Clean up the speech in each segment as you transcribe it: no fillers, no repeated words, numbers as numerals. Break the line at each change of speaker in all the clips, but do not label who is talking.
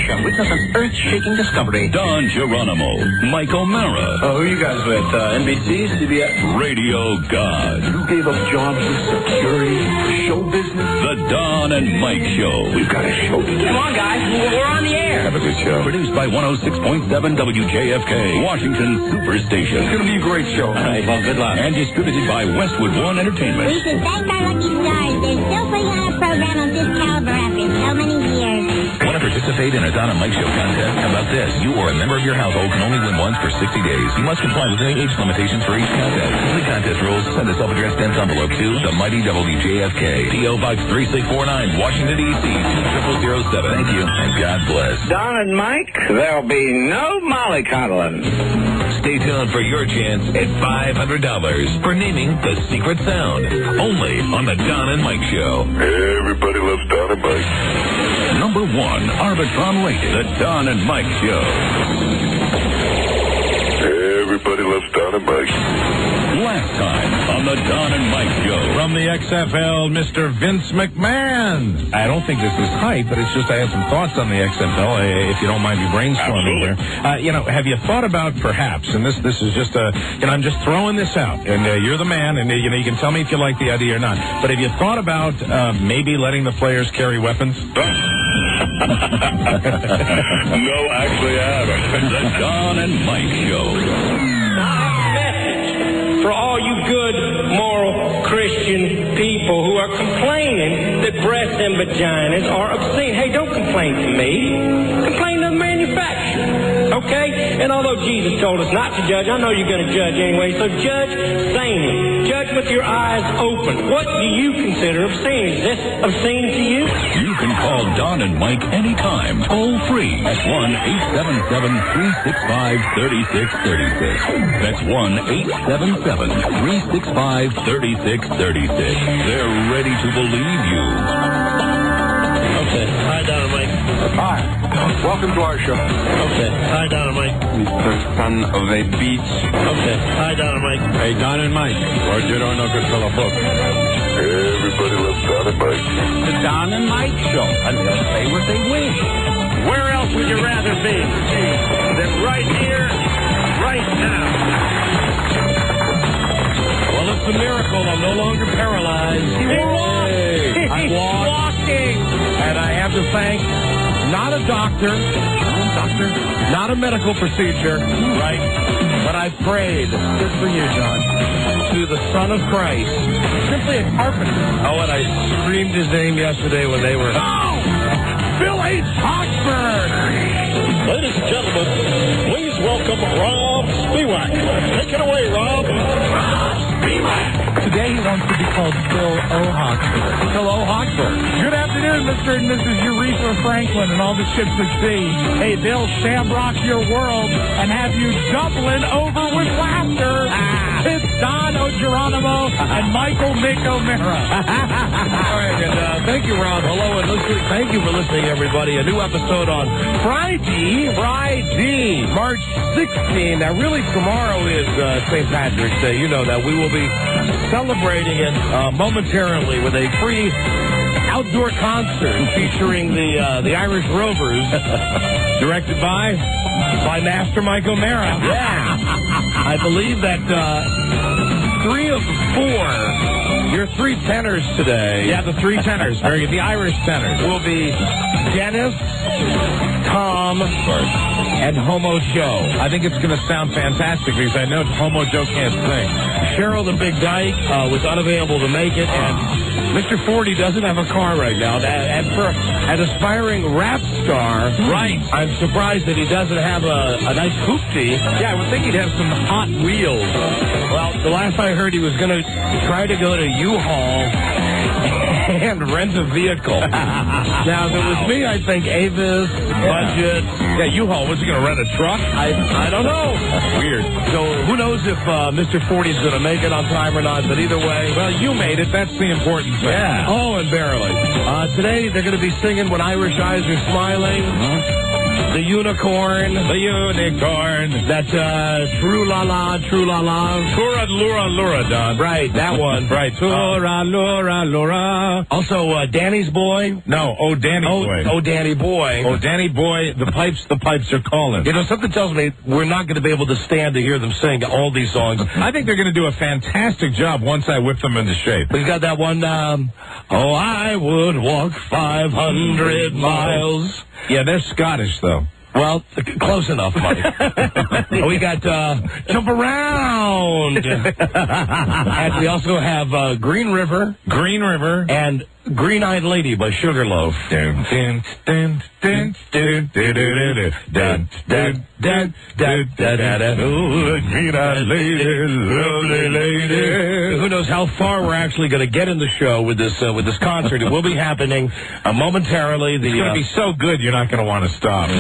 shall witness an earth-shaking discovery.
Don Geronimo, Mike O'Mara.
Who are you guys with? NBC, CBS?
Radio God.
You gave up jobs with security, show business?
The Don and Mike Show.
We've got a show to do.
Come on, guys. We're on the air.
Have a good show.
Produced by 106.7 WJFK, Washington Superstation.
It's going to be a great show.
All right, well, good luck. And distributed by Westwood One Entertainment.
We should thank our lucky stars. They're still putting on a program of this caliber after so many years.
Want to participate in a Don and Mike Show contest? How about this? You or a member of your household can only win once for 60 days. You must comply with any age limitations for each contest. Complete contest rules. Send a self-addressed dense envelope to the mighty WJFK, P.O. Box 3649, Washington, D.C. 20007. Thank you, and God bless.
Don and Mike, there'll be no mollycoddling.
Stay tuned for your chance at $500 for naming the secret sound. Only on the Don and Mike Show.
Everybody loves Don and Mike.
Number 1, Arbitron rated, the Don and Mike Show.
Everybody loves Don and Mike.
Last time on the Don and Mike Show.
From the XFL, Mr. Vince McMahon. I don't think this is hype, but it's just I have some thoughts on the XFL, if you don't mind me brainstorming here. Have you thought about perhaps, and this is just I'm just throwing this out, and you're the man, and you can tell me if you like the idea or not, but have you thought about maybe letting the players carry weapons?
No, actually, I haven't.
The Don and Mike Show.
For all you good, moral, Christian people who are complaining that breasts and vaginas are obscene. Hey, don't complain to me. Complain to the manufacturer, okay? And although Jesus told us not to judge, I know you're going to judge anyway, so judge sanely. Judge with your eyes open. What do you consider obscene? Is this obscene to you?
You can call Don and Mike anytime, toll free at 1-877-365-3636. That's 1-877-365-3636. They're ready to believe you.
Okay. Hi, Don and Mike.
Hi. Welcome to our show.
Okay. Hi, Don and Mike.
Mr. Son of a Beach.
Okay. Hi, Don and Mike.
Hey, Don and Mike. Roger, no good fellow folks.
Everybody loves Don and Mike.
The Don and Mike Show. And they'll say what they wish.
Where else would you rather be than right here, right now?
Well, it's a miracle. I'm no longer paralyzed. I'm walking. And I have to thank not a doctor, not a medical procedure, right? But I prayed, good for you, John, to the Son of Christ, simply a carpenter. Oh, and I screamed his name yesterday when they were... Oh! Bill H. Hochberg!
Ladies and gentlemen, please welcome Rob Spiewak. Take it away, Rob.
Today he wants to be called Bill O. Hochberg. Bill O. Hochberg. Good afternoon, Mr. and Mrs. Eureka Franklin and all the ships at sea. Hey, Bill, shamrock your world and have you jumbling over with laughter. It's Don Geronimo and Michael Mick O'Mara. All right, and thank you, Rob. Hello, and thank you for listening, everybody. A new episode on Friday, March 16. Now, really, tomorrow is St. Patrick's Day. You know that. We will be celebrating it momentarily with a free outdoor concert featuring the Irish Rovers, directed by Master Mike O'Mara. Yeah. I believe that 3 of 4, your 3 tenors today. Yeah, the 3 tenors. Very good. The Irish tenors will be Dennis, Tom, and Homo Joe. I think it's going to sound fantastic because I know Homo Joe can't sing. Cheryl the Big Dyke was unavailable to make it, and Mr. 40 doesn't have a car right now. And for an aspiring rap star, right, I'm surprised that he doesn't have a nice hoopty. Yeah, I would think he'd have some Hot Wheels. Well, the last I heard, he was going to try to go to U-Haul and rent a vehicle. Now, if it was me, I'd think Avis, budget. Yeah, U-Haul. Was he going to rent a truck? I don't know. Weird. So who knows if Mr. 40 is going to make it on time or not, but either way, well, you made it. That's the important thing. Yeah. Oh, and barely. Today, they're going to be singing When Irish Eyes Are Smiling. The unicorn. That's true-la-la, true-la-la. Tura-lura-lura, Don. Right, that one. Right. Tura-lura-lura.
Limbaugh.
Also, Danny's Boy.
No, Oh Danny Boy.
Oh, Danny Boy.
Oh Danny Boy, the pipes are calling.
You know, something tells me we're not going to be able to stand to hear them sing all these songs.
I think they're going to do a fantastic job once I whip them into shape.
We've got that one, oh, I would walk 500 miles.
Yeah, they're Scottish, though.
Well, close enough, Mike. We got Jump Around. And we also have Green River. And Green-Eyed Lady by Sugarloaf. Green-Eyed Lady, lovely lady. Who knows how far we're actually going to get in the show with this concert. It will be happening momentarily.
It's going to be so good you're not going to want to stop.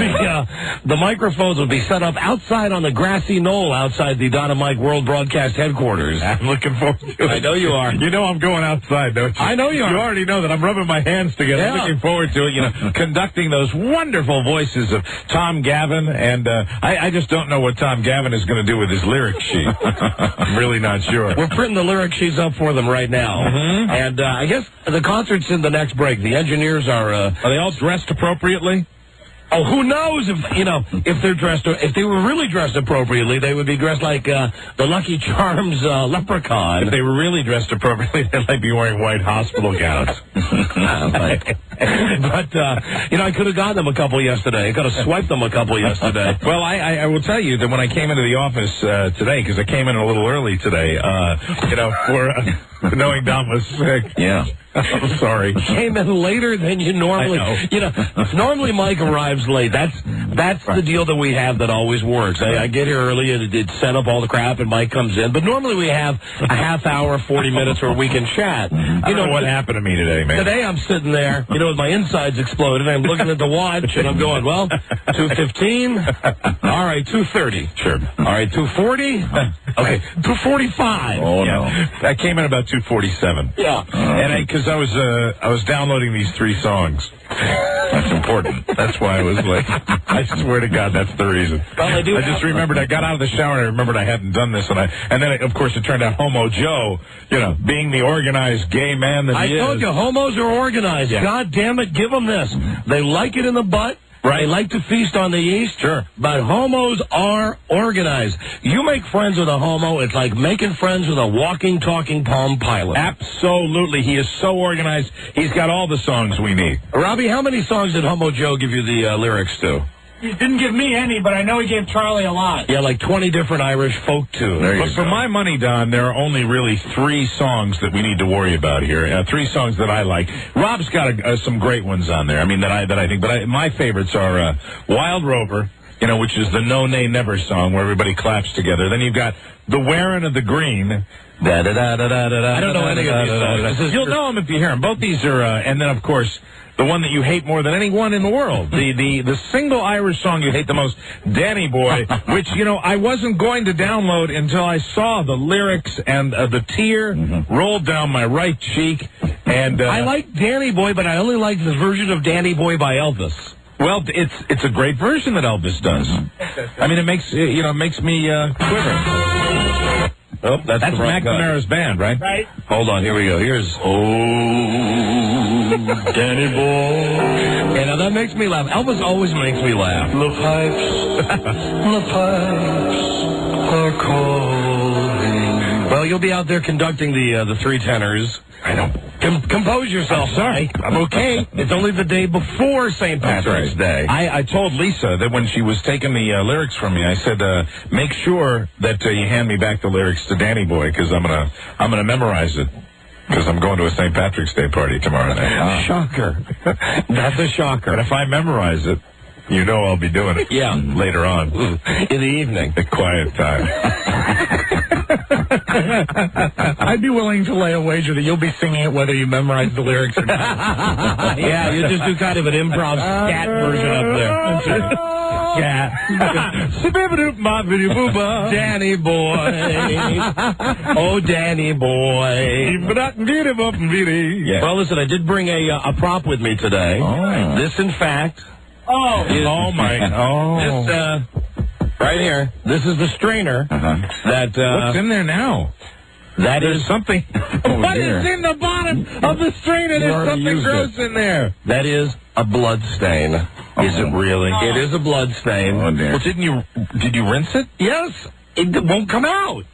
The microphones will be set up outside on the grassy knoll outside the Don and Mike World Broadcast Headquarters.
I'm looking forward to it.
I know you are.
You know I'm going outside, don't you?
I know you are.
You already know that I'm rubbing my hands together.
Yeah.
I'm looking forward to it, you know, conducting those wonderful voices of Tom Gavin, and I just don't know what Tom Gavin is going to do with his lyric sheet. I'm really not sure.
We're printing the lyric sheets up for them right now.
Mm-hmm.
And I guess the concert's in the next break. The engineers are
they all dressed appropriately?
Oh, who knows if they're dressed, if they were really dressed appropriately, they would be dressed like the Lucky Charms leprechaun.
If they were really dressed appropriately, they might be wearing white hospital gowns.
But, I could have gotten them a couple yesterday. I could have swiped them a couple yesterday.
Well, I will tell you that when I came into the office today, because I came in a little early today, for knowing Don was sick.
Yeah.
I'm sorry.
Came in later than you normally. Normally Mike arrives late. That's the deal that we have that always works. I get here early and it set up all the crap and Mike comes in. But normally we have a half hour, 40 minutes where we can chat.
I don't know what happened to me today, man.
Today I'm sitting there, with my insides exploded. I'm looking at the watch and I'm going, 2:15. All right, 2:30.
Sure.
All right, 2:40. Okay, 2:45.
Oh no. I came in about 2:47.
Yeah.
And because I was downloading these 3 songs. That's important. That's why I was late. I swear to God, that's the reason.
Well, I
just remembered. I got out of the shower and I remembered I hadn't done this, and then of course it turned out Homo Joe, being the organized gay man that he is.
I told you, homos are organized.
Yeah.
God damn it, give them this. They like it in the butt.
Right.
They like to feast on the yeast.
Sure.
But homos are organized. You make friends with a homo, it's like making friends with a walking, talking Palm Pilot.
Absolutely. He is so organized. He's got all the songs we need.
Robbie, how many songs did Homo Joe give you the lyrics to?
He didn't give me any, but I know he gave Charlie a lot.
Yeah, like 20 different Irish folk tunes.
But for my money, Don, there are only really 3 songs that we need to worry about here. 3 songs that I like. Rob's got some great ones on there. I mean, that I think. But my favorites are Wild Rover, which is the No Nay Never song where everybody claps together. Then you've got The Wearin' of the Green. I don't know any of these songs. You'll know them if you hear them. Both these are, and then of course, the one that you hate more than anyone in the world. The single Irish song you hate the most, Danny Boy, which, I wasn't going to download until I saw the lyrics and the tear rolled down my right cheek. And
I like Danny Boy, but I only like the version of Danny Boy by Elvis.
Well, it's a great version that Elvis does. I mean, it makes me quiver. Oh, that's McNamara's band, right?
Right.
Hold on, here we go. Here's Danny Boy. Yeah, now that makes me laugh. Elvis always makes me laugh.
The pipes are calling.
Well, you'll be out there conducting the 3 tenors.
I know.
Compose yourself.
I'm sorry.
I'm okay. It's only the day before St. Patrick's Day.
I told Lisa that when she was taking the lyrics from me, I said, make sure that you hand me back the lyrics to Danny Boy, because I'm gonna memorize it. Because I'm going to a St. Patrick's Day party tomorrow night.
Shocker. That's a shocker.
And if I memorize it, I'll be doing it.
Yeah.
Later on.
In the evening.
At quiet time.
I'd be willing to lay a wager that you'll be singing it whether you memorize the lyrics or not.
Yeah, you just do kind of an improv scat version up there. Danny Boy. Oh, Danny Boy.
Yeah.
Well, listen, I did bring a prop with me today.
Oh.
This, in fact...
This,
right here. This is the strainer that...
what's in there now? That is something. What is in the bottom of the strainer? There's something gross in there.
That is a blood stain.
Is it really?
It is a blood stain.
Oh, dear.
Well, did you rinse it? Yes. It won't come out.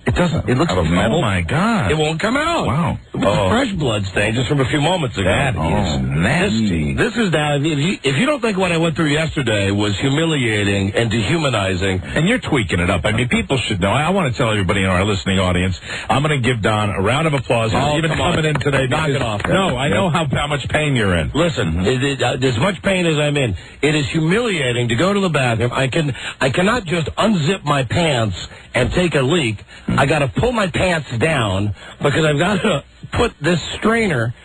It doesn't. It looks metal.
Oh, my God.
It won't come out.
Wow.
It was a fresh blood stain just from a few moments ago.
That is nasty.
This is now, if you don't think what I went through yesterday was humiliating and dehumanizing.
And you're tweaking it up. I mean, people should know. I want to tell everybody in our listening audience, I'm going to give Don a round of applause. Even coming in today.
Knock it off.
No, I know how much pain you're in.
Listen, as much pain as I'm in, it is humiliating to go to the bathroom. I cannot just unzip my pants and take a leak. I got to pull my pants down because I've got to put this strainer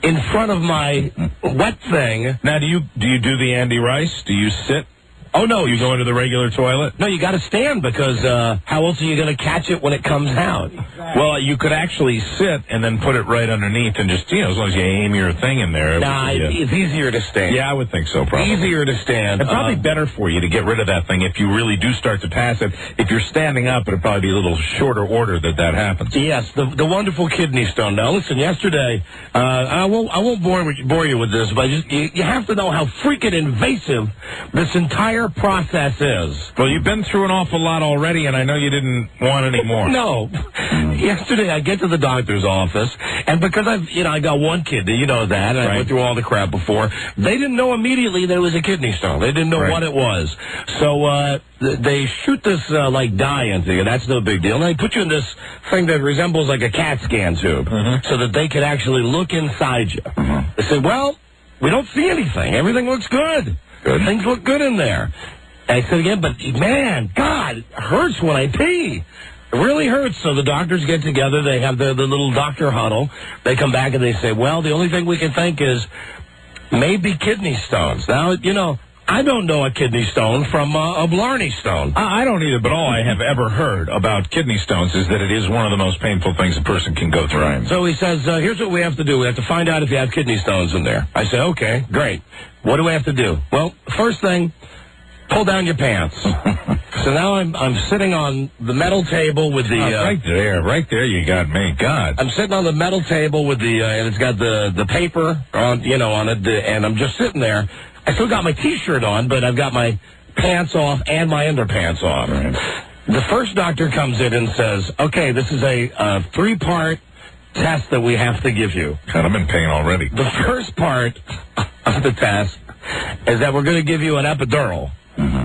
in front of my wet thing.
Now, do you do the Andy Rice? Do you sit?
Oh, no.
You go into the regular toilet?
No, you got to stand because how else are you going to catch it when it comes out?
Well, you could actually sit and then put it right underneath and just, as long as you aim your thing in there.
Nah, it's easier to stand.
Yeah, I would think so, probably.
Easier to stand.
And probably better for you to get rid of that thing if you really do start to pass it. If you're standing up, it'll probably be a little shorter order that happens.
Yes, the wonderful kidney stone. Now, listen, yesterday, I won't bore you with this, but you have to know how freaking invasive this entire process is.
Well, you've been through an awful lot already, and I know you didn't want any more.
No. Yesterday, I get to the doctor's office, and because I got one kidney, you know that, and I went through all the crap before, they didn't know immediately that it was a kidney stone. They didn't know what it was. So, they shoot this, dye into you. That's no big deal. And they put you in this thing that resembles like a CAT scan tube, so that they could actually look inside you. They said, well, we don't see anything. Everything looks good. Things look good in there. And I said again, but man, God, it hurts when I pee. It really hurts. So the doctors get together. They have the little doctor huddle. They come back and they say, well, the only thing we can think is maybe kidney stones. Now, I don't know a kidney stone from a Blarney stone.
I don't either, but all I have ever heard about kidney stones is that it is one of the most painful things a person can go through. Right.
So he says, here's what we have to do. We have to find out if you have kidney stones in there. I say, okay, great. What do we have to do? Well, first thing, pull down your pants. So now I'm sitting on the metal table with the...
right there you got me. God.
I'm sitting on the metal table with and it's got the paper on it, and I'm just sitting there. I still got my T-shirt on, but I've got my pants off and my underpants on. Right. The first doctor comes in and says, okay, this is a 3-part test that we have to give you.
God, I'm in pain already.
The first part of the test is that we're going to give you an epidural,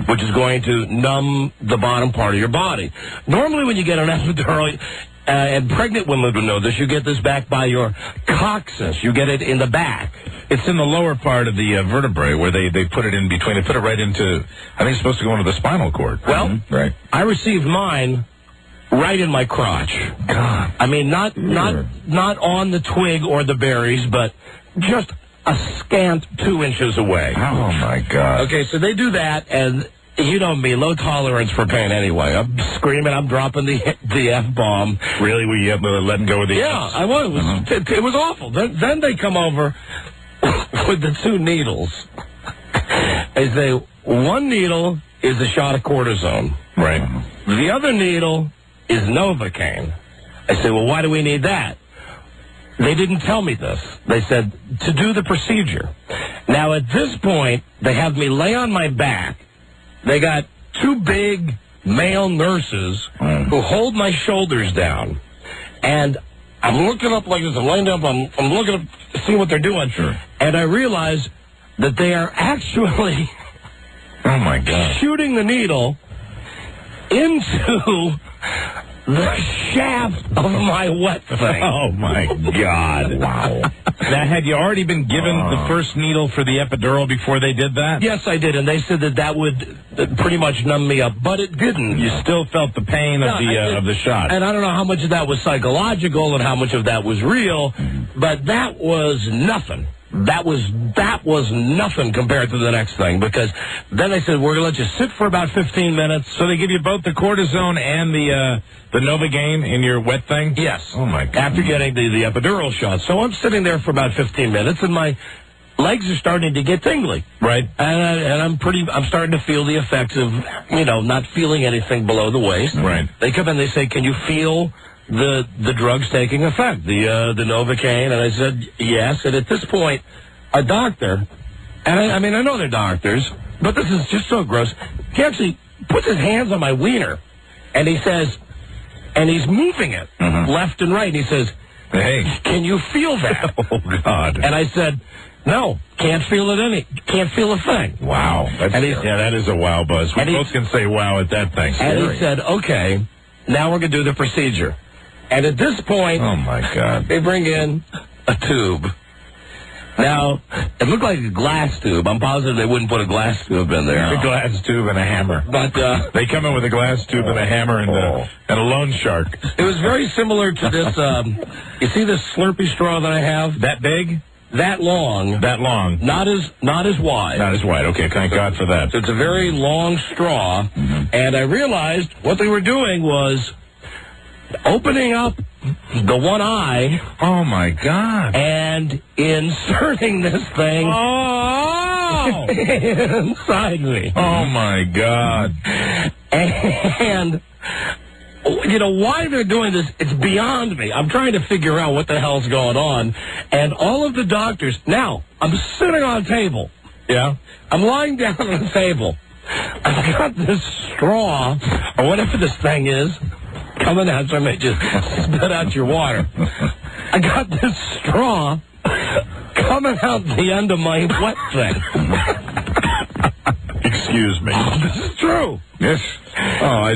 which is going to numb the bottom part of your body. Normally when you get an epidural... and pregnant women would know this. You get this back by your coccyx. You get it in the back.
It's in the lower part of the vertebrae where they put it in between. They put it right into, I think it's supposed to go into the spinal cord.
Well,
right.
I received mine right in my crotch.
God.
I mean, not on the twig or the berries, but just a scant 2 inches away.
Oh, my God.
Okay, so they do that, and... You know me, low tolerance for pain anyway. I'm screaming, I'm dropping the F-bomb.
Really? Were you letting go of the...
Yeah, I was. It was awful. Then they come over with the 2 needles. They say, one needle is a shot of cortisone.
Right.
The other needle is Novocaine. I say, well, why do we need that? They didn't tell me this. They said, to do the procedure. Now, at this point, they have me lay on my back. They got 2 big male nurses who hold my shoulders down. And I'm looking up like this. I'm laying down. I'm looking up to see what they're doing.
Sure.
And I realize that they are actually
oh my God,
shooting the needle into the shaft of my wet thing.
Oh, my God. Wow. Now, had you already been given the first needle for the epidural before they did that?
Yes, I did, and they said that would pretty much numb me up, but it didn't.
You still felt the pain of the shot.
And I don't know how much of that was psychological and how much of that was real, but that was nothing. That was nothing compared to the next thing, because then they said, we're going to let you sit for about 15 minutes.
So they give you both the cortisone and the Novocaine in your wet thing?
Yes.
Oh, my God.
After getting the epidural shot. So I'm sitting there for about 15 minutes, and my legs are starting to get tingly.
Right.
And I'm starting to feel the effects of, not feeling anything below the waist.
Right.
They come in, they say, can you feel the drug's taking effect, the Novocaine? And I said, yes. And at this point, a doctor, and I mean, I know they're doctors, but this is just so gross. He actually puts his hands on my wiener, and he says, and he's moving it left and right. And he says, hey, can you feel that?
Oh, God.
And I said, no, can't feel a thing.
Wow. That is a wow, Buzz. We both can say wow at that thing.
And he said, okay, now we're going to do the procedure. And at this point,
oh, my God,
they bring in a tube. Now, it looked like a glass tube. I'm positive they wouldn't put a glass tube in there.
A glass tube and a hammer.
But
they come in with a glass tube and a hammer and a loan shark.
It was very similar to this, you see this Slurpee straw that I have?
That big?
That long.
That long.
Not as wide.
Not as wide. Okay, thank God for that.
So it's a very long straw. And I realized what they were doing was opening up the one eye.
Oh, my God.
And inserting this thing inside me.
Oh, my God.
And, you know, why they're doing this, it's beyond me. I'm trying to figure out what the hell's going on. And all of the doctors, now, I'm sitting on a table.
Yeah.
I'm lying down on the table. I've got this straw, or whatever this thing is, coming out, so I may just spit out your water. I got this straw coming out the end of my wet thing.
Excuse me.
This is true.
Yes. Oh, I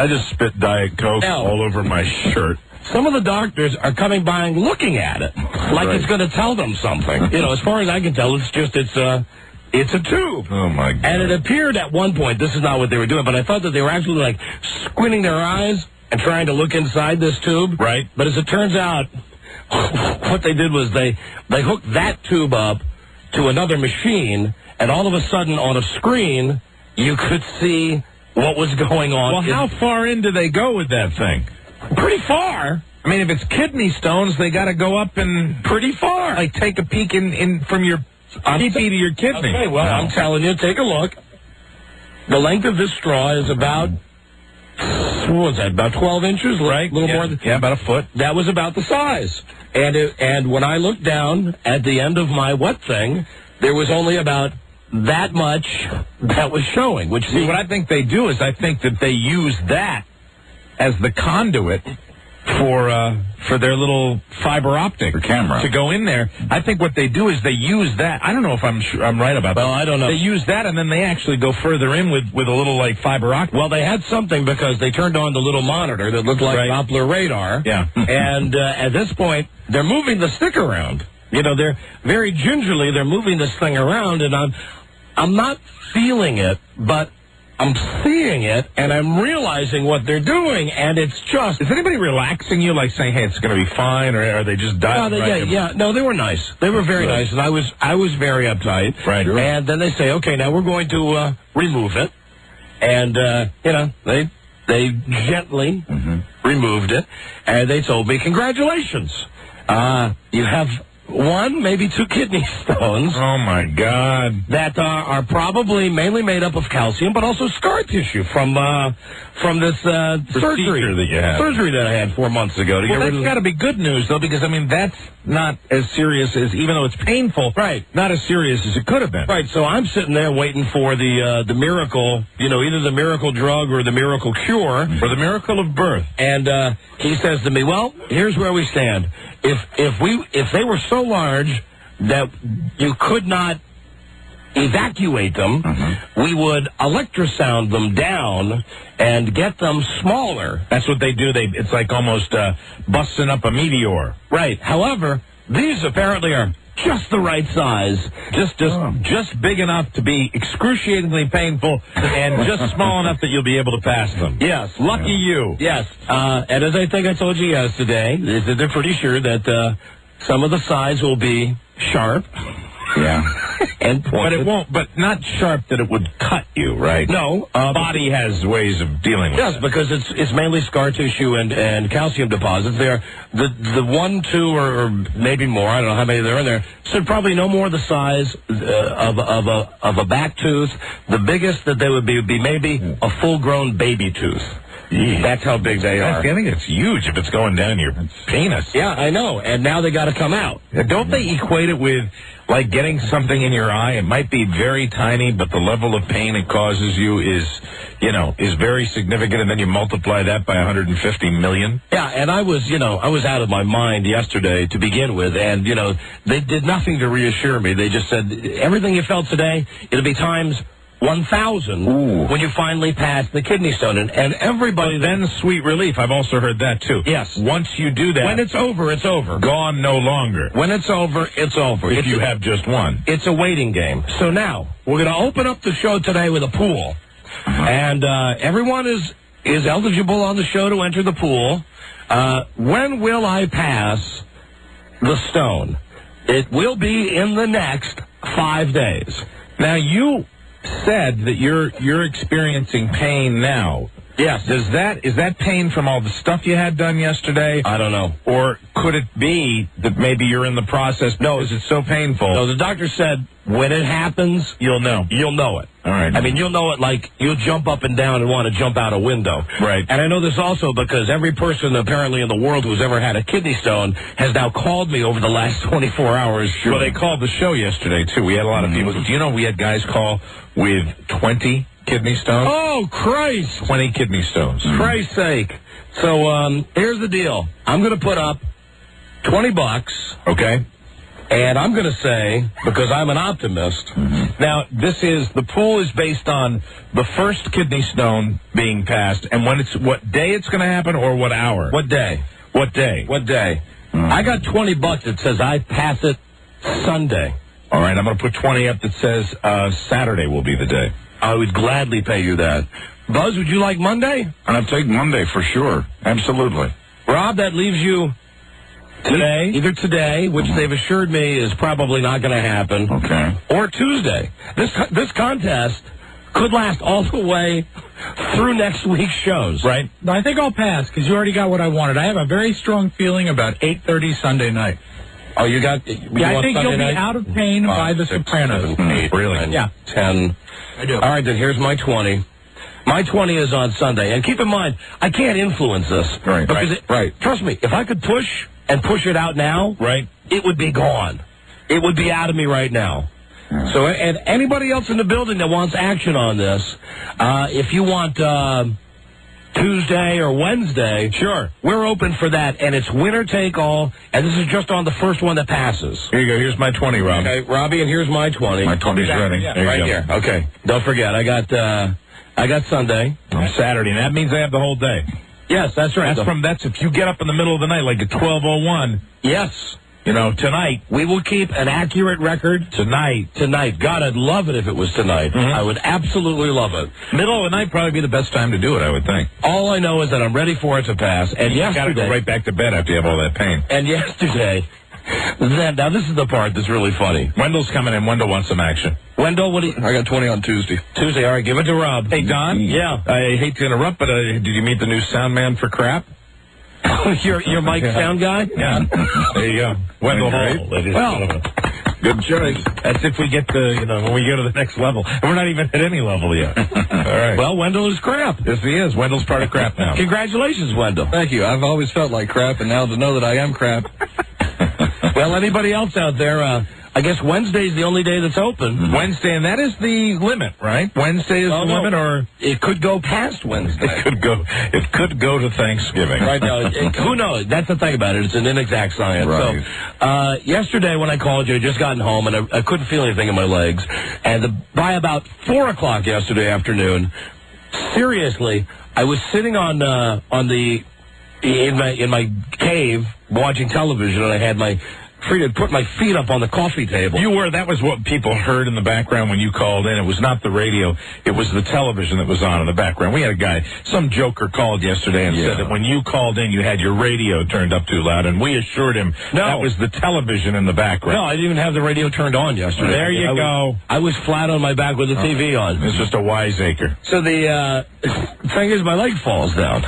just spit Diet Coke all over my shirt.
Some of the doctors are coming by and looking at it like it's going to tell them something. You know, as far as I can tell, it's a tube.
Oh, my God.
And it appeared at one point, this is not what they were doing, but I thought that they were actually, like, squinting their eyes and trying to look inside this tube.
Right.
But as it turns out, what they did was they hooked that tube up to another machine, and all of a sudden on a screen, you could see what was going on.
Well, how far in do they go with that thing?
Pretty far.
I mean, if it's kidney stones, they got to go up and
pretty far.
Like take a peek in from your pee-pee to your kidney.
Okay, well, I'm telling you, take a look. The length of this straw is about, what was that, about 12 inches?
Right.
A little more than,
about a foot.
That was about the size. And when I looked down at the end of my wet thing, there was only about that much that was showing. Which
See, what I think they do is I think that they use that as the conduit for their little fiber optic camera to go in there. I think what they do is they use that. I don't know if I'm right about that.
Well, I don't know.
They use that and then they actually go further in with a little like fiber optic.
Well, they had something because they turned on the little monitor that looked like Doppler radar.
Yeah.
And at this point, they're moving the stick around. You know, they're very gingerly. They're moving this thing around, and I'm not feeling it, but I'm seeing it, and I'm realizing what they're doing, and it's just...
Is anybody relaxing you, like saying, hey, it's going to be fine, or are they just dying?
No, they were nice. They were very nice, and I was very uptight.
Right.
And then they say, okay, now we're going to remove it. And, you know, they gently removed it, and they told me, congratulations. You have... one, maybe two kidney stones.
Oh, my God.
That are probably mainly made up of calcium, but also scar tissue from this surgery
that you had.
Surgery that I had 4 months ago.
That's got to be good news, though, because, I mean, that's not as serious as, even though it's painful, not as serious as it could have been.
Right, so I'm sitting there waiting for the miracle, you know, either the miracle drug or the miracle cure.
Or the miracle of birth.
And he says to me, well, here's where we stand. If they were so large that you could not evacuate them, we would electrosound them down and get them smaller.
That's what they do. It's like almost busting up a meteor.
Right. However, these apparently are just the right size,
just big enough to be excruciatingly painful, and just small enough that you'll be able to pass them.
Yes,
lucky you.
Yes, and as I think I told you yesterday, they're pretty sure that some of the sides will be sharp.
Yeah.
And pointed.
But it won't, but not sharp that it would cut you, right?
No.
Body has ways of dealing with it.
Yes, because it's mainly scar tissue and calcium deposits. They're the 1, 2, or maybe more, I don't know how many there are in there, so probably no more the size of a back tooth. The biggest that they would be maybe a full-grown baby tooth. That's how big they are.
I think it's huge if it's going down your penis.
Yeah, I know. And now they got to come out.
Don't they equate it with, like, getting something in your eye? It might be very tiny, but the level of pain it causes you is very significant, and then you multiply that by 150 million.
Yeah, and I was out of my mind yesterday to begin with, and, they did nothing to reassure me. They just said, everything you felt today, it'll be times 1,000 when you finally pass the kidney stone. And everybody...
But then sweet relief. I've also heard that, too.
Yes.
Once you do that...
When it's over, it's over.
Gone no longer.
When it's over, it's over.
If you have just one.
It's a waiting game. So now, we're going to open up the show today with a pool. And everyone is eligible on the show to enter the pool. When will I pass the stone? It will be in the next 5 days.
Now, you said that you're experiencing pain now.
Yes.
Is that pain from all the stuff you had done yesterday?
I don't know.
Or could it be that maybe you're in the process? No, is it so painful?
No, the doctor said when it happens,
you'll know.
You'll know it.
All right.
I mean, you'll know it like you'll jump up and down and want to jump out a window.
Right.
And I know this also because every person apparently in the world who's ever had a kidney stone has now called me over the last 24 hours.
Sure. Well, they called the show yesterday, too. We had a lot of people. Do you know we had guys call with 20 kidney stones?
Oh, Christ.
20 kidney stones.
Christ's sake. So, here's the deal. I'm going to put up $20.
Okay.
And I'm going to say, because I'm an optimist.
Now, the pool is based on the first kidney stone being passed, and what day it's going to happen, or what hour?
What day?
What day?
What day? I got $20 that says I pass it Sunday.
All right, I'm going to put 20 up that says Saturday will be the day.
I would gladly pay you that. Buzz, would you like Monday?
And I'd take Monday for sure. Absolutely.
Rob, that leaves you today. Either today, which they've assured me is probably not going to happen.
Okay.
Or Tuesday. This contest could last all the way through next week's shows.
Right.
No, I think I'll pass because you already got what I wanted. I have a very strong feeling about 8:30 Sunday night.
Oh, you got...
Yeah, I think you'll be out of pain by the Sopranos.
7, 8,
really?
9,
Yeah.
10.
I do.
All right, then here's my 20. My 20 is on Sunday. And keep in mind, I can't influence this.
Right.
Trust me, if I could push it out now,
right,
it would be gone. It would be out of me right now. So, and anybody else in the building that wants action on this, if you want Tuesday or Wednesday,
sure,
we're open for that, and it's winner take all, and this is just on the first one that passes.
Here you go. Here's my 20, Rob.
Okay, Robbie, and here's my 20.
My 20's ready.
Yeah.
Right here. Okay. Don't forget, I got Sunday.
On Saturday, and that means I have the whole day.
Yes, that's right.
That's if you get up in the middle of the night, like at 12:01.
Yes.
Tonight.
We will keep an accurate record.
Tonight.
God, I'd love it if it was tonight. I would absolutely love it.
Middle of the night probably be the best time to do it, I would think.
All I know is that I'm ready for it to pass. And
you got to go right back to bed after you have all that pain.
And yesterday, now this is the part that's really funny.
Wendell's coming in. Wendell wants some action.
Wendell, what do you...
I got 20 on Tuesday.
Tuesday, all right, give it to Rob.
Hey, Don?
Yeah.
I hate to interrupt, but did you meet the new sound man for crap?
Your Mike sound guy?
Yeah. There you go. Wendell Hall.
Well,
good choice. That's if we get to, when we go to the next level. And we're not even at any level yet. All right.
Well, Wendell is crap.
Yes, he is. Wendell's part of crap now.
Congratulations, Wendell.
Thank you. I've always felt like crap, and now to know that I am crap.
Well, anybody else out there, I guess Wednesday's the only day that's open.
Wednesday, and that is the limit, right? Wednesday is the limit, or
it could go past Wednesday.
It could go to Thanksgiving.
Right now, who knows? That's the thing about it. It's an inexact science.
Right.
So, yesterday when I called you, I just gotten home and I couldn't feel anything in my legs. And by about 4 o'clock yesterday afternoon, seriously, I was sitting in my cave watching television, and I had put my feet up on the coffee table.
That was what people heard in the background when you called in. It was not the radio. It was the television that was on in the background. We had a guy, some joker called yesterday and said that when you called in, you had your radio turned up too loud, and we assured him that was the television in the background.
No, I didn't even have the radio turned on yesterday.
There you go.
I was flat on my back with the TV on.
It's just a wiseacre.
So the thing is, my leg falls down.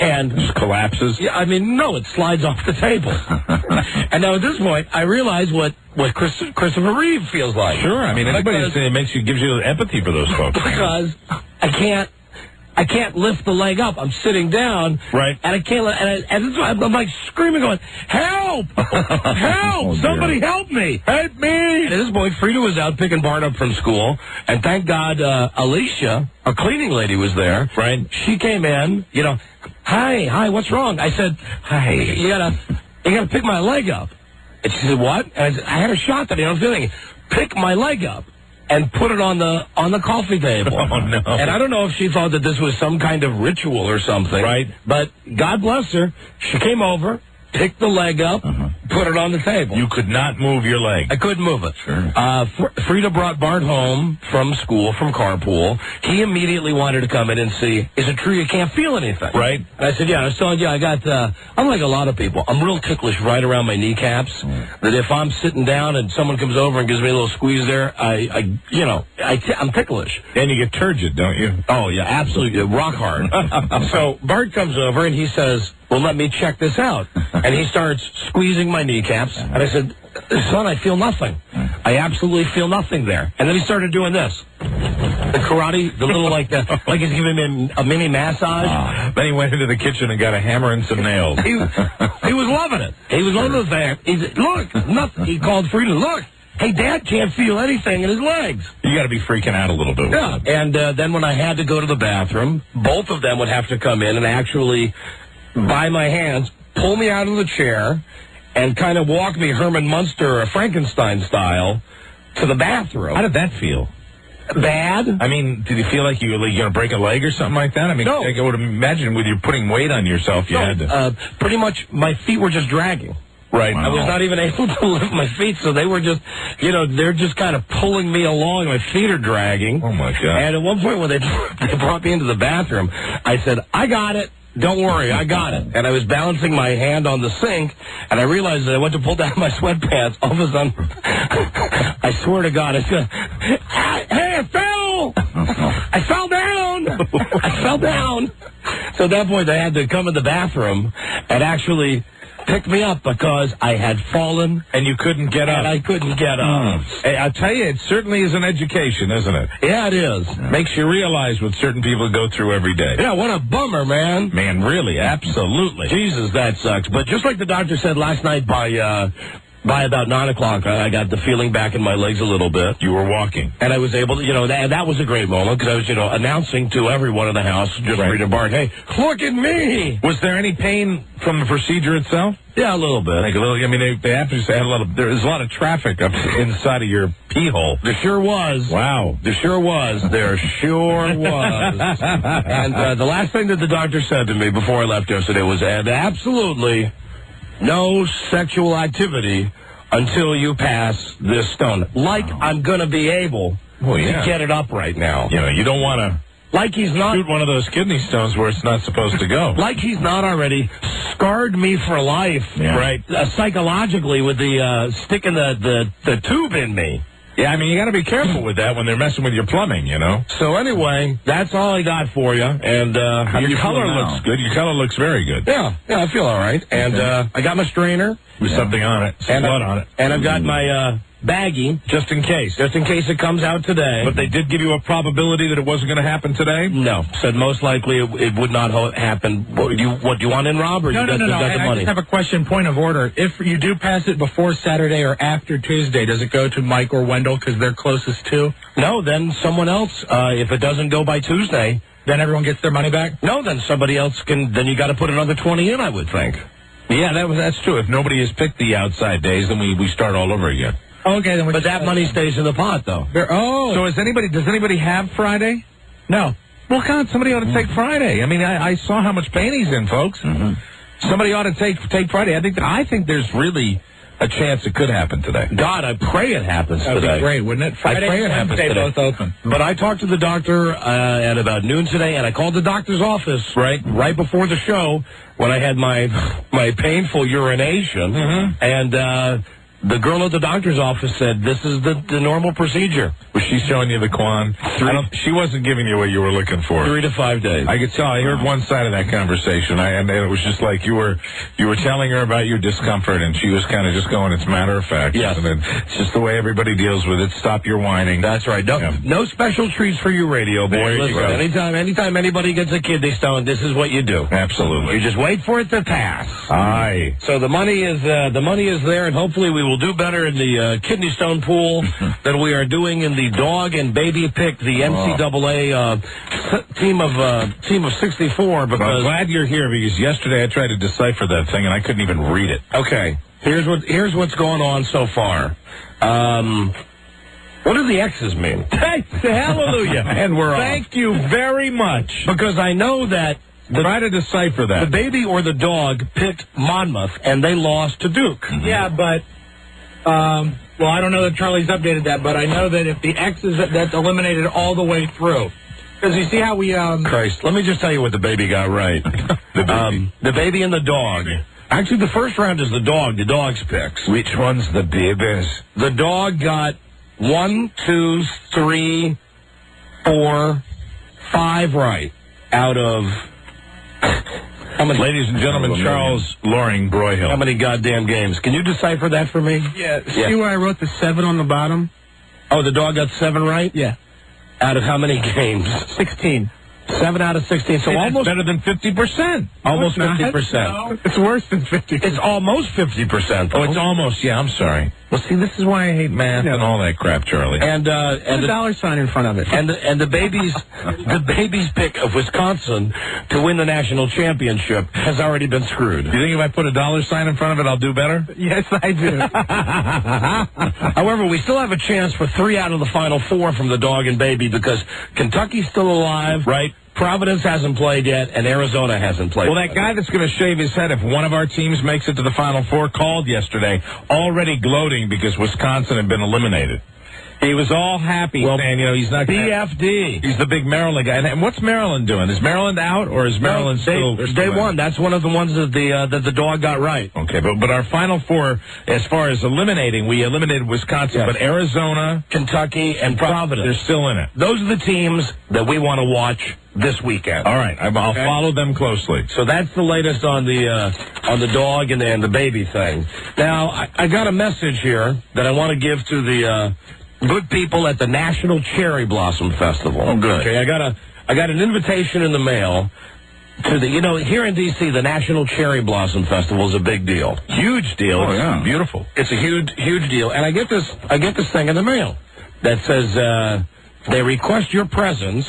And
just collapses?
Yeah, I mean, no, it slides off the table. And now at this point, I realize what Christopher Reeve feels like.
Sure, I mean, gives you empathy for those folks.
Because I I can't lift the leg up. I'm sitting down.
Right.
And I can't, and I'm like screaming, going, help! Help! Somebody help me!
Help me!
And this boy, Frida, was out picking Bart up from school, and thank God, Alicia, our cleaning lady, was there.
Right.
She came in, hi, what's wrong? I said, hi, you gotta pick my leg up. And she said, what? And I said, I had a shot today. I was doing, pick my leg up and put it on the coffee table.
Oh, no.
And I don't know if she thought that this was some kind of ritual or something.
Right.
But God bless her. She came over, picked the leg up, put it on the table.
You could not move your leg.
I couldn't move it.
Sure.
Frida brought Bart home from school, from carpool. He immediately wanted to come in and see, is it true you can't feel anything?
Right.
And I said, yeah. I was telling you, I got, I'm like a lot of people. I'm real ticklish right around my kneecaps. That if I'm sitting down and someone comes over and gives me a little squeeze there, I'm ticklish.
And you get turgid, don't you?
Oh, yeah, absolutely. Rock hard. So Bart comes over and he says, well, let me check this out. And he starts squeezing my kneecaps. And I said, son, I feel nothing. I absolutely feel nothing there. And then he started doing this. The karate, the little like he's giving me a mini massage.
Then he went into the kitchen and got a hammer and some nails.
He was loving it. He was loving the fact. He said, look, nothing. He called Frida, look. Hey, Dad can't feel anything in his legs.
You got to be freaking out a little bit.
Yeah. And then when I had to go to the bathroom, both of them would have to come in and actually, by my hands, pull me out of the chair and kind of walk me Herman Munster, Frankenstein style, to the bathroom.
How did that feel?
Bad.
I mean, did you feel like you were going to break a leg or something like that? I mean,
no.
I would imagine with you putting weight on yourself, you had to.
Pretty much my feet were just dragging.
Right.
I was not even able to lift my feet, so they were just, they're just kind of pulling me along. My feet are dragging.
Oh, my God.
And at one point when they brought me into the bathroom, I said, I got it. Don't worry, I got it. And I was balancing my hand on the sink, and I realized that I went to pull down my sweatpants. All of a sudden, I swear to God, I said, hey, I fell! I fell down! I fell down! So at that point, I had to come in the bathroom and actually pick me up because I had fallen.
And you couldn't get up.
And I couldn't get up.
Hey, I'll tell you, it certainly is an education, isn't it?
Yeah, it is.
Makes you realize what certain people go through every day.
Yeah, what a bummer, man.
Man, really, absolutely.
Jesus, that sucks. But just like the doctor said last night by about 9 o'clock, I got the feeling back in my legs a little bit.
You were walking.
And I was able to, that was a great moment because I was, announcing to everyone in the house, just Frida and Bart, hey, look at me!
Was there any pain from the procedure itself?
Yeah, a little bit.
Like a little, I mean, they have to say there's a lot of traffic up inside of your pee hole.
There sure was.
Wow.
There sure was. There sure was. And the last thing that the doctor said to me before I left yesterday was, and absolutely no sexual activity until you pass this stone. Like I'm going to be able to get it up right now.
You don't want to
like he's not
shoot one of those kidney stones where it's not supposed to go.
Like he's not already scarred me for life, right? Psychologically with the sticking the tube in me.
Yeah, I mean, you got to be careful with that when they're messing with your plumbing,
So anyway, that's all I got for you. And
your color looks good. Your color looks very good.
Yeah, I feel all right. And I got my strainer
with something on it, some blood on it,
and I've got my baggie
just in case
it comes out today.
But they did give you a probability that it wasn't going to happen today?
No, said most likely it would not happen. What do you want in, Rob? Or
No.
The money?
I just have a question, point of order. If you do pass it before Saturday or after Tuesday, does it go to Mike or Wendell because they're closest to?
No, then someone else. If it doesn't go by Tuesday,
then everyone gets their money back?
No, then somebody else can. Then you got to put another 20 in, I would think.
Yeah, that's true. If nobody has picked the outside days, then we start all over again.
Okay, then
but that money stays in the pot, though.
So does anybody have Friday?
No.
Well, God, somebody ought to take Friday. I mean, I saw how much pain he's in, folks. Somebody ought to take Friday. I think there's really a chance it could happen today.
God, I pray it happens today.
That'd be great, wouldn't it? Friday
I pray it happens today.
Both open.
But I talked to the doctor at about noon today, and I called the doctor's office right before the show when I had my painful urination, and the girl at the doctor's office said this is the normal procedure.
Was she showing you the Quan? She wasn't giving you what you were looking for.
3 to 5 days.
I could tell. I heard one side of that conversation, and it was just like you were telling her about your discomfort, and she was kind of just going, "It's matter of fact."
Yes.
And it's just the way everybody deals with it. Stop your whining.
That's right. No special treats for you, radio boy.
There you
Listen,
go.
anytime anybody gets a kidney stone, this is what you do.
Absolutely.
You just wait for it to pass.
Aye.
So the money is there, and hopefully we will do better in the kidney stone pool than we are doing in the dog and baby pick, the NCAA team of 64. Because
I'm glad you're here, because yesterday I tried to decipher that thing and I couldn't even read it.
Okay, here's what's going on so far. What do the X's mean?
Hallelujah. And we're
Thank you very much. Because I know that
try to decipher that.
The baby or the dog picked Monmouth, and they lost to Duke.
Mm-hmm. Yeah, but, well, I don't know that Charlie's updated that, but I know that if the X is, that's eliminated all the way through. Because you see how we,
Christ, let me just tell you what the baby got right. The baby and the dog. Actually, the first round is the dog's picks.
Which one's the babies?
The dog got 1, 2, 3, 4, 5 right out of... How many,
ladies and gentlemen, Charles Loring Broyhill.
How many goddamn games? Can you decipher that for me?
Yeah. See where I wrote the 7 on the bottom?
Oh, the dog got 7 right?
Yeah.
Out of how many games?
16.
7 out of 16. So almost
better than 50%.
Almost 50%.
No, it's worse than 50%.
It's almost 50%.
Oh, it's almost. Yeah, I'm sorry. Well, see, this is why I hate math and all that crap, Charlie.
And
the dollar sign in front of it.
And the baby's pick of Wisconsin to win the national championship has already been screwed.
You think if I put a dollar sign in front of it, I'll do better?
Yes, I do.
However, we still have a chance for 3 out of the final 4 from the dog and baby because Kentucky's still alive, right? Providence hasn't played yet, and Arizona hasn't played.
Well, that guy that's going to shave his head if one of our teams makes it to the Final Four called yesterday, already gloating because Wisconsin had been eliminated. He was all happy, saying, he's not
BFD.
He's the big Maryland guy. And what's Maryland doing? Is Maryland out, or is Maryland still?
They won. That's one of the ones that the dog got right.
Okay, but our Final Four, as far as eliminating, we eliminated Wisconsin, but Arizona,
Kentucky, and Providence,
they're still in it.
Those are the teams that we want to watch this weekend.
All right, I'll follow them closely.
So that's the latest on the dog and the baby thing. Now I got a message here that I want to give to the good people at the National Cherry Blossom Festival.
Oh, good.
Okay, I got an invitation in the mail to the, here in D.C., the National Cherry Blossom Festival is a big deal.
Huge deal.
Oh, yeah.
Beautiful.
It's a huge deal. And I get this thing in the mail that says, they request your presence,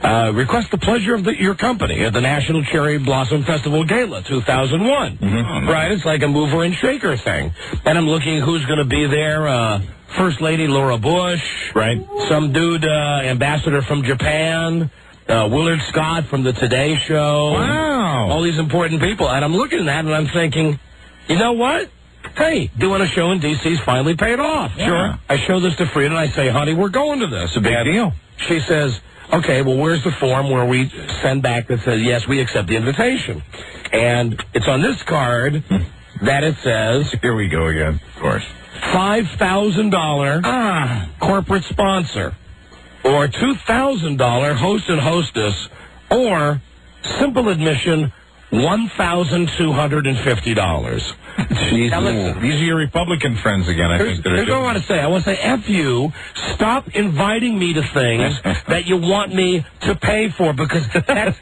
request the pleasure of your company at the National Cherry Blossom Festival Gala 2001.
Mm-hmm.
Right? It's like a mover and shaker thing. And I'm looking who's going to be there. First Lady Laura Bush.
Right.
Some dude, ambassador from Japan. Willard Scott from the Today Show.
Wow.
All these important people. And I'm looking at that and I'm thinking, you know what? Hey, doing a show in D.C.'s finally paid off.
Yeah.
Sure. I show this to Frida and I say, honey, we're going to this.
It's a big deal.
She says, okay, well, where's the form where we send back that says, yes, we accept the invitation? And it's on this card that it says...
Here we go again, of course.
$5,000 corporate sponsor, or $2,000 host and hostess, or simple admission, $1,250.
These are your Republican friends again, I think.
Here's what I want to say. I want to say, F you, stop inviting me to things that you want me to pay for, because that's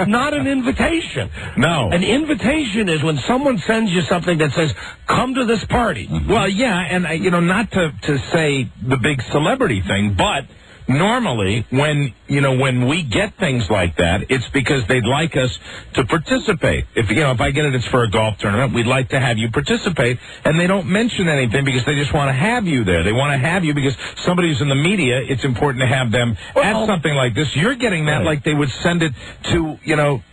not an invitation.
No.
An invitation is when someone sends you something that says, come to this party.
Mm-hmm. Well, yeah, and, not to say the big celebrity thing, but... Normally, when we get things like that, it's because they'd like us to participate. If I get it's for a golf tournament, we'd like to have you participate, and they don't mention anything because they just want to have you there. They want to have you because somebody who's in the media, it's important to have them at something like this. You're getting that like they would send it to,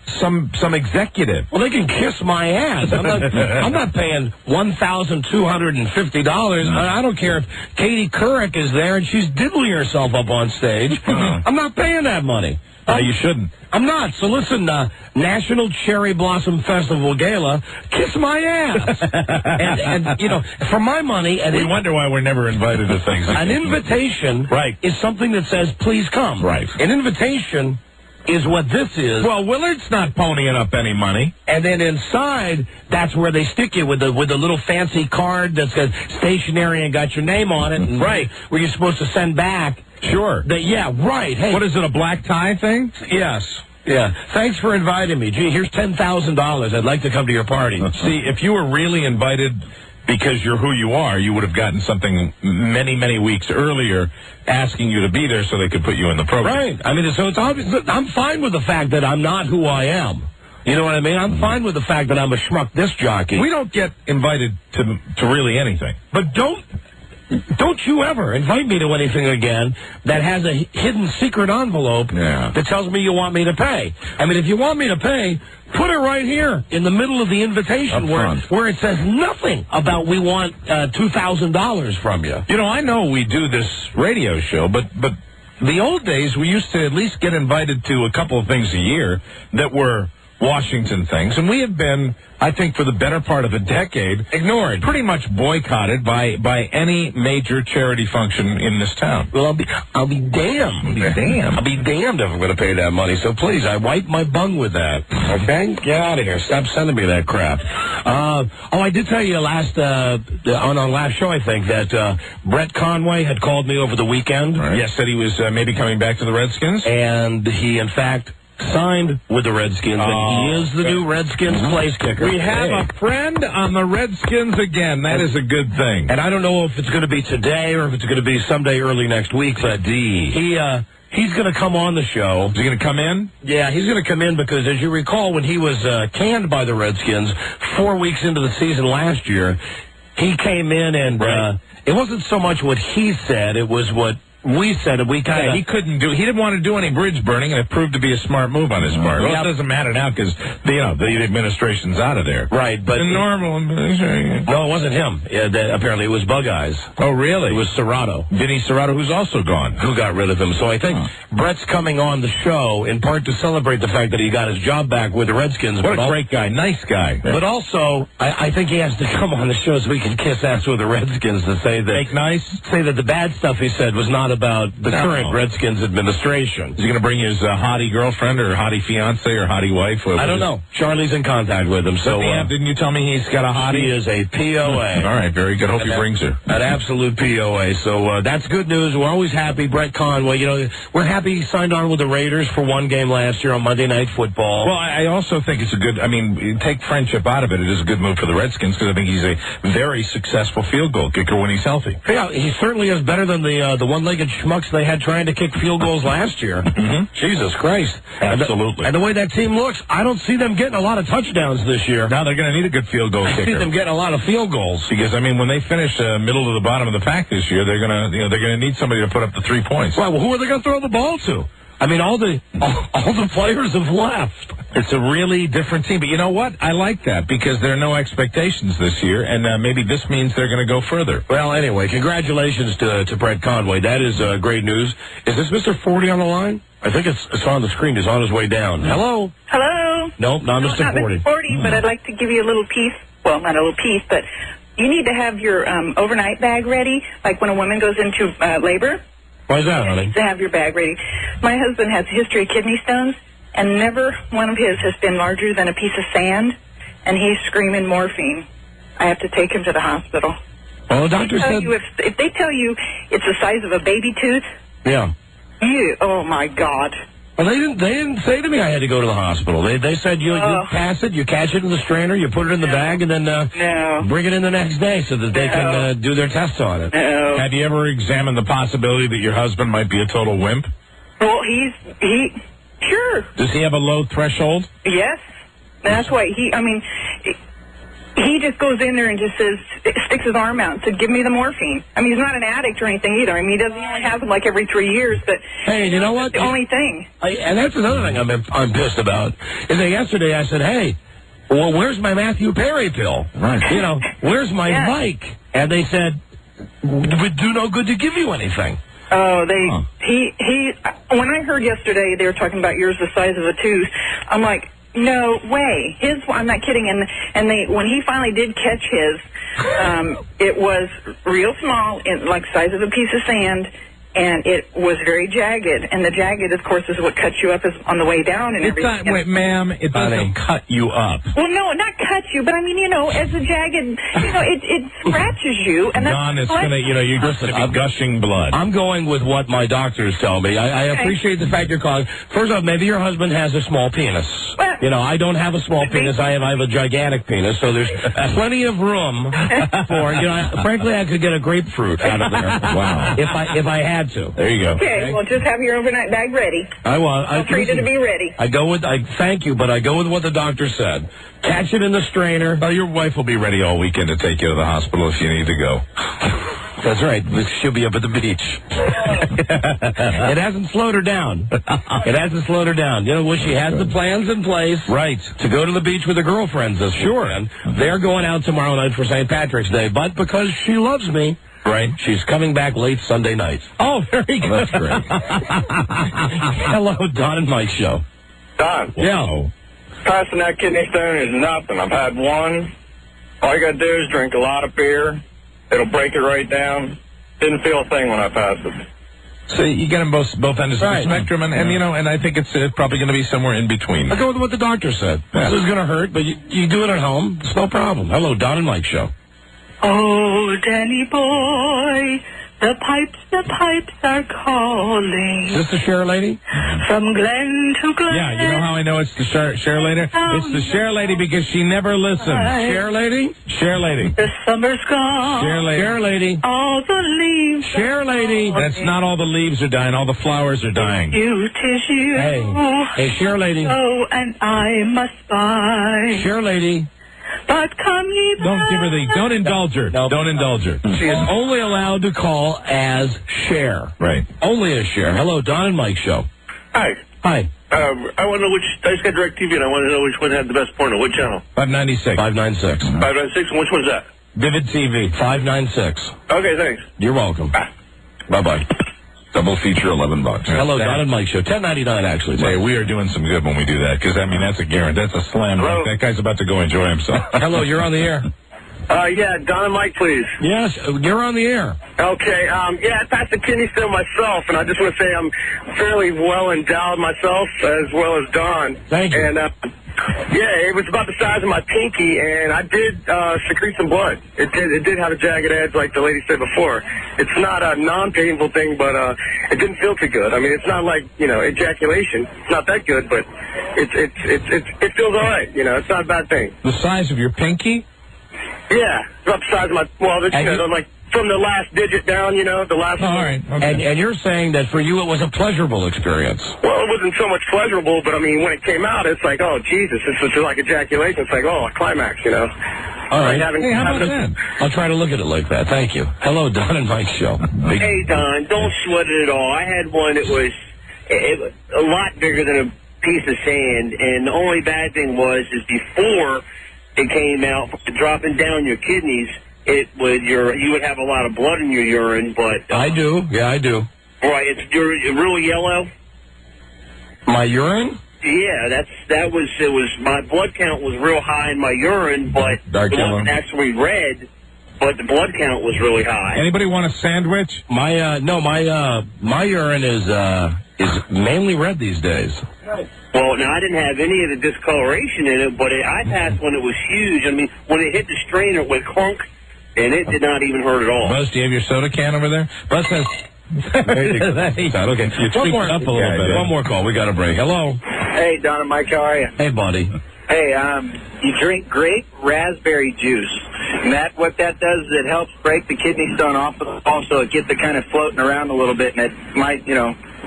some executive.
Well, they can kiss my ass. I'm not paying $1,250. I don't care if Katie Couric is there and she's diddling herself up on stage. I'm not paying that money.
No, you shouldn't.
I'm not. So listen, National Cherry Blossom Festival Gala, kiss my ass. and you know, for my money... And
we wonder why we're never invited to things.
An invitation is something that says, please come.
Right.
An invitation is what this is.
Well, Willard's not ponying up any money.
And then inside, that's where they stick you with the little fancy card that's got stationery and got your name on it. And where you're supposed to send back.
Sure.
Hey.
What is it, a black tie thing?
Yes. Yeah. Thanks for inviting me. Gee, here's $10,000. I'd like to come to your party.
See, if you were really invited because you're who you are, you would have gotten something many, many weeks earlier asking you to be there so they could put you in the program.
Right. I mean, so it's obvious. I'm fine with the fact that I'm not who I am. You know what I mean? I'm fine with the fact that I'm a schmuck disc jockey.
We don't get invited to really anything.
But don't you ever invite me to anything again that has a hidden secret envelope that tells me you want me to pay. I mean, if you want me to pay, put it right here in the middle of the invitation where it says nothing about we want $2,000 from you.
You know, I know we do this radio show, but the old days we used to at least get invited to a couple of things a year that were Washington things, and we have been, I think, for the better part of a decade, ignored, pretty much boycotted by any major charity function in this town.
Well, I'll be damned. I'll be damned if I'm going to pay that money. So please, I wipe my bung with that. Okay, get out of here. Stop sending me that crap. I did tell you on our last show, I think, that Brett Conway had called me over the weekend.
Right. Yes, said he was maybe coming back to the Redskins,
and he, in fact, signed with the Redskins, and he is the new Redskins place kicker.
We have a friend on the Redskins again. That is a good thing.
And I don't know if it's going to be today or if it's going to be someday early next week, but he's going to come on the show.
Is he going to come in?
Yeah, he's going to come in because, as you recall, when he was canned by the Redskins 4 weeks into the season last year, he came in and it wasn't so much what he said, it was what we said it. He didn't want to do any bridge burning, and it proved to be a smart move on his part. Well, it doesn't matter now because the administration's out of there. Right, but
no,
it wasn't him. Apparently, it was Bug Eyes.
Oh, really?
It was Serrato,
Vinny Serrato, who's also gone.
Who got rid of him? So I think Brett's coming on the show in part to celebrate the fact that he got his job back with the Redskins.
What a great guy, nice guy.
But also, I think he has to come on the show so we can kiss ass with the Redskins to say that the bad stuff he said was not about the current Redskins administration.
Is he going to bring his hottie girlfriend or hottie fiance or hottie wife?
I don't know. Charlie's in contact with him. So
didn't you tell me he's got a hottie?
He is a POA.
All right, very good. Hope he brings her.
An absolute POA. So that's good news. We're always happy. Brett Conway, we're happy he signed on with the Raiders for one game last year on Monday Night Football.
Well, I also think it's a good, take friendship out of it. It is a good move for the Redskins because I think he's a very successful field goal kicker when he's healthy.
Yeah, he certainly is better than the one-legged schmucks they had trying to kick field goals last year. Jesus Christ.
Absolutely.
And the way that team looks, I don't see them getting a lot of touchdowns this year.
Now they're going to need a good field goal kicker.
I see them getting a lot of field goals.
Because, when they finish middle to the bottom of the pack this year, they're going to need somebody to put up the 3 points.
Well, who are they going to throw the ball to? All the players have left.
It's a really different team. But you know what? I like that because there are no expectations this year, and maybe this means they're going to go further.
Well, anyway, congratulations to Brett Conway. That is great news. Is this Mr. 40 on the line? I think it's on the screen. He's on his way down. Hello?
Hello?
Nope, not Mr. 40.
Mr. 40, but I'd like to give you a little piece. Well, not a little piece, but you need to have your overnight bag ready, like when a woman goes into labor.
Why is that, honey?
To have your bag ready. My husband has a history of kidney stones, and never one of his has been larger than a piece of sand, and he's screaming morphine. I have to take him to the hospital.
Well, the doctor said...
If they tell you it's the size of a baby tooth...
Yeah.
Oh, my God.
Well, they didn't say to me I had to go to the hospital. They said you pass it, you catch it in the strainer, you put it in the bag, and then bring it in the next day so that they can do their tests on it.
No.
Have you ever examined the possibility that your husband might be a total wimp?
Well, sure.
Does he have a low threshold?
Yes. That's why he just goes in there and just sticks his arm out and said, give me the morphine. I mean, he's not an addict or anything either. I mean, he only has it like every 3 years, but
hey, you know what?
That's the only thing.
And that's another thing I'm pissed about. Is that yesterday I said, hey, well, where's my Matthew Perry pill?
Right.
You know, where's my Mike? And they said, it would do no good to give you anything.
Oh, when I heard yesterday they were talking about yours the size of a tooth, I'm like, no way. I'm not kidding. And when he finally did catch his, it was real small, like size of a piece of sand, and it was very jagged. And the jagged, of course, is what cuts you up on the way down and everything.
Wait, ma'am, it doesn't cut you up.
Well, no, not cut you, but I mean, as a jagged, it scratches you. And
Don, it's going to, you're just going to be gushing blood.
I'm going with what my doctors tell me. I appreciate the fact you're calling. First off, maybe your husband has a small penis. Well, I don't have a small penis. I have a gigantic penis, so there's plenty of room for, frankly, I could get a grapefruit out of there. Wow. If I had to.
There you go.
Okay, well, just have your overnight bag ready.
I'll
treat it to be ready.
Thank you, but I go with what the doctor said. Catch it in the strainer.
Well, your wife will be ready all weekend to take you to the hospital if you need to go.
That's right. She'll be up at the beach. It hasn't slowed her down. Well, she has the plans in place.
Right.
To go to the beach with her girlfriends this weekend. They're going out tomorrow night for St. Patrick's Day, but because she loves me, right, she's coming back late Sunday night.
Oh, very good.
That's great. Hello, Don and Mike Show.
Don.
Yeah.
Passing that kidney stone is nothing. I've had one. All you got to do is drink a lot of beer. It'll break it right down. Didn't feel a thing when I passed it.
So you get them both ends of the spectrum, and I think it's probably going to be somewhere in between.
I go with what the doctor said. This is going to hurt, but you do it at home. It's no problem. Hello, Don and Mike Show.
Oh, Danny boy, the pipes are calling.
Is this the Cher lady?
From Glen to Glen.
Yeah, you know how I know it's the Cher lady? It's the Cher lady because she never listens.
Cher lady?
Cher lady.
The summer's gone.
Cher lady.
All the leaves.
Cher lady.
That's not all the leaves are dying. All the flowers are dying.
Tis you.
Hey, Cher lady.
Oh, and I must buy.
Cher lady.
But come ye back.
Don't give her don't indulge her. No. Don't indulge her.
She is only allowed to call as Cher.
Right.
Only as Cher. Hello, Don and Mike Show.
Hi.
Hi.
I want to know I just got DirecTV, and I want to know which one had the best porno. What channel?
596.
596.
596, and which one's that?
Vivid TV.
596.
Okay, thanks.
You're welcome. Bye-bye.
Double feature, $11.
Hello, Don and Mike Show. $10.99, actually.
Hey, we are doing some good when we do that, because, that's a guarantee. That's a slam.
Hello?
That guy's about to go enjoy himself.
Hello, you're on the air.
Yeah, Don and Mike, please.
Yes, you're on the air.
Okay, I passed the kidney stone myself, and I just want to say I'm fairly well endowed myself, as well as Don.
Thank you.
And, it was about the size of my pinky, and I did secrete some blood. It did have a jagged edge, like the lady said before. It's not a non-painful thing, but it didn't feel too good. I mean, it's not like ejaculation. It's not that good, but it feels all right. It's not a bad thing.
The size of your pinky?
Yeah, about the size of my like from the last digit down. The last.
Oh, all right. Okay.
And you're saying that for you it was a pleasurable experience.
Well, it wasn't so much pleasurable, but I mean, when it came out, it's like, oh Jesus, it's just like ejaculation. It's like, oh, a climax.
All right.
Hey, how about that?
I'll try to look at it like that. Thank you. Hello, Don and Mike Show.
Hey, Don, don't sweat it at all. I had one that was a lot bigger than a piece of sand, and the only bad thing was before it came out, dropping down your kidneys, you would have a lot of blood in your urine, but...
I do. Yeah, I do.
Right, you're really yellow?
My urine?
Yeah, my blood count was real high in my urine, but
Dark
it
yellow.
wasn't actually red, but the blood count was really high.
Anybody want a sandwich?
My urine is mainly red these days.
Well, now, I didn't have any of the discoloration in it, but I passed when it was huge. I mean, when it hit the strainer, it went clunk, and it did not even hurt at all.
Buzz, do you have your soda can over there? Buzz says...
Okay. You tweaked it up a little bit. One more call. We got a break. Hello.
Hey, Don and Mike, how are you?
Hey, buddy.
Hey, you drink grape raspberry juice. And what that does is it helps break the kidney stone off of the wall, so it gets it kind of floating around a little bit, and it might,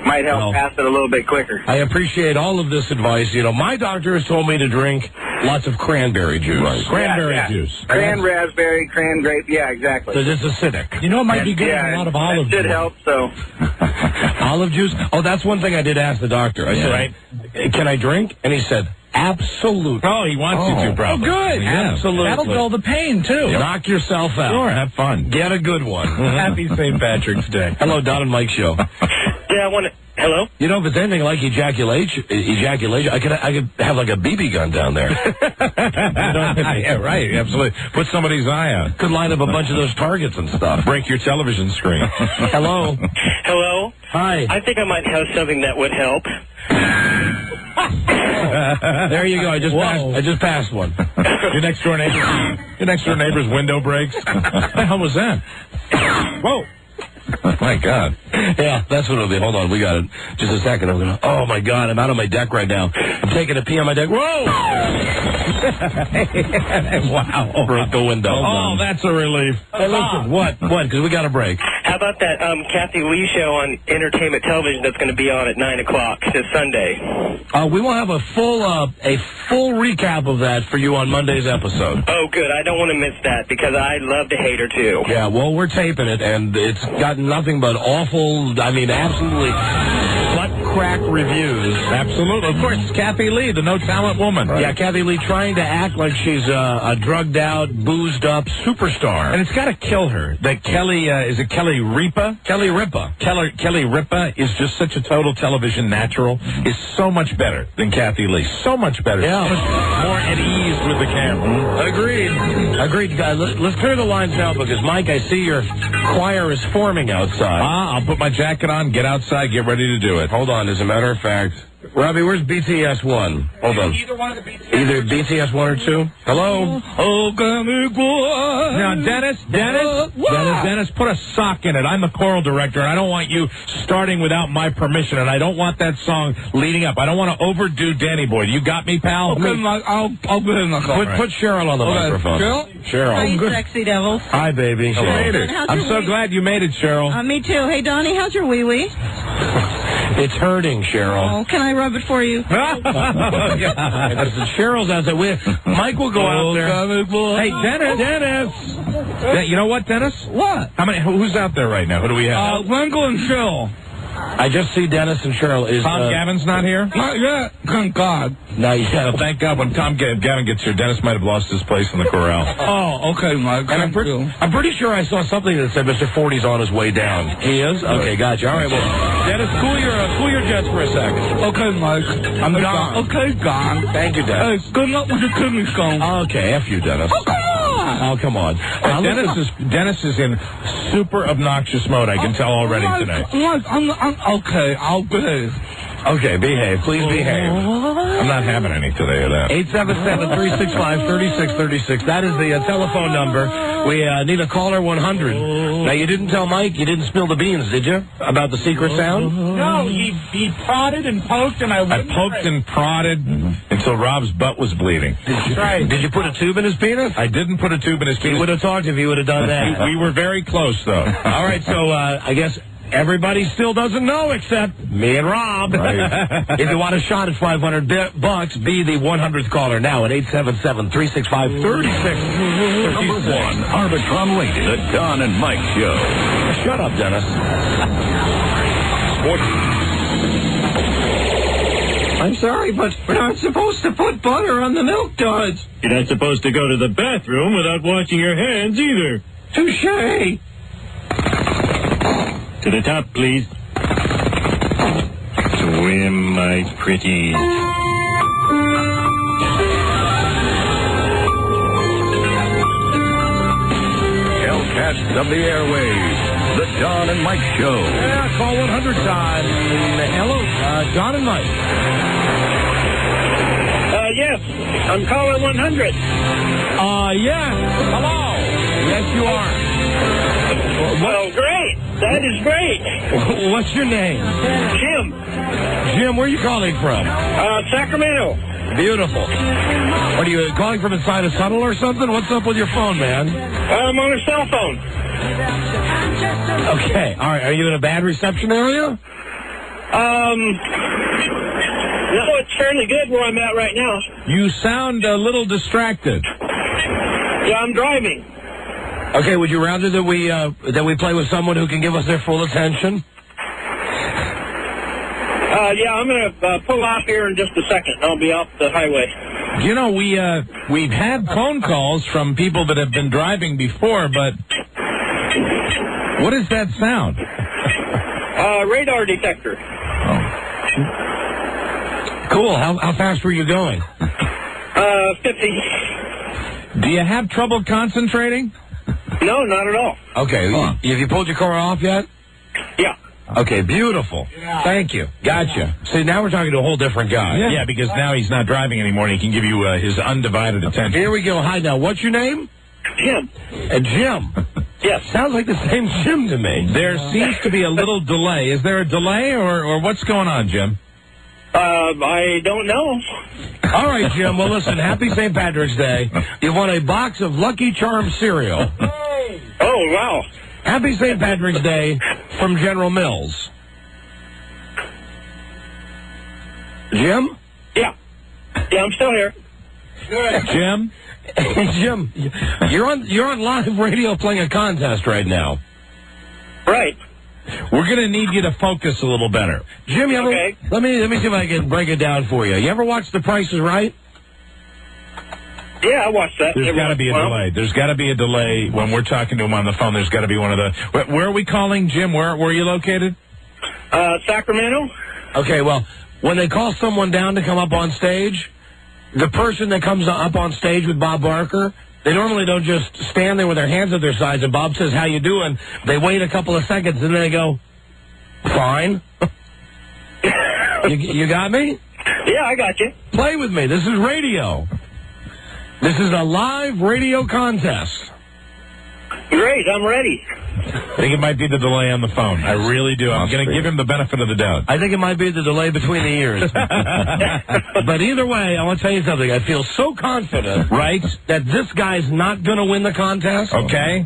might help pass it a little bit quicker.
I appreciate all of this advice. You know, my doctor has told me to drink lots of cranberry juice.
Right. Cranberry juice.
Cran raspberry, cran grape. Yeah, exactly.
So it's acidic.
You know, it might be good a lot of olive juice.
That should help, so.
Olive juice? Oh, that's one thing I did ask the doctor. I said, can I drink? And he said, absolutely.
Oh, he wants you to, probably.
Oh, good.
Yeah.
Absolutely.
That'll dull the pain, too.
Knock yourself out.
Sure, have fun.
Get a good one.
Happy St. Patrick's Day.
Hello, Don and Mike Show.
Yeah, I want to... Hello?
You know, if it's anything like ejaculation, I could have like a BB gun down there.
Yeah, right, absolutely. Put somebody's eye out.
Could line up a bunch of those targets and stuff.
Break your television screen.
Hello?
Hello?
Hi.
I think I might have something that would help.
There you go. I just passed one.
Your next door neighbor's window breaks. What the hell was that? Whoa. My God.
Yeah, that's what it'll be. Hold on, we got it. Just a second. Oh, my God, I'm out on my deck right now. I'm taking a pee on my deck. Whoa! Wow. Broke the window.
Oh, that's a relief.
Hey, listen, what? Because we got a break.
How about that Kathy Lee show on entertainment television that's going to be on at 9 o'clock this Sunday?
We will have a full recap of that for you on Monday's episode.
Oh, good. I don't want to miss that because I love to hate her, too.
Yeah, well, we're taping it, and it's got nothing but awful, absolutely butt-crack reviews.
Absolutely. Of course, it's Kathy Lee, the no-talent woman.
Right. Yeah, Kathy Lee trying to act like she's a drugged-out, boozed-up superstar.
And it's got to kill her. That Kelly, is it Kelly Ripa?
Kelly Ripa.
Kelly Ripa is just such a total television natural. Is so much better than Kathy Lee. So much better.
Yeah.
So much more at ease with the camera.
Agreed. Let's clear the lines now because, Mike, I see your choir is forming outside.
I'll put my jacket on, get outside, get ready to do it.
Hold on. As a matter of fact, Robbie, where's BTS 1? Hold on.
Either one of the BTS.
Either BTS 1 or 2? Hello?
Oh, come boy.
Now, Dennis, put a sock in it. I'm the choral director, and I don't want you starting without my permission, and I don't want that song leading up. I don't want to overdo Danny Boy. You got me, pal?
Okay, I'll put it in the car.
Put Cheryl on the microphone.
Cheryl?
Hi, you sexy devils.
Hi, baby.
You made it. I'm so glad you made it, Cheryl.
Me too. Hey, Donnie, how's your wee-wee?
It's hurting, Cheryl.
Oh, can I rub it for you?
Cheryl's outside. Mike will go out there.
Hey, Dennis. You know what, Dennis?
What?
Who's out there right now? Who do we have?
Wendell and Cheryl.
I just see Dennis and Cheryl. Is
Tom Gavin's not here?
Not yet. Thank God.
Not yet.
Thank God. When Tom Gavin gets here, Dennis might have lost his place in the corral.
Oh, okay, Mike.
And I'm pretty sure I saw something that said Mr. 40's on his way down. He is? Okay, gotcha. All right, well, Dennis, cool your jets for a second.
Okay, Mike.
I'm gone.
Okay, gone.
Thank you, Dennis.
Hey, good luck with your kidney stone.
Okay, F you, Dennis.
Oh, come on.
Oh, come on.
Dennis is in super obnoxious mode, I can tell already today.
Mike, I'm okay, I'll behave.
Okay, behave. Please behave.
I'm not having any today of that.
877-365-3636. That is the telephone number. We need a caller 100. Now, you didn't tell Mike, you didn't spill the beans, did you? About the secret sound?
No, he prodded and poked, and I
poked and prodded until Rob's butt was bleeding.
That's right. Did you put a tube in his penis?
I didn't put a tube in his penis.
He would have talked if he would have done that.
We were very close, though.
All right, so I guess everybody still doesn't know except me and Rob.
Right.
If you want a shot at $500, be the 100th caller now at 877-365-3636.
Number 1, Arbitron rated, the Don and Mike Show.
Shut up, Dennis.
I'm sorry, but we're not supposed to put butter on the milk duds.
You're not supposed to go to the bathroom without washing your hands either.
Touché.
To the top, please. Swim, my pretty.
Hellcats of the airways, the Don and Mike Show.
Yeah, call 100 time. Hello, Don and Mike.
Yes, I'm calling 100.
Yes. Hello. Yes, you are.
Well, great. That is great.
What's your name?
Jim.
Jim, where are you calling from?
Sacramento.
Beautiful. What are you calling from inside a tunnel or something? What's up with your phone, man?
I'm on a cell phone.
Okay. All right. Are you in a bad reception area?
No, it's fairly good where I'm at right now.
You sound a little distracted.
Yeah, I'm driving.
Okay, would you rather that we play with someone who can give us their full attention?
Yeah, I'm going to pull off here in just a second. I'll be off the highway.
You know, we've had phone calls from people that have been driving before, but what does that sound?
Radar detector.
Cool. How fast were you going?
50.
Do you have trouble concentrating?
No, not at all.
Okay. Have you pulled your car off yet?
Yeah.
Okay, beautiful. Yeah. Thank you. Gotcha. See, now we're talking to a whole different guy.
Yeah, because now he's not driving anymore, and he can give you his undivided attention.
Here we go. Hi, now, what's your name?
Jim.
Jim?
Yes.
Sounds like the same Jim to me.
There seems to be a little delay. Is there a delay, or what's going on, Jim?
I don't know.
All right, Jim. Well, listen, happy St. Patrick's Day. You won a box of Lucky Charms cereal.
Oh, wow.
Happy St. Patrick's Day from General Mills. Jim?
Yeah. Yeah, I'm still here.
Good. Jim?
Jim, you're on live radio playing a contest right now.
Right.
We're going to need you to focus a little better.
Jim, you ever,
okay.
Let me see if I can break it down for you. You ever watch The Price is Right?
Yeah, I watched that.
There's got to be a delay. There's got to be a delay when we're talking to him on the phone. There's got to be one of the... Where are we calling, Jim? Where are you located?
Sacramento.
Okay, well, when they call someone down to come up on stage, the person that comes up on stage with Bob Barker, they normally don't just stand there with their hands at their sides and Bob says, how you doing? They wait a couple of seconds and then they go, fine. You got me?
Yeah, I got you.
Play with me. This is radio. This is a live radio contest.
Great, I'm ready.
I think it might be the delay on the phone. I really do. I'm going to give him the benefit of the doubt.
I think it might be the delay between the ears. But either way, I want to tell you something. I feel so confident,
right,
that this guy's not going to win the contest.
Okay.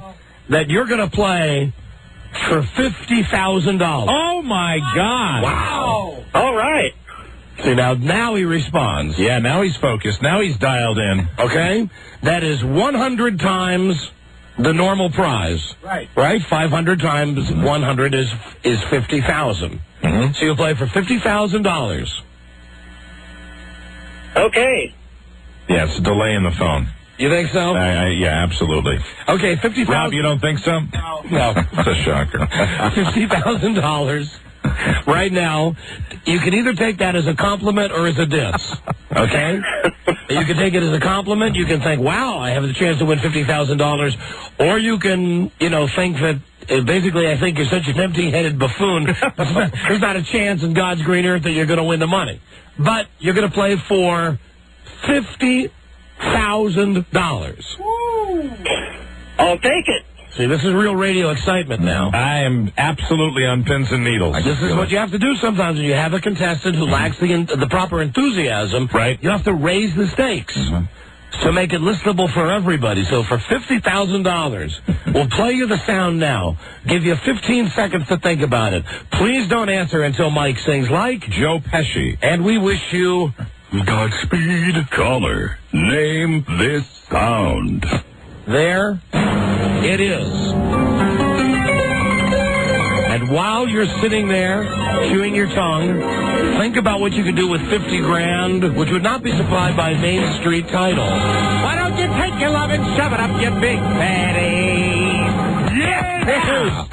That you're going to play for $50,000.
Oh, my God.
Wow.
All right.
See, now he responds.
Yeah, now he's focused. Now he's dialed in.
Okay? That is 100 times the normal prize.
Right.
Right? 500 times 100 is 50,000. Mm-hmm. So you'll play for $50,000.
Okay.
Yeah, it's a delay in the phone.
You think so?
Yeah, absolutely.
Okay, $50,000.
Rob, you don't think so?
No.
It's a shocker.
$50,000. Right now, you can either take that as a compliment or as a diss. Okay? You can take it as a compliment. You can think, wow, I have the chance to win $50,000. Or you can, think that, basically, I think you're such an empty-headed buffoon. There's not a chance in God's green earth that you're going to win the money. But you're going to play for $50,000.
I'll take it.
See, this is real radio excitement now.
I am absolutely on pins and needles.
This is what you have to do sometimes when you have a contestant who lacks the proper enthusiasm.
Right.
You have to raise the stakes to make it listable for everybody. So for $50,000, we'll play you the sound now. Give you 15 seconds to think about it. Please don't answer until Mike sings like
Joe Pesci.
And we wish you
Godspeed. Caller, name this sound.
There it is. And while you're sitting there, chewing your tongue, think about what you could do with $50,000, which would not be supplied by Main Street Title. Why don't you take your love and shove it up your big fatty? Yeah!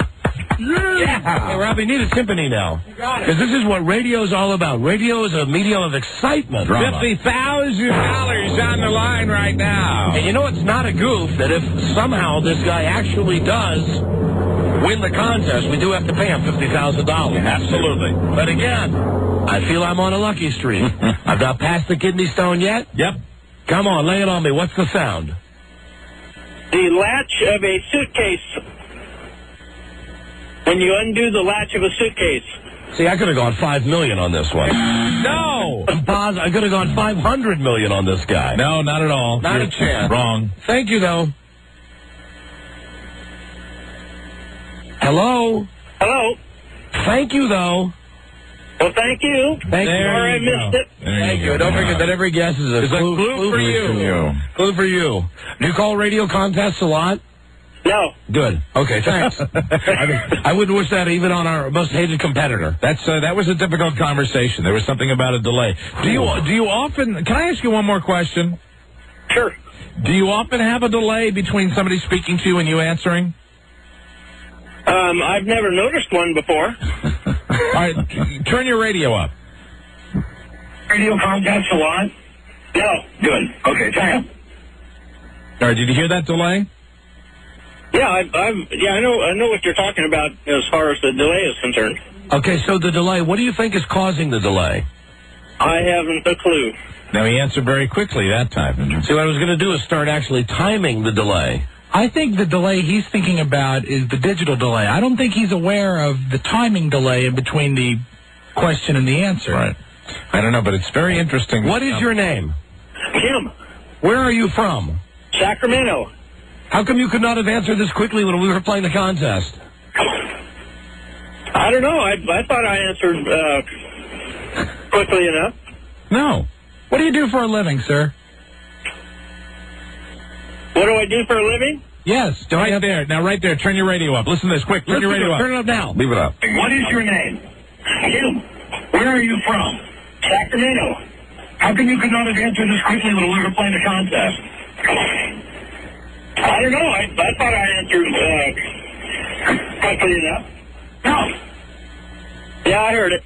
Yeah! Hey, Robbie, need a symphony now. Because this is what radio is all about. Radio is a medium of excitement.
$50,000 on the line right now.
And you know it's not a goof that if somehow this guy actually does win the contest, we do have to pay him $50,000.
Absolutely.
But again, I feel I'm on a lucky streak. I've not passed the kidney stone yet.
Yep.
Come on, lay it on me. What's the sound?
The latch of a suitcase. When you undo the latch of a suitcase.
See, I could have gone $5 million on this one.
No!
I could have gone $500 million on this guy.
No, not at all.
Not a chance.
Wrong.
Thank you, though. Hello?
Hello?
Thank you, though.
Well, thank you.
Thank you.
Sorry I missed it.
Thank you. Don't forget that every guess is a clue
for you.
Clue for you. Do you call radio contests a lot?
No.
Good. Okay, thanks. I wouldn't wish that even on our most hated competitor.
That was a difficult conversation. There was something about a delay. Do you often? Can I ask you one more question?
Sure.
Do you often have a delay between somebody speaking to you and you answering?
I've never noticed one before.
All right, turn your radio up.
Radio contacts a lot?
No.
Good. Okay, thank you.
All right, did you hear that delay?
Yeah, I know what you're talking about as far as the delay is concerned.
Okay, so the delay, what do you think is causing the delay?
I haven't a clue.
Now, he answered very quickly that time.
See, what I was going to do is start actually timing the delay.
I think the delay he's thinking about is the digital delay. I don't think he's aware of the timing delay in between the question and the answer.
Right. I don't know, but it's very interesting.
What is your name?
Jim.
Where are you from?
Sacramento.
How come you could not have answered this quickly when we were playing the contest?
I don't know. I thought I answered quickly enough.
No. What do you do for a living, sir?
What do I do for a living?
Yes.
Right there. Now, right there. Turn your radio up. Listen to this. Quick. Turn your radio up.
Turn it up now.
Leave it up.
What is your name?
Jim.
Where are you from?
Sacramento.
How come you could not have answered this quickly when we were playing the contest?
I don't know. I thought I answered quickly enough.
No.
Yeah, I heard it.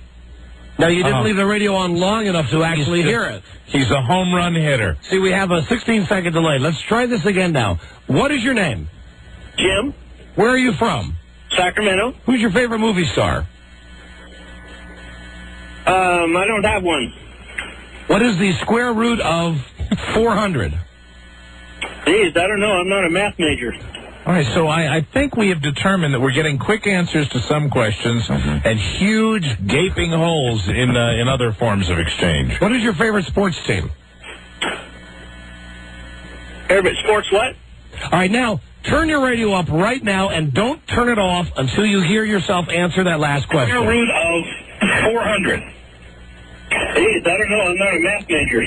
No, you didn't leave the radio on long enough to actually hear it.
He's a home run hitter.
See, we have a 16-second delay. Let's try this again now. What is your name?
Jim.
Where are you from?
Sacramento.
Who's your favorite movie star?
I don't have one.
What is the square root of 400?
Geez, I don't know. I'm not a math major.
All right, so I think we have determined that we're getting quick answers to some questions and huge gaping holes in other forms of exchange.
What is your favorite sports team?
Favorite sports what?
All right, now, turn your radio up right now and don't turn it off until you hear yourself answer that last question.
Square root of 400.
Geez, I don't know. I'm not a math major.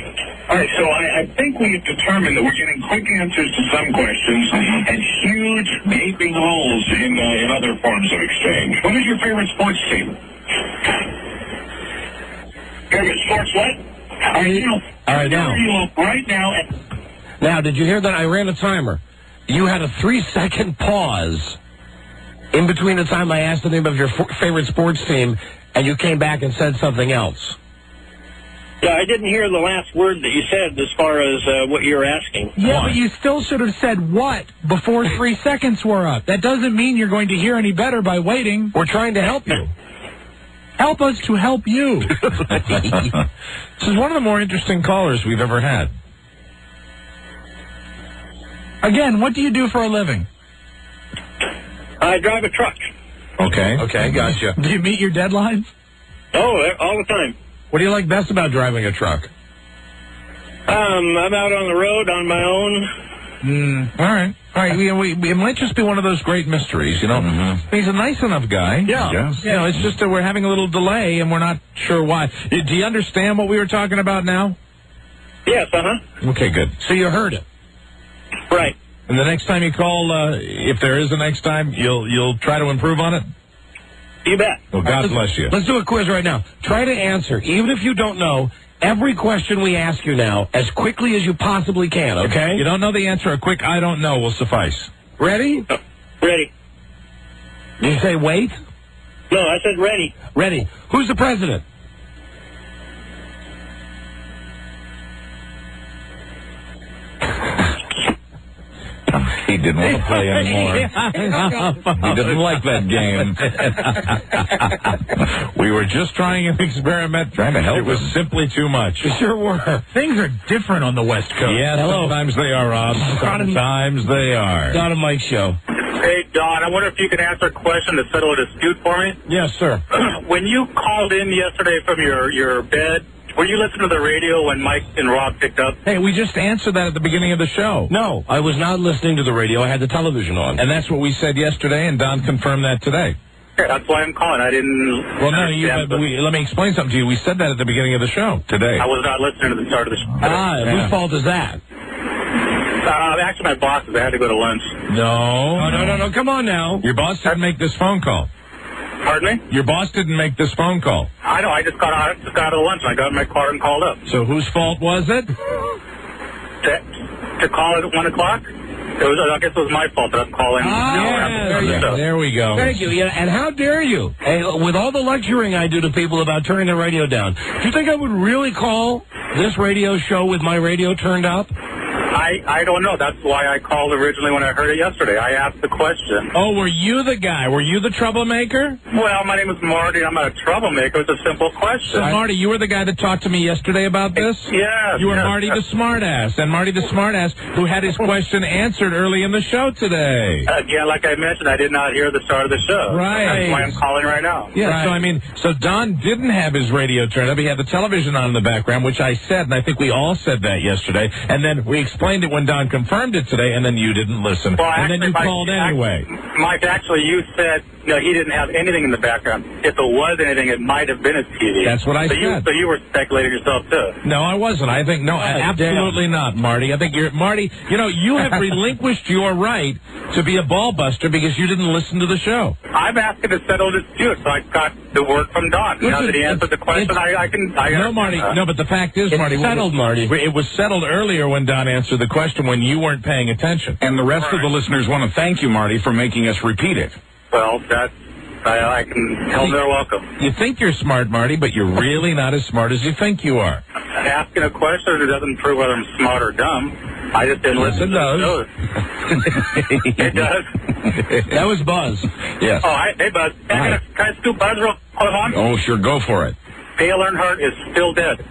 All right, so I think we've determined that we're getting quick answers to some questions and huge gaping holes in other forms of exchange. What is your favorite sports team?
Favorite sports what?
All right, now.
Right now.
Now, did you hear that? I ran a timer. You had a 3-second pause in between the time I asked the name of your favorite sports team and you came back and said something else.
Yeah, I didn't hear the last word that you said as far as what you were asking.
Yeah, but you still should have said what before 3 seconds were up. That doesn't mean you're going to hear any better by waiting.
We're trying to help you.
Help us to help you.
This is one of the more interesting callers we've ever had.
Again, what do you do for a living?
I drive a truck.
Okay, gotcha.
Do you meet your deadlines?
Oh, all the time.
What do you like best about driving a truck?
I'm out on the road on my own.
All right. It might just be one of those great mysteries, you know. He's a nice enough guy.
Yeah.
You know, it's just that we're having a little delay, and we're not sure why. Do you understand what we were talking about now?
Yes,
Okay, good.
So you heard it.
Right.
And the next time you call, if there is a next time, you'll try to improve on it?
You bet.
Well, God bless you.
Let's do a quiz right now. Try to answer, even if you don't know, every question we ask you now as quickly as you possibly can, okay?
If you don't know the answer, a quick I don't know will suffice.
Ready?
Ready.
Did you say wait?
No, I said ready.
Ready. Who's the president?
He didn't want to play anymore. He didn't like that game. We were just trying an experiment.
Trying to help
It was simply too much.
Sure were.
Things are different on the West Coast.
Yeah, sometimes they are, Rob. Sometimes they are.
Don and Mike show.
Hey, Don, I wonder if you could answer a question to settle a dispute for me?
Yes, sir.
When you called in yesterday from your bed, were you listening to the radio when Mike and Rob picked up?
Hey, we just answered that at the beginning of the show.
No, I was not listening to the radio. I had the television on.
And that's what we said yesterday, and Don confirmed that today.
That's why I'm calling. I didn't...
Well, no, let me explain something to you. We said that at the beginning of the show today.
I was not listening to the start of the show.
Whose fault is that?
Actually, my boss's. I had to go to lunch.
No.
Come on now.
Your boss didn't make this phone call.
Pardon me?
Your boss didn't make this phone call.
I know. I just got out of lunch. I got in my car and called up.
So whose fault was it?
To call it at 1 o'clock? I guess it was my fault that I'm calling.
There we go.
Thank you. Yeah, and how dare you? Hey, with all the lecturing I do to people about turning their radio down, do you think I would really call this radio show with my radio turned up?
I don't know. That's why I called originally when I heard it yesterday. I asked the question.
Oh, were you the guy? Were you the troublemaker?
Well, my name is Marty. I'm not a troublemaker. It's a simple question.
So, Marty, you were the guy that talked to me yesterday about this?
Yes.
You were Marty the smartass. And Marty the smartass who had his question answered early in the show today.
Again, like I mentioned, I did not hear the start of the show.
Right.
That's why I'm calling right now.
Yeah,
Right.
So Don didn't have his radio turned up. He had the television on in the background, which I said, and I think we all said that yesterday. And then we explained it when Don confirmed it today, and then you didn't listen.
Well,
and then you called anyway.
Mike, actually, you said he didn't have anything in the background. If it was anything, it might have been his TV.
That's what I said.
So you were speculating yourself, too.
No, I wasn't. I think, absolutely not, Marty. I think Marty, you have relinquished your right to be a ball buster because you didn't listen to the show.
I'm asking to settle this dispute, so I got the word from Don. Now that he answered the question,
No, Marty, but the fact is, Marty.
It's settled, Marty.
It was settled earlier when Don answered the question when you weren't paying attention.
And the rest of the listeners want to thank you, Marty, for making us repeat it.
Well, I can tell them they're welcome.
You think you're smart, Marty, but you're really not as smart as you think you are.
Asking a question doesn't prove whether I'm smart or dumb. I just didn't listen to the show. It does.
That was Buzz.
Yes.
Oh, hey, Buzz. Can I scoop Buzz real quick on?
Oh, sure, go for it.
Dale Earnhardt is still dead.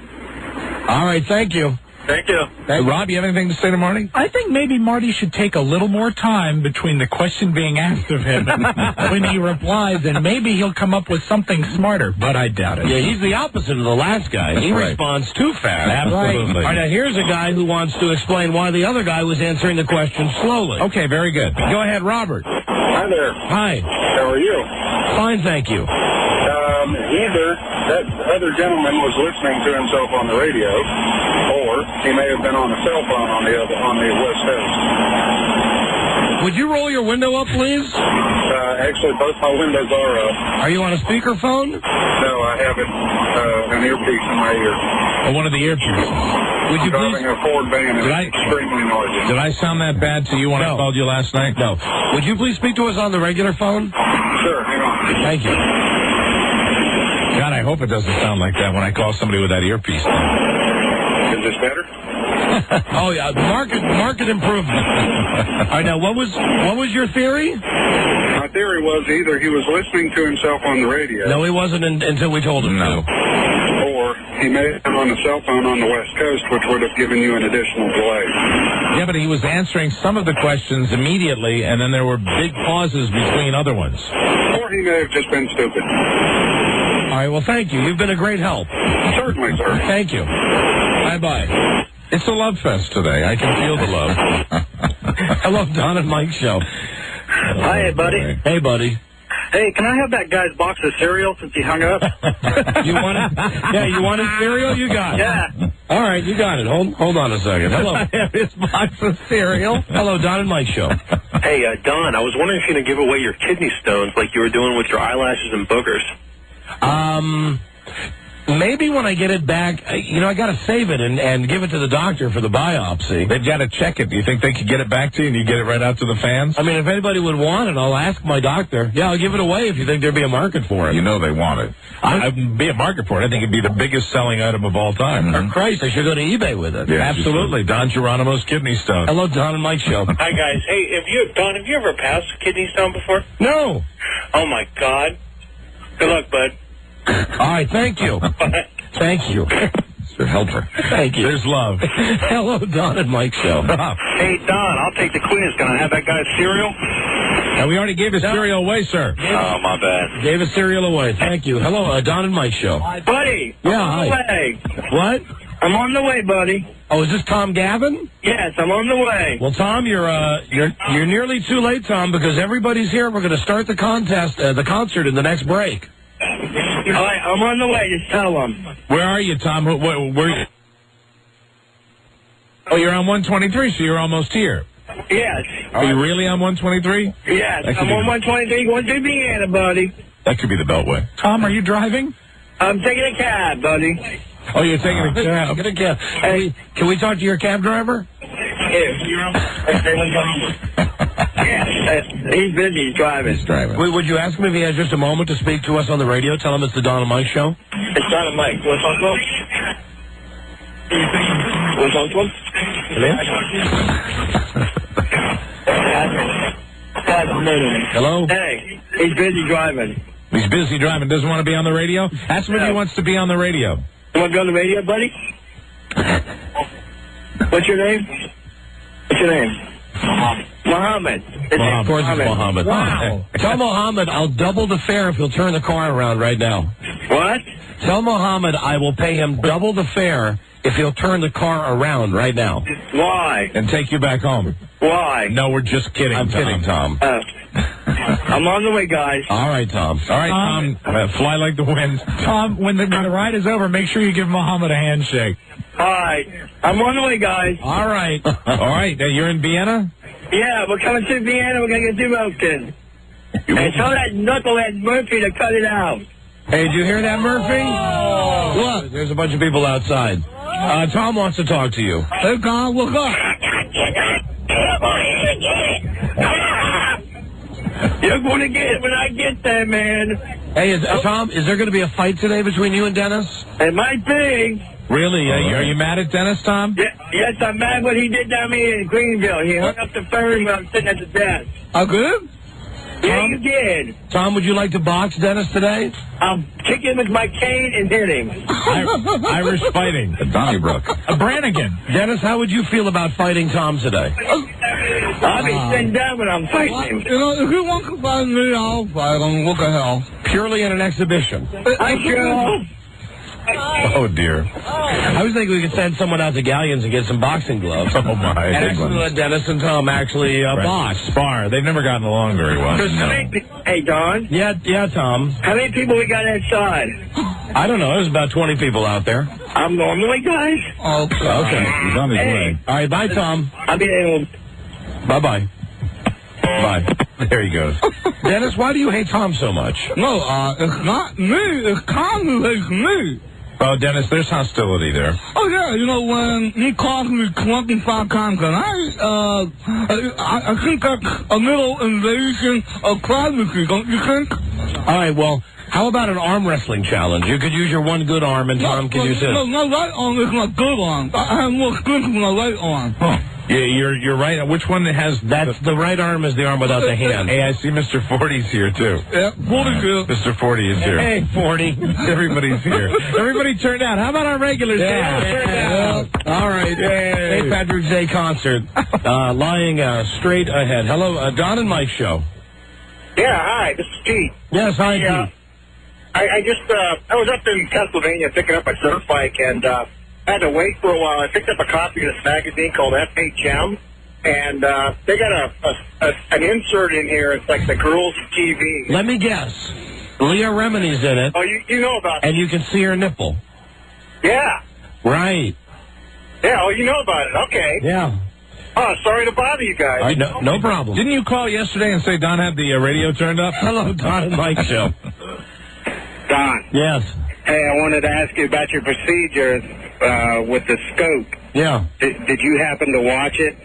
All right, thank you.
Thank you.
Hey, Rob, you have anything to say to Marty?
I think maybe Marty should take a little more time between the question being asked of him and when he replies, and maybe he'll come up with something smarter, but I doubt it.
Yeah, he's the opposite of the last guy. He responds too fast.
Absolutely.
All right, now here's a guy who wants to explain why the other guy was answering the question slowly.
Okay, very good. Go ahead, Robert.
Hi there.
Hi.
How are you?
Fine, thank you.
Either that other gentleman was listening to himself on the radio, or he may have been on a cell phone on the West Coast.
Would you roll your window up, please?
Actually, both my windows are up.
Are you on a speakerphone?
No, I have an earpiece in my ear.
Oh, one of the earpieces. Would you
driving a Ford van and it's extremely noisy.
Did I sound that bad to you when I called you last night?
No. Would you please speak to us on the regular phone?
Sure, hang on.
Thank you.
God, I hope it doesn't sound like that when I call somebody with that earpiece.
Is this better?
Oh yeah, market improvement. All right, now what was your theory?
My theory was either he was listening to himself on the radio.
No, he wasn't until we told him to.
Or he may have been on a cell phone on the West Coast, which would have given you an additional delay.
Yeah, but he was answering some of the questions immediately, and then there were big pauses between other ones.
Or he may have just been stupid.
All right, well, thank you. You've been a great help.
Certainly, sir.
Thank you. Bye-bye.
It's a love fest today. I can feel the love.
Hello, Don and Mike Show.
Hi, buddy.
Hey, buddy.
Hey, can I have that guy's box of cereal since he hung up?
You wanted? Yeah, you wanted cereal? You got it.
Yeah.
All right, you got it. Hold on a second. Hello.
I have his box of cereal.
Hello, Don and Mike Show.
Hey, Don, I was wondering if you're going to give away your kidney stones like you were doing with your eyelashes and boogers.
Maybe when I get it back, I got to save it and give it to the doctor for the biopsy.
They've got to check it. Do you think they could get it back to you and you get it right out to the fans?
I mean, if anybody would want it, I'll ask my doctor. Yeah, I'll give it away if you think there'd be a market for it.
You know they want it.
I'd be a market for it. I think it'd be the biggest selling item of all time.
For Christ, I should go to eBay with it.
Yeah, absolutely. Don Geronimo's kidney stone.
Hello, Don and Mike Show.
Hi, guys. Hey, Don, have you ever passed a kidney stone before?
No.
Oh, my God. Good luck, bud.
All right, thank you. Thank you.
It's your helper.
Thank you.
There's love.
Hello, Don and Mike Show.
Hey, Don, I'll take the quiz. Can I have that guy's cereal?
And we already gave his cereal away, sir.
Oh, my bad.
Gave his cereal away. Thank you. Hello, Don and Mike Show.
Buddy,
Yeah,
I'm on the way.
What?
I'm on the way, buddy.
Oh, is this Tom Gavin?
Yes, I'm on the way.
Well, Tom, you're nearly too late, Tom, because everybody's here. We're going to start the concert in the next break.
All right, I'm on the way. Just tell them.
Where are you, Tom? Where? Oh, you're on 123, so you're almost here.
Yes.
Are you really on 123?
Yes, I'm on 123 going to Indiana, buddy.
That could be the Beltway.
Tom, are you driving?
I'm taking a cab, buddy.
Oh, you're taking a cab.
Get a cab. Hey, can we talk to your cab driver?
He's busy. He's driving.
He's driving.
Would you ask him if he has just a moment to speak to us on the radio? Tell him it's the Don and Mike show.
It's Don and Mike. Want to talk to him? Want to talk to him?
Hello?
Hey, he's busy driving.
He's busy driving. Doesn't want to be on the radio? Ask him if he wants to be on the radio.
You want to be on the radio, buddy? What's your name? What's your name? Mohammed.
Of course it's Mohammed.
Wow.
Tell Mohammed I'll double the fare if he'll turn the car around right now.
What?
Tell Mohammed I will pay him double the fare if he'll turn the car around right now.
Why?
And take you back home.
Why?
No, we're just kidding.
I'm kidding, Tom.
I'm on the way, guys.
All right, Tom.
All right, Tom. Fly like the wind.
Tom, when the ride is over, make sure you give Mohammed a handshake.
All right. I'm on the way, guys.
All right. All right. You're in Vienna?
Yeah, we're coming to Vienna. We're going to get Dumokin. And tell that knucklehead Murphy to cut it out.
Hey, did you hear that, Murphy?
Oh.
Look, there's a bunch of people outside. Tom wants to talk to you.
Hey, Tom, look up.
You're going to get it when I get there, man.
Hey, Tom, is there going to be a fight today between you and Dennis?
It might be.
Really? Are you mad at Dennis, Tom?
Yes, I'm mad what he did down here in Greensville. He hung up the phone when I'm sitting at the desk.
Oh, good?
Yeah, you did.
Tom, would you like to box Dennis today?
I'll kick him with my cane and hit him.
Irish fighting. Donnybrook.
Brannigan.
Dennis, how would you feel about fighting Tom today?
I'll be sitting down when I'm fighting him.
You know, if he wants to fight me, I'll fight him. What the hell?
Purely in an exhibition.
I sure.
Oh, dear.
I was thinking we could send someone out to Galleons and get some boxing gloves.
Oh, my.
And actually let Dennis and Tom actually box.
Spar. They've never gotten along very well.
Hey, Don.
Yeah, Tom.
How many people we got inside?
I don't know. There's about 20 people out there.
I'm normally, guys.
Okay.
He's on his way.
All right, bye, Tom.
I'll be able.
Bye-bye. Bye.
There he goes.
Dennis, why do you hate Tom so much?
No, it's not me. It's Tom who hates me.
Oh, Dennis, there's hostility there.
Oh, yeah, you know, when he calls me 25 times a night, I think that's a little invasion of privacy, don't you think?
All right, well, how about an arm wrestling challenge? You could use your one good arm, and Tom can use his.
No, my right arm is my good arm. I have more strength with my right arm.
Huh. Yeah, you're right. Which one has...
That's the right arm is the arm without the hand.
Hey, I see Mr. 40's here, too.
Yeah, 40's here.
Mr. 40 is here.
Hey, 40.
Everybody's here. Everybody turned out. How about our regulars?
Yeah. All right. St. Patrick's Day concert lying straight ahead. Hello, Don and Mike show.
Yeah, hi, this is Pete.
Yes, hi, Pete.
I was up in Pennsylvania picking up a surf bike, and I had to wait for a while. I picked up a copy of this magazine called FHM, and they got an insert in here. It's like the girls of TV.
Let me guess. Leah Remini's in it.
Oh, you know about it.
And you can see her nipple.
Yeah.
Right.
Yeah, oh, you know about it. Okay.
Yeah.
Oh, sorry to bother you guys.
All right, no problem.
Didn't you call yesterday and say Don had the radio turned up?
Hello, Don and Mike show.
Don.
Yes.
Hey, I wanted to ask you about your procedure with the scope.
Yeah.
Did you happen to watch it?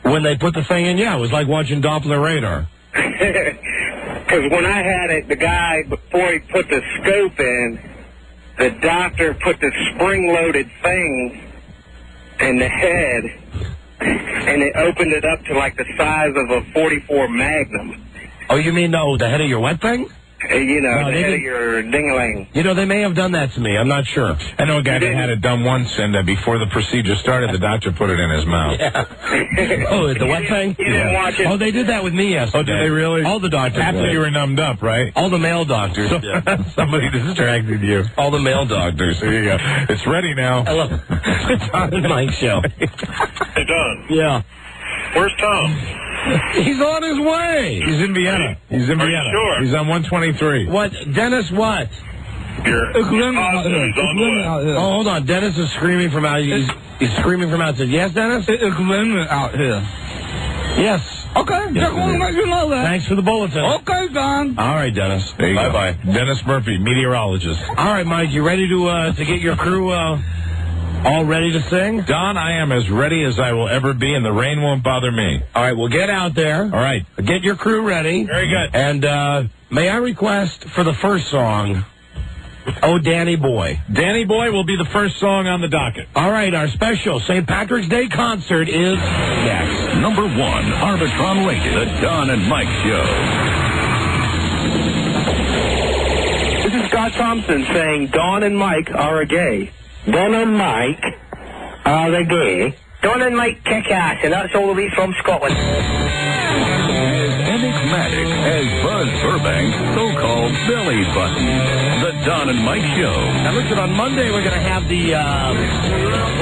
When they put the thing in, yeah, it was like watching Doppler radar.
Because when I had it, the guy, before he put the scope in, the doctor put the spring-loaded thing in the head, and it opened it up to like the size of a .44 Magnum.
Oh, you mean the head of your wet thing? No,
the head of your ding-a-ling.
You know, they may have done that to me. I'm not sure.
I know a guy that had it done once, and before the procedure started, the doctor put it in his mouth.
Yeah. Oh, the wet thing?
You didn't watch it.
Oh, they did that with me yesterday.
Oh, did they really?
All the doctors.
After you were numbed up, right?
All the male doctors.
Somebody distracted you.
All the male doctors.
There you go. It's ready now.
Hello. It's Tom and Mike show.
Hey, Don.
Yeah.
Where's Tom?
He's on his way.
He's in Vienna. He's in
Are
Vienna.
you sure?
He's on 123.
What? Dennis, what?
It's
raining out here.
Oh, hold on. Dennis is screaming from out. He's screaming from outside. Yes, Dennis?
It's raining out here.
Yes.
Okay, just want to let you know that.
Thanks for the bulletin.
Okay, Don.
All right, Dennis.
There you go.
Bye-bye.
Dennis Murphy, meteorologist.
All right, Mike, you ready to get your crew all ready to sing?
Don, I am as ready as I will ever be, and the rain won't bother me.
All right, well, get out there.
All right.
Get your crew ready.
Very good.
And may I request for the first song, Oh, Danny Boy.
Danny Boy will be the first song on the docket.
All right, our special St. Patrick's Day concert is next.
Number 1, Arbitron Radio, the Don and Mike Show.
This is Scott Thompson saying Don and Mike are gay. Don and Mike are they gay? Don and Mike kick ass, and that's all the way from Scotland.
As enigmatic as Buzz Burbank's so-called belly button. The Don and Mike Show.
Now listen, on Monday we're going to have the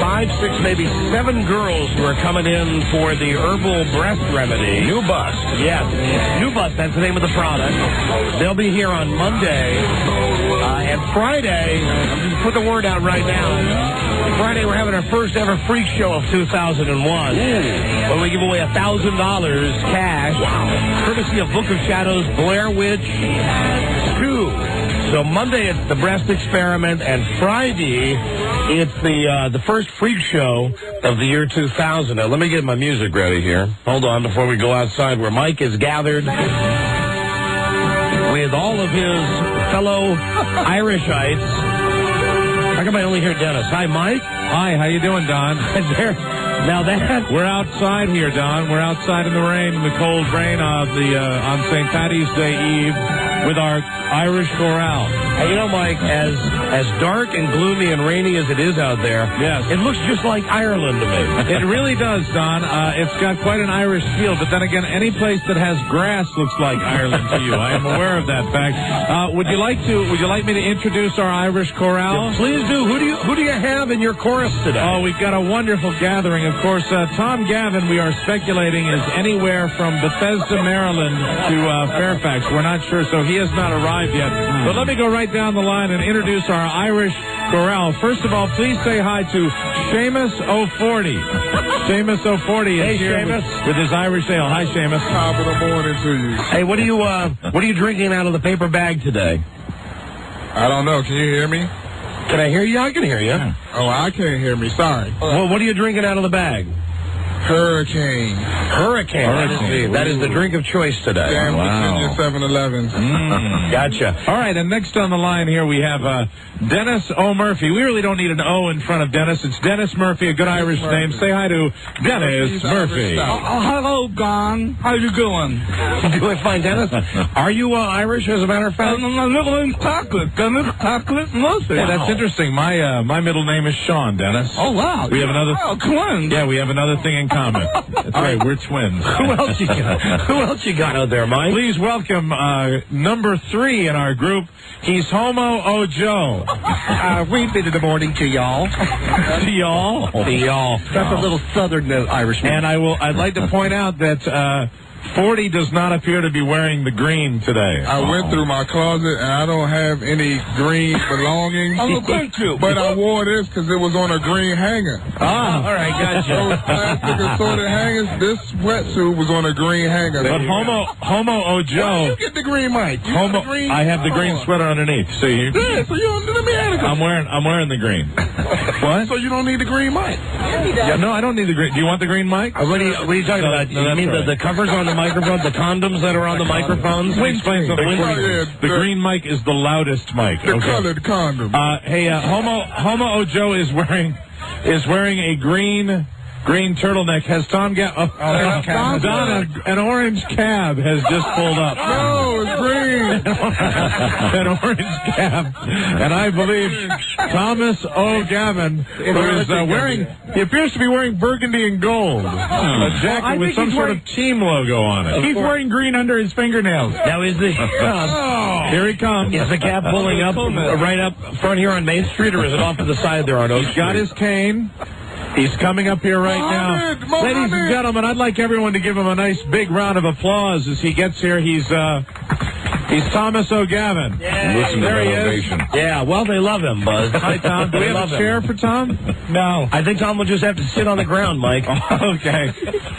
5, 6, maybe 7 girls who are coming in for the herbal breast remedy.
New bust.
Yes, New Bust, that's the name of the product. They'll be here on Monday. And Friday, I'm going to put the word out right now. Friday we're having our first ever freak show of 2001. Where we give away $1,000 cash. Wow. Courtesy of Book of Shadows, Blair Witch 2. So Monday it's the breast experiment, and Friday it's the first freak show of the year 2000. Now let me get my music ready here. Hold on before we go outside where Mike is gathered with all of his fellow Irishites. How come I only hear Dennis? Hi, Mike.
Hi, how you doing, Don?
Now that
we're outside here, Don. We're outside in the rain, in the cold rain on St. Paddy's Day Eve with our Irish chorale.
Hey, you know, Mike, as dark and gloomy and rainy as it is out there,
yes,
it looks just like Ireland to me.
It really does, Don. It's got quite an Irish feel, but then again, any place that has grass looks like Ireland to you. I am aware of that fact. Would you like me to introduce our Irish chorale?
Yeah, please do. Who do you have in your chorus today?
Oh, we've got a wonderful gathering. Of course, Tom Gavin, we are speculating, is anywhere from Bethesda, Maryland to Fairfax. We're not sure, so he has not arrived yet. But let me go right down the line and introduce our Irish chorale. First of all, please say hi to Seamus O'Forty. Seamus O'Forty is here with his Irish ale. Hi, Seamus.
Top of the morning to you.
Hey, what are you drinking out of the paper bag today?
I don't know. Can you hear me?
Can I hear you? I can hear you.
Oh, I can't hear me. Sorry.
Well, what are you drinking out of the bag?
Hurricane.
That is the drink of choice today.
Damn, Virginia 7-Elevens.
Gotcha.
All right, and next on the line here we have Dennis O'Murphy. We really don't need an O in front of Dennis. It's Dennis Murphy, a good Irish name. Say hi to Dennis Murphy.
Hello, Don. How you doing?
Doing fine, Dennis. Are you Irish, as a matter of fact?
My middle name's Patrick. Dennis Patrick Murphy.
Yeah, that's interesting. My middle name is Sean, Dennis.
Oh, wow.
We have another...
Oh, twins.
Yeah, we have another thing in common. That's right, we're twins.
Who else you got out there, Mike?
Please welcome number 3 in our group. He's Homo O'Joe.
We've been in the morning to y'all.
To y'all?
To y'all. That's a little southern Irishman.
And I'd like to point out that 40 does not appear to be wearing the green today.
I went through my closet, and I don't have any green belongings. But I wore this because it was on a green hanger.
Ah, all right, gotcha.
Those plastic assorted hangers, this sweatsuit was on a green hanger.
But Homo O'Joe...
You get the green mic.
I have the green sweater underneath. See?
Yeah, so you don't... Let me ask you.
I'm wearing the green. What?
So you don't need the green mic.
Yeah, no, I don't need the green. Do you want the green mic?
What are you talking about? You mean the covers on the microphone, the condoms that are on the microphones?
Explain something. The green mic is the loudest mic.
The colored condom.
Hey, Homo O'Joe is wearing a green green turtleneck. Has Tom Donna, an orange cab has just pulled up.
No, it's green.
An orange cab. And I believe Thomas O'Gavin, who is he appears to be wearing burgundy and gold. A jacket with some sort of team logo on it.
He's wearing green under his fingernails.
Now, is the...
Here he comes.
Is the cab pulling up right up front here on Main Street, or is it off to the side there on Oak Street?
He's got his cane. He's coming up here right now. Ladies and gentlemen, I'd like everyone to give him a nice big round of applause as he gets here. He's Thomas O'Gavin.
Listen
there
to
he
that
is.
ovation. Yeah, well, they love him, Buzz.
Hi, Tom. Do we have a chair for Tom?
No.
I think Tom will just have to sit on the ground, Mike.
Okay.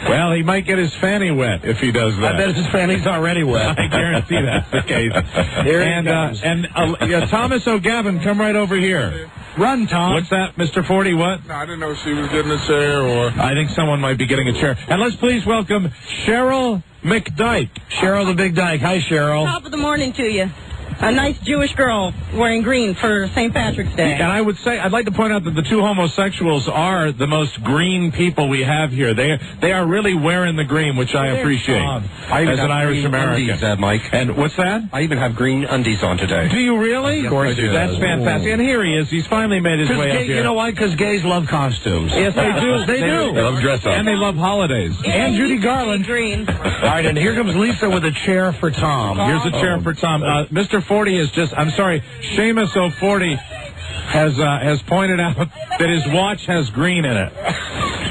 Well, he might get his fanny wet if he does that.
I bet his fanny's already wet.
I guarantee that's the case. Thomas O'Gavin, come right over here.
Run, Tom.
What's that, Mr. 40? What?
No, I didn't know she was getting a chair or...
I think someone might be getting a chair. And let's please welcome Cheryl McDyke.
Cheryl the Big Dyke. Hi, Cheryl.
Top of the morning to you. A nice Jewish girl wearing green for St. Patrick's Day.
And I would say, I'd like to point out that the two homosexuals are the most green people we have here. They are really wearing the green, which I appreciate as an Irish American.
Undies, Mike.
And what's that?
I even have green undies on today.
Do you really?
Of course I do.
That's fantastic. And here he is. He's finally made his way up here.
You know why? Because gays love costumes.
Yes, they do. They do.
They love dress up.
And they love holidays.
And Judy Garland. Green.
All right, and here comes Lisa with a chair for Tom.
Here's a chair for Tom. Mr. 40 is just... I'm sorry, Seamus O40 has pointed out that his watch has green in it.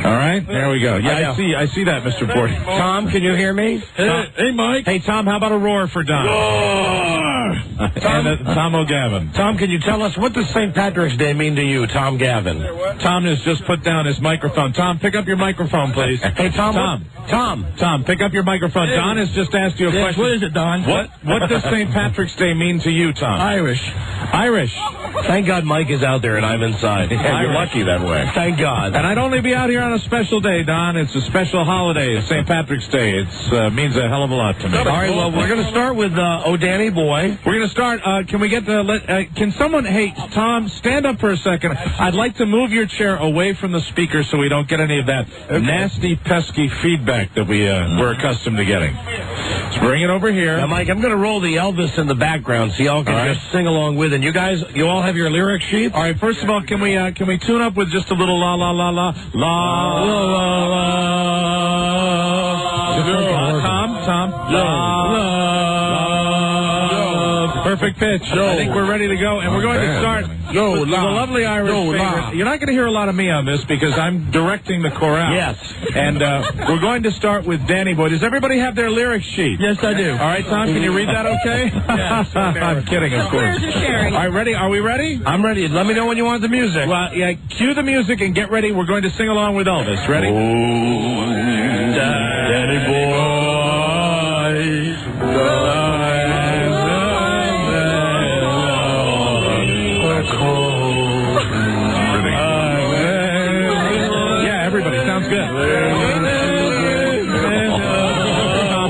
All right, there we go. Yeah, I see that, Mr. 40.
Tom, can you hear me?
Hey, Mike. Hey, Tom, how about a roar for Don? Tom O'Gavin.
Tom, can you tell us, what does St. Patrick's Day mean to you, Tom Gavin?
Tom has just put down his microphone. Tom, pick up your microphone, please.
Hey, Tom.
Tom, pick up your microphone. Don has just asked you a question.
What is it, Don?
What does St. Patrick's Day mean to you, Tom?
Irish.
Thank God Mike is out there and I'm inside.
You're lucky that way.
Thank God.
And I'd only be out here on a special day, Don. It's a special holiday. It's St. Patrick's Day. It means a hell of a lot to me.
All right, well, we're going to start with Danny Boy.
We're going to start. Can we get can someone, hey, Tom, stand up for a second. I'd like to move your chair away from the speaker so we don't get any of that nasty, pesky feedback that we're accustomed to getting. Let's bring it over here.
Now, Mike, I'm going to roll the Elvis in the background so y'all can just sing along with it. You guys, you all have your lyric sheet?
All right, first of all, can we tune up with just a little la la la la la la la la. Tom, la. Perfect pitch. I think we're ready to go, and we're going to start with the lovely Irish favorite. You're not going to hear a lot of me on this because I'm directing the chorale.
Yes.
And we're going to start with Danny Boy. Does everybody have their lyric sheet?
Yes, I do.
All right, Tom, can you read that okay? Yes. I'm kidding, of course. All right, ready? Are we ready?
I'm ready. Let me know when you want the music.
Well, yeah, cue the music and get ready. We're going to sing along with Elvis. Ready?
Oh, Danny Boy.
Yeah, everybody. Sounds good.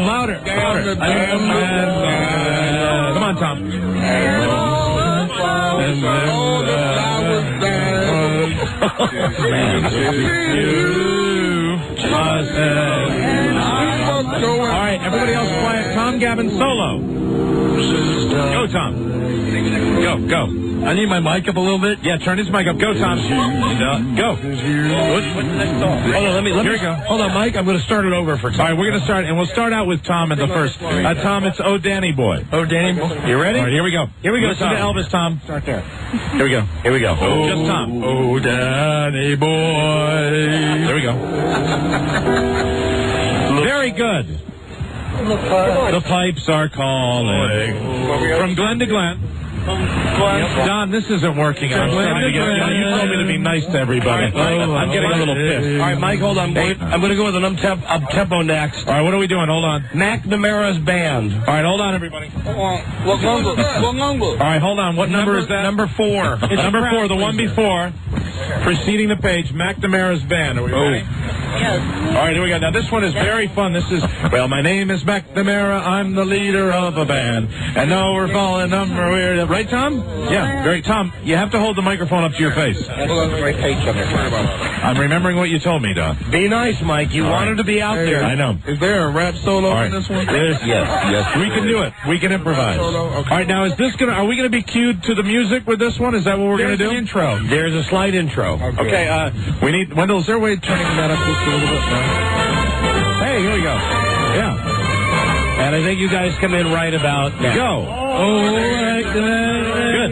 Louder. Come on, Tom. All right, everybody else quiet. Tom Gavin solo. Go, Tom. Go.
I need my mic up a little bit.
Yeah, turn his mic up. Go, Tom. Go. What's the next song?
Hold on, let me.
Here we go.
Hold on, Mike. I'm going to start it over for Tom.
All right, we're going to start, and we'll start out with Tom in the first. Tom, it's Oh Danny Boy.
Oh Danny Boy. You ready?
All right, here we go. Listen
Tom.
to Elvis, Tom.
Start there.
Here we go.
Oh,
just Tom.
Oh Danny Boy.
There we go. Very good. The pipes are calling. From Glen to Glen. Don, this isn't working. I'm trying to get you told me to be nice to everybody. I'm getting a little pissed.
All right, Mike, hold on. I'm going to go with an up-tempo next.
All right, what are we doing? Hold on.
McNamara's Band.
All right, hold on, everybody.
What number?
All right, hold on. What number is that?
Number 4.
It's number 4, the one before. Preceding the page, McNamara's Band. Are we ready?
Yes.
All right, here we go. Now, this one is very fun. This is, well, my name is McNamara. I'm the leader of a band. And no, we're falling number weird. Right, Tom? Yeah, very. Tom, you have to hold the microphone up to your face. I'm remembering what you told me, Don.
Be nice, Mike. You wanted to be out there.
I know.
Is there a rap solo in this one?
Yes. We can do it. We can improvise. All right, now, are we going to be cued to the music with this one? Is that what we're going to do?
There's an intro. There's a slight intro.
Okay, Wendell, is there a way of turning that up just a little bit? No? Hey, here we go. Yeah.
And I think you guys come in right about now.
Go. Good.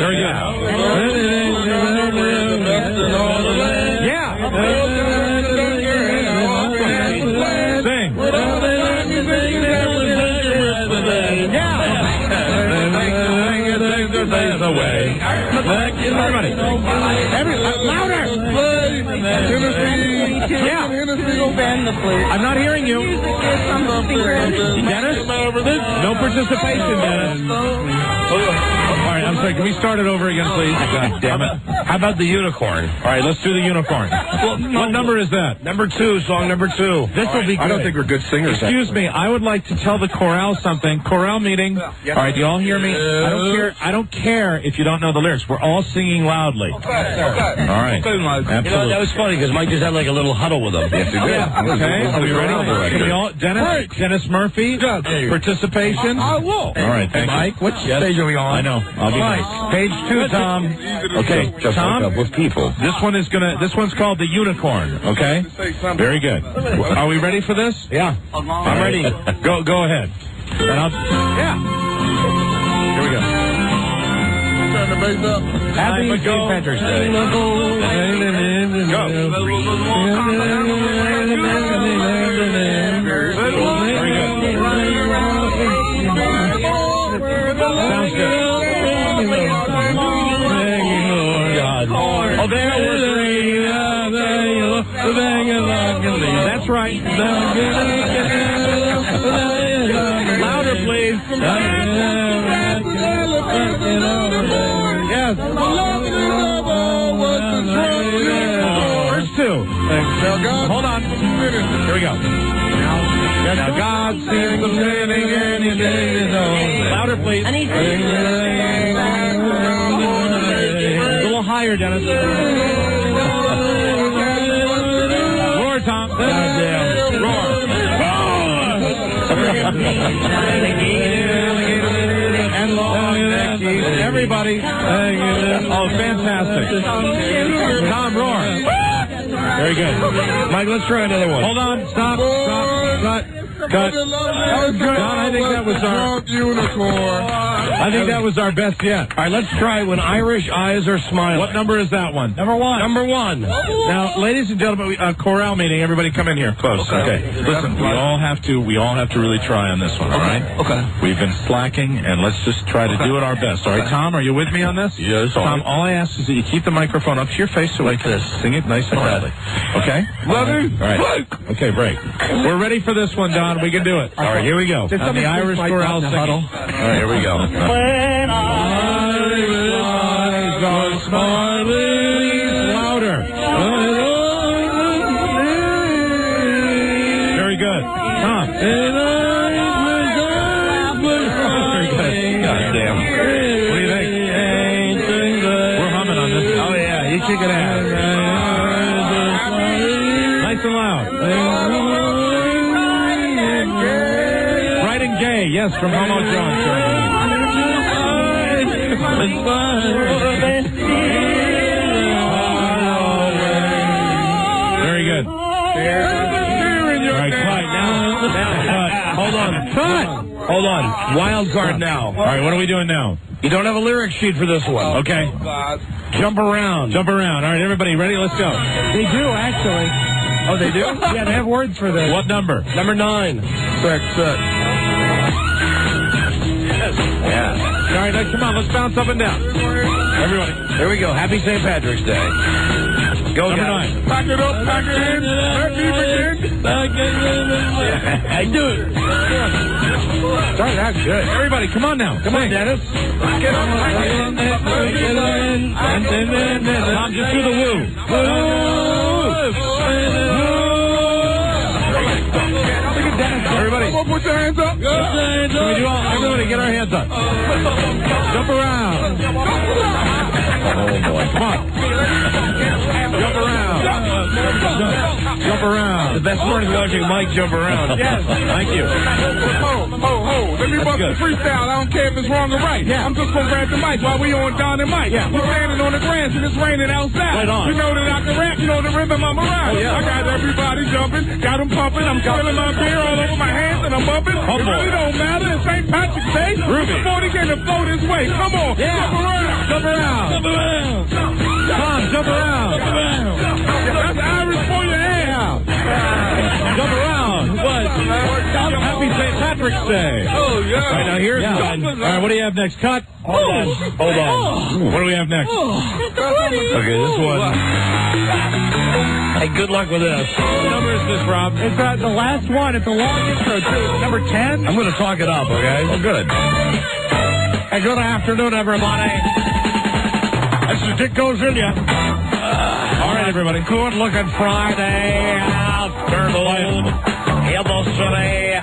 Very good. Yeah. Sing. Away. Everybody. Louder. Yeah. I'm not hearing you. Dennis? No participation, Dennis. All right, I'm sorry. Can we start it over again, please? God damn it.
How about the unicorn?
All right, let's do the unicorn. What number is that?
Number 2, song number 2. This will be good.
I don't think we're good singers.
Excuse me. I would like to tell the chorale something. Chorale meeting. All right, do you all hear me? I don't care if you don't know the lyrics. We're all singing loudly. Okay. All right. Absolutely.
You know, that was funny because Mike just had like a little huddle with them.
Yes, he did. Okay. Are we ready? Can we all, Dennis Murphy, participation?
I will.
All right.
Mike, which stage are we on?
I know. I'll be nice. Page 2, Tom. Okay, Tom.
With people.
This one's called the unicorn. Okay. Very good. Are we ready for this?
Yeah.
I'm ready. Go ahead. Yeah. Here we go.
Turn the bass up.
Happy St. Patrick's Day.
Go. Very good. Sounds good. Oh, there it is. That's right. Louder, please. Yes. Verse 2. Hold on. Here we go. Now God sees the living and He days own. Louder, please. A little higher, Dennis. Roar, Tom. Goddamn. Roar. And long everybody. Oh, fantastic. Tom, roar. Very good. Mike, let's try another one. Hold on. Stop. Cut. Don, I think that was our unicorn. I think that was our best yet.
All right, let's try When Irish Eyes Are Smiling.
What number is that one?
Number 1. Number 1.
Now, ladies and gentlemen, chorale meeting. Everybody, come in here close. Okay. Listen, we all have to really try on this one. All right.
Okay.
We've been slacking, and let's just try to do it our best. All right, Tom, are you with me on this?
Yes.
Tom, all I ask is that you keep the microphone up to your face so like this. Sing it nice and loudly. Okay.
Ready?
All right. Okay, break. We're ready for this one, Don. We can do it. All right, here we go. On the Irish chorale huddle. All right, here we go.
When Irish eyes are
smiling. Louder. Very good. Tom. Very good. Goddamn. What do you think? We're humming on this. Oh, yeah. You kick it out. Nice and loud. Bright and gay. Yes, from Homo Jones. Very good. All right, quiet now. Hold on. Hold on. Wild card now. All right, what are we doing now?
You don't have a lyric sheet for this one.
Okay.
Jump around.
All right, everybody ready? Let's go.
They do, actually.
Oh, they do?
Yeah, they have words for this.
What number?
Number 9.
Set.
Yeah. All right, now, come on, let's bounce up and down. Everybody.
Here we go. Happy St. Patrick's Day. Go,
number
guys.
9.
Pack it up, pack it in. Let me begin.
I do it.
Sorry, that's good. Everybody, come on now. Come on, Dennis.
Pack it up, pack it in.
Tom, just do the woo. Woo.
on, put your hands up.
Can we do all? Everybody get our hands up. Jump around. Oh, boy. Come on. Jump around. Jump around. The best part is watching Mike jump around.
Yes.
Thank you.
Ho. Let me bust the freestyle. I don't care if it's wrong or right.
Yeah.
I'm just going to grab the mic while we on Don and Mike.
Yeah.
We're standing on the grass and it's raining outside.
Right on.
You know that I can rap. You know the rhythm I'm around.
Oh, yeah.
I got everybody jumping. Got them pumping. I'm spilling my beer all over my hands and I'm bumping.
Oh,
it really don't matter. It's St. Patrick's Day.
Ruby.
40 came to flow this way. Come on.
Yeah.
Jump around.
Jump around.
Jump around.
Tom, jump around.
Jump around. That's Irish for your hand.
Jump around. What? Happy St. Patrick's Day.
Oh, yeah.
All right, now here's all right, what do you have next? Cut. Hold on. What do we have next? Okay, this one. Hey, good luck with this. What number is this, Rob?
It's the last one. It's a long intro, too. Number 10.
I'm going to talk it up, okay? Oh, good. Hey, good afternoon, everybody. This is Dick Goes In Ya. All right, everybody. Good-looking Friday afternoon in the city.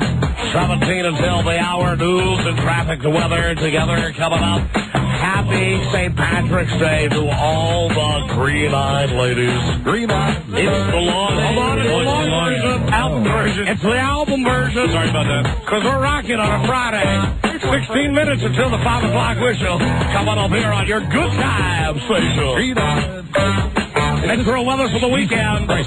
17 until the hour. News and traffic, the weather together coming up. Happy St. Patrick's Day to all the green-eyed ladies. Green-eyed. It's the long album version. It's the album version. Sorry about that. Because we're rocking on a Friday. 16 minutes until the 5 o'clock whistle. Coming up here on your good time station. Green-eyed. Next real weather for the weekend. Chance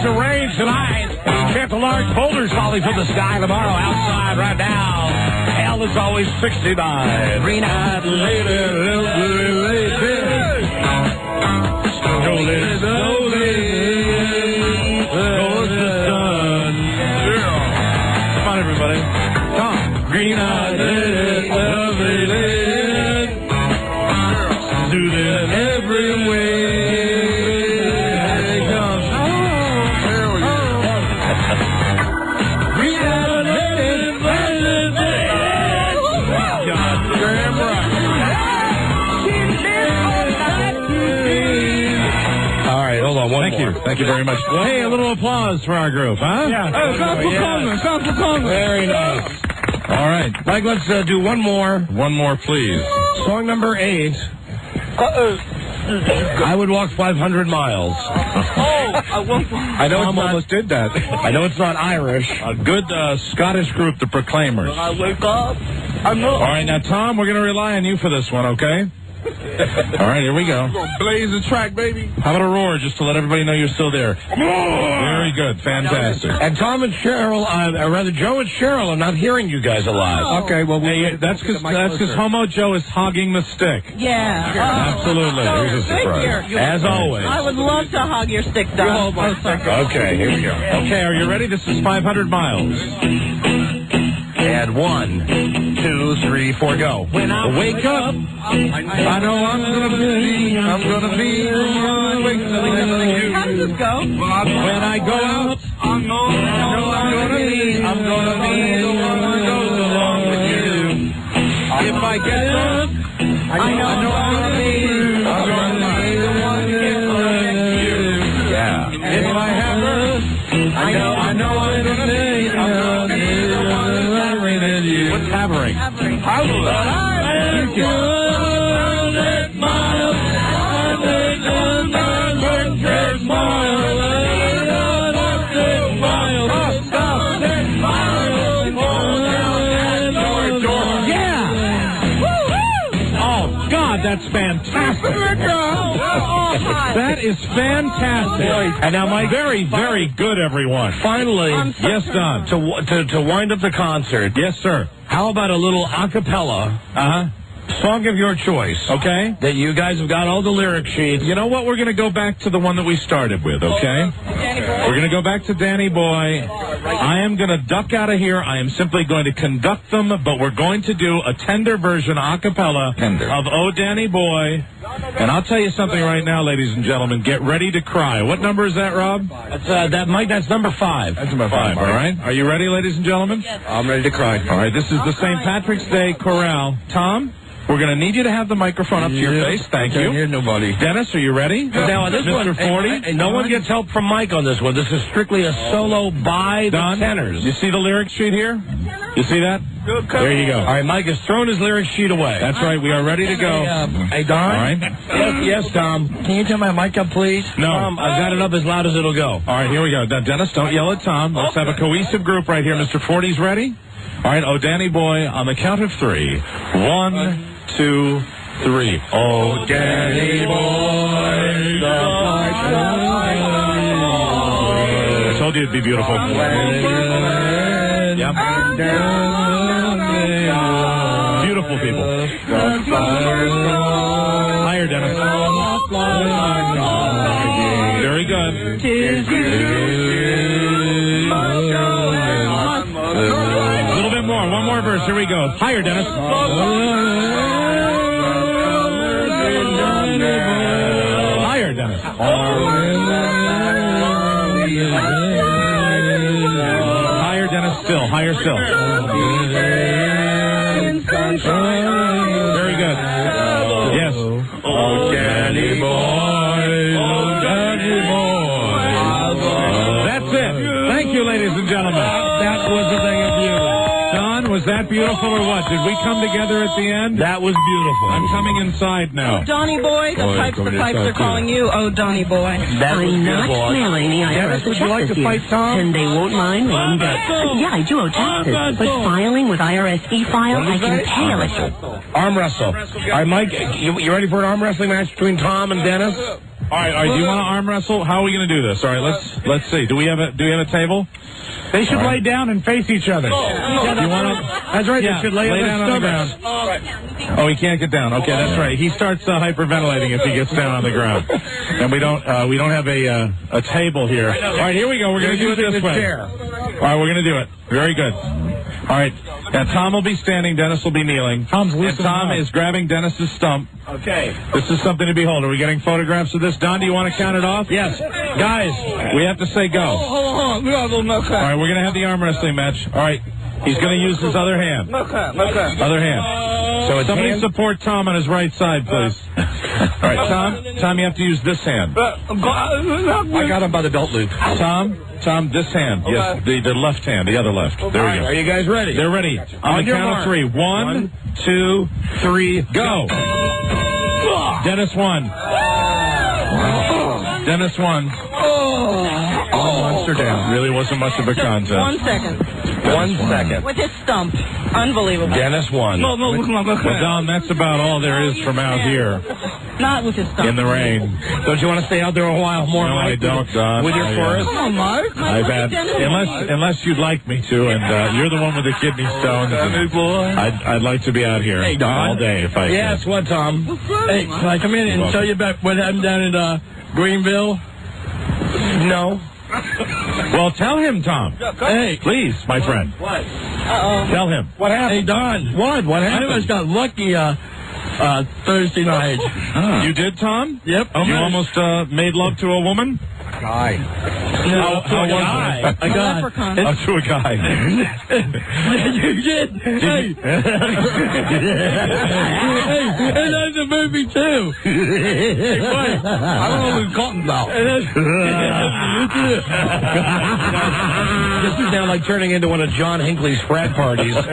to rain tonight. Check the large boulders falling from the sky tomorrow. Outside right now. Hell is always 69. Green-eyed lady. Slowly, goes the sun. Come on, everybody. Come. Green-eyed lady, lovely lady. Do this every way. Thank you very much. Well, hey, a little applause for our group, huh?
Yeah. Sounds for Congress.
Very nice. All right. Mike, let's do one more.
One more, please.
Song number 8. I would walk 500 miles.
I know Tom almost did that.
I know it's not Irish.
A good Scottish group, the Proclaimers.
When I wake up, I'm
All right, now, Tom, we're going to rely on you for this one, okay? All right, here we go.
Blaze the track, baby.
How about a roar just to let everybody know you're still there? Very good. Fantastic.
And Tom and Cheryl, or rather Joe and Cheryl, are not hearing you guys alive.
Okay, well, that's because Homo Joe is hogging the stick.
Yeah.
Absolutely. Here's a surprise.
As always.
I would love to hug your stick, Don.
Okay, here we go.
Okay, are you ready? This is 500 miles.
And 1, 2, 3, 4, go.
When I wake up, I know I'm gonna be the one waking up.
How does this go?
When I go out, I know I'm gonna be the one who goes along with you. If I get up, I know I'm gonna be the one who gets along with you.
Yeah.
If I have her, I know I'm gonna be the one with you. What's hammering? That's fantastic. That is fantastic. And now, Mike, very, very good, everyone.
Finally,
yes, Don.
To wind up the concert.
Yes, sir.
How about a little a cappella? Song of your choice.
Okay.
That you guys have got all the lyric sheets.
You know what? We're going to go back to the one that we started with, okay? We're going to go back to Danny Boy. I am going to duck out of here. I am simply going to conduct them, but we're going to do a tender version a cappella of Oh Danny Boy. And I'll tell you something right now, ladies and gentlemen. Get ready to cry. What number is that, Rob?
That's number 5.
That's number 5, all right? Are you ready, ladies and gentlemen?
Yes. I'm ready to cry.
All right, this is the St. Patrick's Day Chorale. Tom? We're going to need you to have the microphone up to your face. Thank you.
Can't hear nobody.
Dennis, are you ready?
Now, on this
Mr.
one,
40?
no one gets help from Mike on this one. This is strictly a solo by the tenors.
You see the lyric sheet here? You see that? There you go.
All right, Mike has thrown his lyric sheet away.
That's right. We are ready to go.
Hey, Don?
All right.
Yes, Tom. Can you turn my mic up, please?
No.
Tom, I've got it up as loud as it'll go.
All right, here we go. Now, Dennis, don't yell at Tom. Let's have a cohesive group right here. Mr. 40's ready? All right, oh, Danny boy, on the count of 3. 1, 2, 3. Oh, Danny boy, the I told you it'd be beautiful. Yep. Beautiful people. Higher, Dennis. Very good. A little bit more. One more verse. Here we go. Higher, Dennis. Higher, Dennis. Higher, Dennis. Still. Higher still. Very good. Yes. Oh, Danny boy. Oh, Danny boy. That's it. Thank you, ladies and gentlemen. That was a thing of beauty. Don, was that beautiful or what? Did we come together at the end?
That was beautiful.
I'm coming inside now.
Oh, Donnie boy, the pipes are calling you. Oh, Donnie boy.
That was
I'm not
beautiful.
mailing the
Dennis,
IRS
would you like to fight Tom?
And they won't mind me. Yeah, I do owe taxes. But filing with IRS e-file, I can pay a little.
Arm wrestle. All right, Mike, you ready for an arm wrestling match between Tom and Dennis?
All right. Do you want to arm wrestle? How are we going to do this? All right, let's see. Do we have a table?
They should lay down and face each other.
You want to?
That's right.
Yeah,
They should lay
down on the ground. Oh, he can't get down. Okay, that's right. He starts hyperventilating if he gets down on the ground. And we don't have a table here. All right, here we go. We're going to do it this way. All right, we're going to do it. Very good. All right. Now, Tom will be standing. Dennis will be kneeling. Tom is grabbing Dennis's stump.
Okay.
This is something to behold. Are we getting photographs of this? Don, do you want to count it off?
Yes. Guys,
we have to say go.
Hold on. We got a little
All right, we're going to have the arm wrestling match. All right. He's going to use his other hand. Other hand. So somebody support Tom on his right side, please. All right, Tom, you have to use this hand.
I got him by the belt loop.
Tom, this hand. Okay. Yes, the left hand, the other left. There we go.
Are you guys ready?
They're ready. On the count of 3. 1, 2, 3, go. Dennis won. Dennis won. Monster down. Really wasn't much of a contest.
1 second.
1 second.
With his stump. Unbelievable.
Dennis won.
Well, Don, that's about all there is from out here.
Not with his stump.
In the rain.
Don't you want to stay out there a while more,
No,
Mike?
I don't, Don.
With your forest?
Come on, Mike.
I've had, unless you'd like me to, and you're the one with the kidney stones. I'd like to be out here all day if I
Yes,
can.
what, Tom?
Hey, can I come in and tell you about what happened down in Greenville?
No.
Well, tell him, Tom. Hey, please, my friend.
What?
Tell him.
What happened? Hey, Don.
What happened?
I almost got lucky Thursday night.
You did, Tom?
Yep.
You almost made love to a woman?
Guy.
No,
How was it?
A guy.
Oh, to a guy.
You did. Hey. And that's a movie, too. Hey, wait. I don't know what we're talking about.
This is now like turning into one of John Hinckley's frat parties. Mike,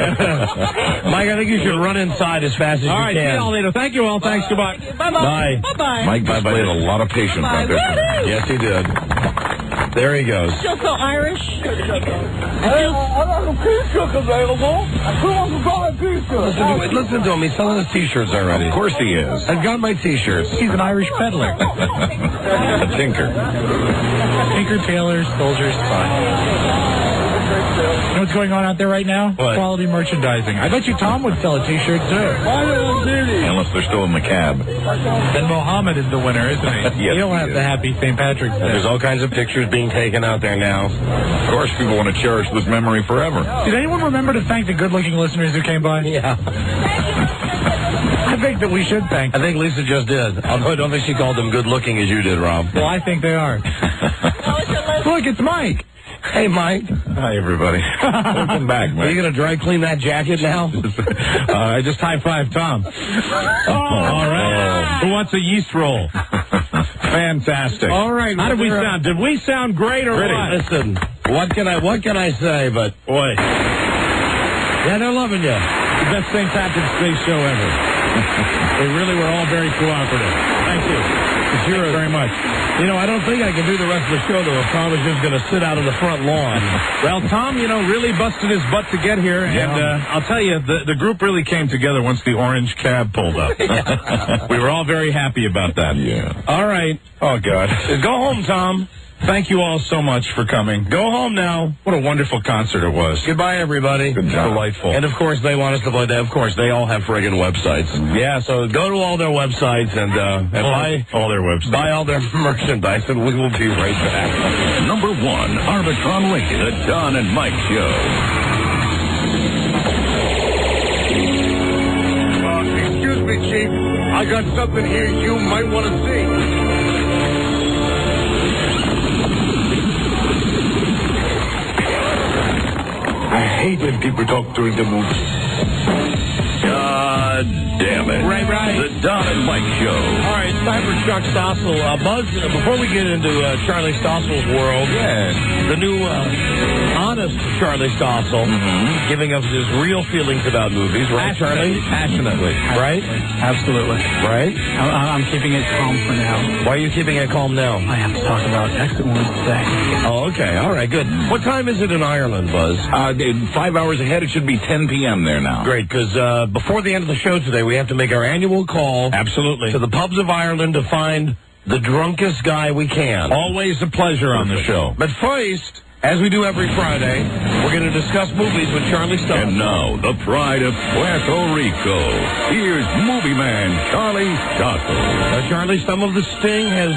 I think you should run inside as fast as
All
you
right,
can.
see y'all later. Thank you all. Thanks. Goodbye.
Bye-bye. Bye-bye.
Mike displayed a lot of patience out there.
Yes, he did. There he goes.
Still so Irish.
I got a pizza available. Who wants to buy a pizza?
Listen to him. He's selling his T-shirts already.
Of course he is.
I've got my T-shirts.
He's an Irish peddler.
A tinker.
Tinker, tailor, soldiers, spy. You know what's going on out there right now?
What?
Quality merchandising. I bet you Tom would sell a T-shirt, too.
Unless they're still in the cab.
Then Mohammed is the winner, isn't he?
Yes,
you don't
he
have
is.
the happy St. Patrick's Day.
There's all kinds of pictures being taken out there now.
Of course, people want to cherish this memory forever.
Did anyone remember to thank the good-looking listeners who came by?
Yeah.
I think that we should thank
I
them.
think Lisa just did. Although I don't think she called them good looking as you did, Rob.
Well, I think they are. Look, it's Mike.
Hey, Mike.
Hi, everybody. Welcome back, Mike.
Are you going to dry clean that jacket now?
I just high-fived Tom. All right. Who wants a yeast roll? Fantastic.
All right.
How did we sound? Did we sound great or what?
Listen, what can I say? But boy, yeah, they're loving you.
The best St. Patrick's Day show ever. They really were all very cooperative. Thank you. Thank you very much.
You know, I don't think I can do the rest of the show, though, if Tom is just going to sit out on the front lawn.
Well, Tom, really busted his butt to get here, and I'll tell you, the group really came together once the orange cab pulled up. We were all very happy about that. Yeah. All right. Oh, God.
Go home, Tom.
Thank you all so much for coming.
Go home now.
What a wonderful concert it was.
Goodbye, everybody.
Good job.
Delightful. And, of course, they want us to play that. Of course, they all have friggin' websites.
Yeah,
so go to all their websites and buy
all their websites.
Buy all their merchandise, and we will be right back.
Number 1, Arbitron rated, The Don and Mike Show.
Excuse me, Chief. I got something here you might want to see. I hate when people talk during the movie.
God damn it.
Right.
The Don and Mike Show.
All right, it's time for Chuck Stossel. Buzz, before we get into Charlie Stossel's world, the new honest Charlie Stossel, giving us his real feelings about movies, right, Charlie?
Passionately.
Right?
Absolutely.
Right?
I'm keeping it calm for now.
Why are you keeping it calm now?
I have to talk about exit wounds today.
Oh, okay. All right, good. What time is it in Ireland, Buzz?
5 hours ahead. It should be 10 p.m. there now.
Great, because before the end of the show today, we have to make our annual call.
Absolutely.
To the pubs of Ireland to find the drunkest guy we can.
Always a pleasure on the show.
But first, as we do every Friday, we're going to discuss movies with Charlie Stossel.
And now, the pride of Puerto Rico. Here's movie man Charlie Stossel.
Charlie, some of the sting is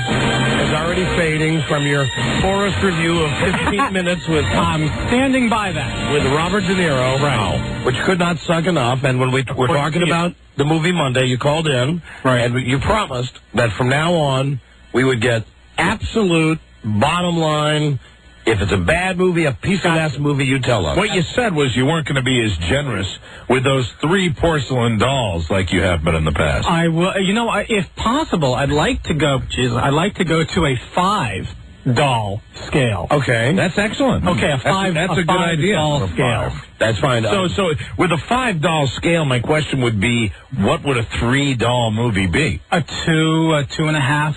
already fading from your Forrest review of 15 minutes with...
I'm standing by that.
With Robert De Niro.
Right.
Which could not suck enough. And when we're talking about the movie Monday, you called in.
Right.
And you promised that from now on, we would get absolute bottom line... If it's a bad movie, a piece of ass movie, you tell us.
What you said was you weren't going to be as generous with those 3 porcelain dolls like you have been in the past.
I will. If possible, I'd like to go to a 5 doll scale.
Okay,
that's excellent.
Okay, a 5.
That's a good idea.
Doll scale.
That's fine.
So with a 5 doll scale, my question would be, what would a 3 doll movie be?
A 2, a 2.5.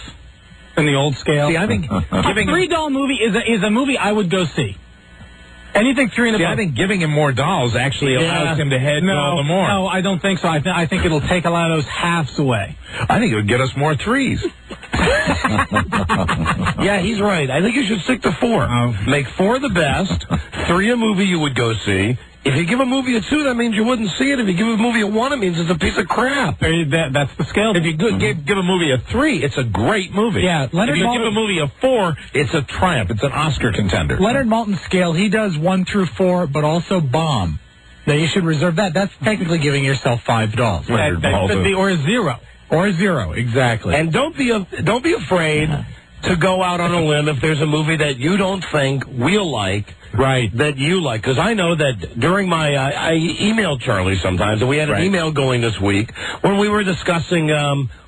In the old scale.
See, I think
a 3 doll movie is a movie I would go see. Anything 3 and above.
I think giving him more dolls actually allows him to head all the more.
No, I don't think so. I think it'll take a lot of those halves away.
I think it would get us more 3s.
Yeah, he's right. I think you should stick to 4. Make 4 the best. 3 a movie you would go see. If you give a movie a 2, that means you wouldn't see it. If you give a movie a 1, it means it's a piece of crap.
That's the scale.
If you give a movie a 3, it's a great movie.
Yeah,
if you give a movie a 4, it's a triumph. It's an Oscar contender.
Leonard Maltin's scale, he does 1 through 4, but also bomb. Now, you should reserve that. That's technically giving yourself 5 dolls. Or a 0. Or a 0, exactly.
And don't be afraid to go out on a limb if there's a movie that you don't think we'll like.
Right.
That you like. Because I know that during my... I emailed Charlie sometimes, and we had an email going this week when we were discussing...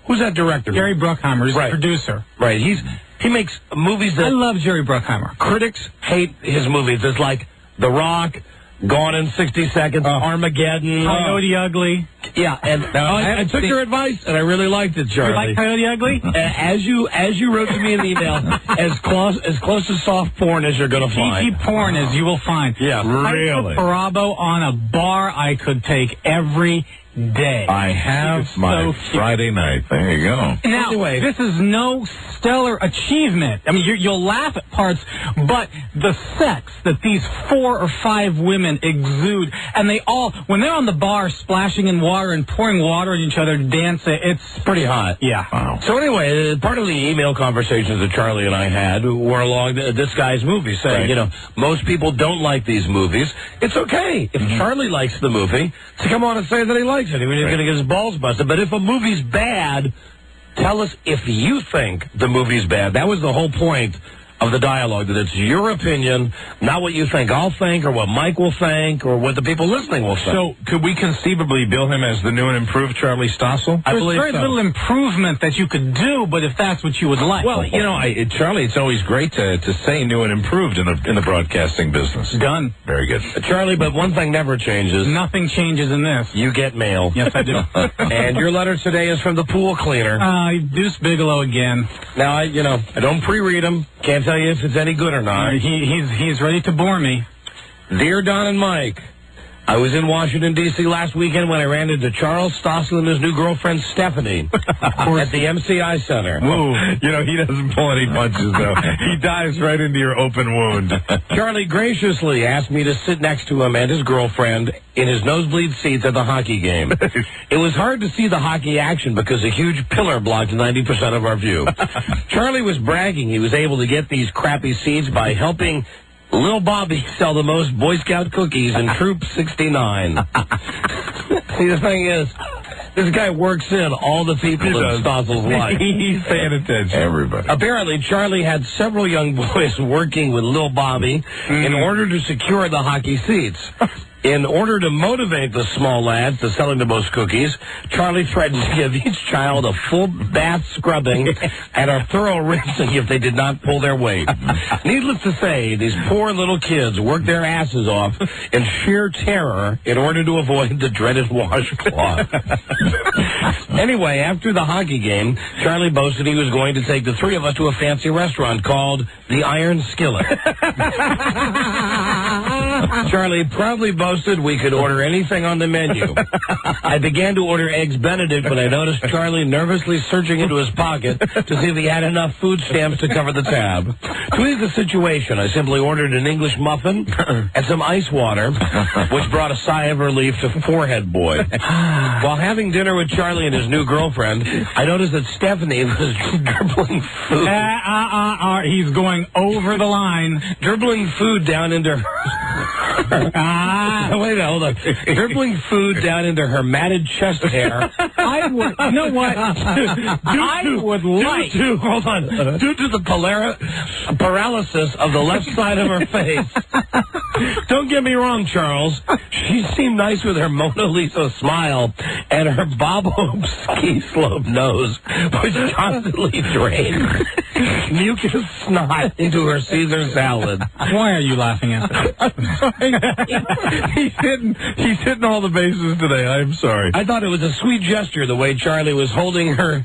who's that director?
Jerry Bruckheimer. He's the producer.
Right. He makes movies that...
I love Jerry Bruckheimer.
Critics hate his movies. It's like The Rock... Gone in 60 Seconds, Armageddon.
Coyote Ugly.
Yeah, and I took your advice, and I really liked it, Charlie.
You like Coyote Ugly?
As you wrote to me in the email, as close to soft porn as you're going to find.
PG porn as you will find.
Yeah, really.
Parabo on a bar I could take every day.
I have my Friday night. There you go.
Now, anyway, this is no stellar achievement. I mean, you'll laugh at parts, but the sex that these 4 or 5 women exude, and they all, when they're on the bar splashing in water and pouring water on each other, dancing, it's
pretty hot.
Yeah.
Wow. So anyway, part of the email conversations that Charlie and I had were along this guy's movie, saying, most people don't like these movies. It's okay if Charlie likes the movie to come on and say that he likes it. He's going to get his balls busted. But if a movie's bad, tell us if you think the movie's bad. That was the whole point of the dialogue, that it's your opinion, not what you think I'll think, or what Mike will think, or what the people listening will think.
So, could we conceivably bill him as the new and improved Charlie Stossel?
There's very little improvement that you could do, but if that's what you would like.
Well, you know, Charlie, it's always great to say new and improved in the broadcasting business.
Done.
Very good.
Charlie, but one thing never changes.
Nothing changes in this.
You get mail.
Yes, I do.
And your letter today is from the pool cleaner.
Deuce Bigelow again.
Now, I don't pre-read him. Can't tell you if it's any good or not.
He's ready to bore me.
Dear Don and Mike, I was in Washington, D.C. last weekend when I ran into Charles Stossel and his new girlfriend, Stephanie, at the MCI Center.
Ooh. You know, he doesn't pull any punches, though. He dives right into your open wound.
Charlie graciously asked me to sit next to him and his girlfriend in his nosebleed seats at the hockey game. It was hard to see the hockey action because a huge pillar blocked 90% of our view. Charlie was bragging he was able to get these crappy seats by helping Lil Bobby sell the most Boy Scout cookies in Troop 69. See, the thing is, this guy works in all the people in Stossel's life.
He's paying attention. Everybody.
Apparently, Charlie had several young boys working with Lil Bobby in order to secure the hockey seats. In order to motivate the small lads to selling the most cookies, Charlie threatened to give each child a full bath scrubbing and a thorough rinsing if they did not pull their weight. Needless to say, these poor little kids worked their asses off in sheer terror in order to avoid the dreaded washcloth. Anyway, after the hockey game, Charlie boasted he was going to take the three of us to a fancy restaurant called the Iron Skillet. Charlie proudly boasted we could order anything on the menu. I began to order Eggs Benedict when I noticed Charlie nervously searching into his pocket to see if he had enough food stamps to cover the tab. To ease the situation, I simply ordered an English muffin and some ice water, which brought a sigh of relief to Forehead Boy. While having dinner with Charlie and his new girlfriend, I noticed that Stephanie was dribbling food.
He's going over the line.
Dribbling food down into her... Wait a minute, hold on. Dribbling food down into her matted chest hair.
I would, you know what?
Hold on. Due to the paralysis of the left side of her face. Don't get me wrong, Charles. She seemed nice with her Mona Lisa smile and her Bob Hope ski slope nose, which constantly drained mucus snot into her Caesar salad.
Why are you laughing at that?
He's hitting all the bases today. I'm sorry.
I thought it was a sweet gesture the way Charlie was holding her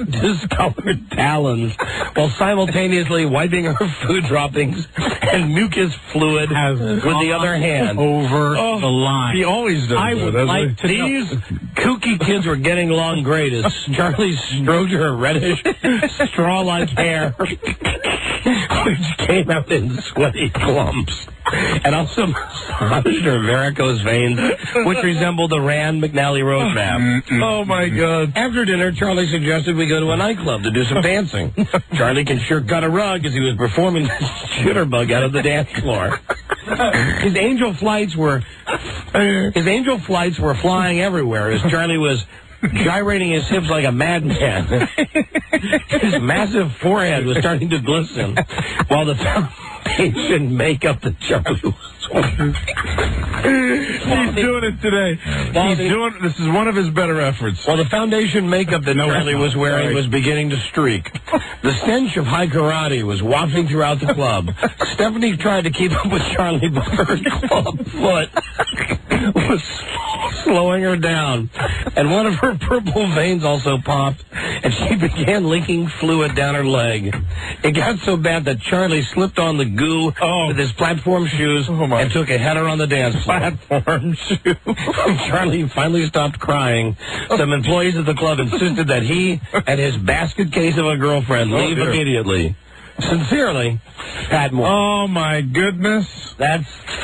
discolored talons while simultaneously wiping her food droppings and mucus fluid with the other hand.
Over the line.
He always does.
I would like to know.
These kooky kids were getting along great as Charlie stroked her reddish, straw-like hair, which came out in sweaty clumps, and also massaged her varicose veins, which resembled the Rand McNally road map.
Oh, my God.
After dinner, Charlie suggested we go to a nightclub to do some dancing. Charlie can sure cut a rug as he was performing the jitterbug out of the dance floor. His angel flights were flying everywhere as Charlie was gyrating his hips like a madman. His massive forehead was starting to glisten, while the foundation makeup that Charlie was wearing.
He's doing it today. This is one of his better efforts.
While the foundation makeup that Charlie was wearing was beginning to streak. The stench of high karate was wafting throughout the club. Stephanie tried to keep up with Charlie, but her club foot was slowing her down. And one of her purple veins also popped, and she began leaking fluid down her leg. It got so bad that Charlie slipped on the goo with his platform shoes and took a header on the dance floor.
Platform shoes.
Charlie finally stopped crying. Some employees at the club insisted that he and his basket case of a girlfriend leave immediately. Sincerely, Pat Moore.
Oh, my goodness.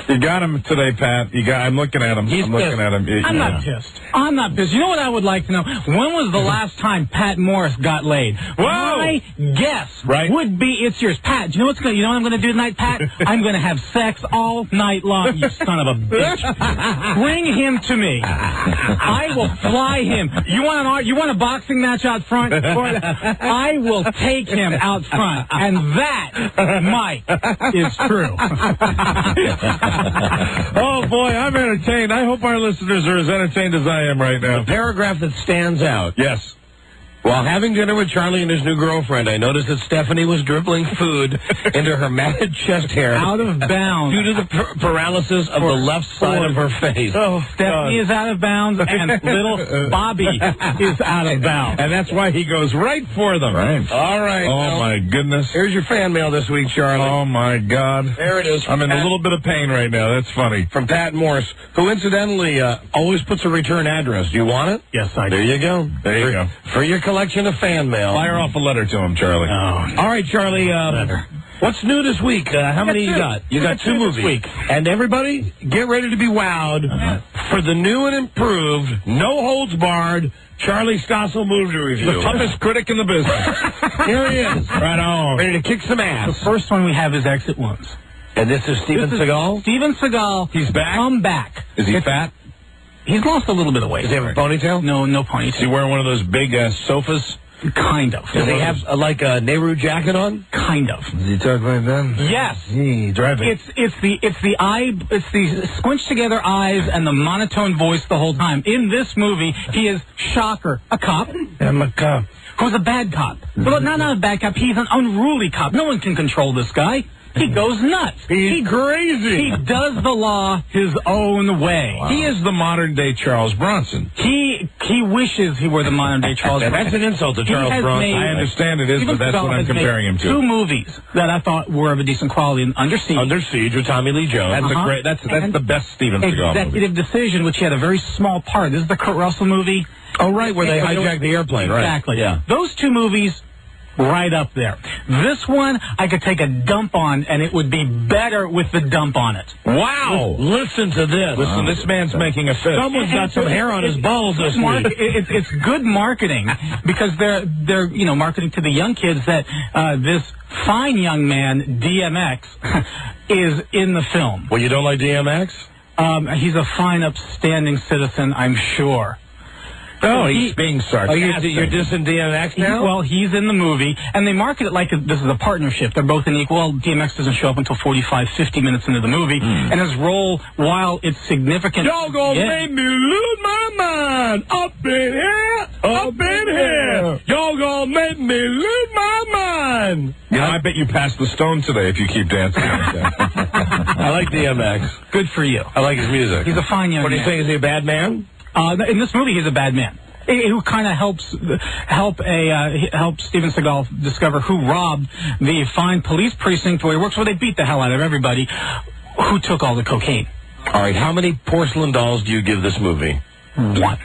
You got him today, Pat. I'm looking at him. I'm looking at him.
I'm not pissed. I'm not pissed. You know what I would like to know? When was the last time Pat Morris got laid?
Whoa!
My guess would be it's yours. Pat, you know what I'm going to do tonight, Pat? I'm going to have sex all night long, you son of a bitch. Bring him to me. I will fly him. You want a boxing match out front? I will take him out front and And that, Mike, is true.
Oh, boy, I'm entertained. I hope our listeners are as entertained as I am right now.
The paragraph that stands out.
Yes.
While having dinner with Charlie and his new girlfriend, I noticed that Stephanie was dribbling food into her matted chest hair.
Out of bounds.
Due to the paralysis of the left side of her face.
Oh, Stephanie is out of bounds, and little Bobby is out of bounds.
And that's why he goes right for them. Right.
All right.
Oh, my goodness.
Here's your fan mail this week, Charlie.
Oh, my God.
There it is.
I'm in a little bit of pain right now. That's funny.
From Pat Morse, who incidentally always puts a return address. Do you want it?
Yes, I do.
There you go.
There you go.
For your collection of fan mail.
Fire off a letter to him, Charlie.
Oh. All right, Charlie. What's new this week? How many you got? You got 2 movies.
This week.
And everybody, get ready to be wowed for the new and improved, no holds barred Charlie Stossel movie review.
The toughest critic in the business.
Here he is.
Right on.
Ready to kick some ass.
The first one we have is Exit Wounds.
And this is Steven Seagal?
Steven Seagal.
He's back?
Come back.
Is he fat?
He's lost a little bit of weight.
Does he have a ponytail?
No ponytail.
Is he wearing one of those big sofas?
Kind of.
Does he have like a Nehru jacket on?
Kind of.
Does he talk like that?
Yes.
Driving.
It's the squinched together eyes and the monotone voice the whole time. In this movie, he is shocker, a cop.
I'm a cop.
Who's a bad cop? Well, not a bad cop. He's an unruly cop. No one can control this guy. He goes nuts.
He's crazy.
He does the law his own way.
Wow. He is the modern-day Charles Bronson.
He wishes he were the modern-day Charles Bronson.
That's an insult to Charles Bronson.
I understand it is, but that's what I'm comparing him to.
2 movies that I thought were of a decent quality. Under Siege.
Under Siege with Tommy Lee Jones.
That's a great. That's the best Steven Seagal movie.
Executive Decision, which he had a very small part. This is the Kurt Russell movie.
Oh, right, where they hijacked the airplane. Right.
Exactly.
Yeah.
Those 2 movies. Right up there. This one, I could take a dump on, and it would be better with the dump on it.
Wow! Listen to this.
Listen, this man's making a fist.
Someone's got some hair on his balls this week.
It's good marketing because they're marketing to the young kids that this fine young man DMX is in the film.
Well, you don't like DMX?
He's a fine, upstanding citizen, I'm sure.
Oh, he's being sarcastic.
You're dissing DMX now?
Well, he's in the movie, and they market it like this is a partnership. They're both in equal. Well, DMX doesn't show up until 45, 50 minutes into the movie, and his role, while it's significant...
Y'all gonna make me lose my mind up in here, up in here. Y'all gonna make me lose my mind.
You know, I bet you pass the stone today if you keep dancing like that.
I like DMX.
Good for you.
I like his music.
He's a fine young man.
What do you think? Is he a bad man?
In this movie, he's a bad man. Who kind of helps Steven Seagal discover who robbed the fine police precinct where he works, where they beat the hell out of everybody, who took all the cocaine.
All right, how many porcelain dolls do you give this movie?
1.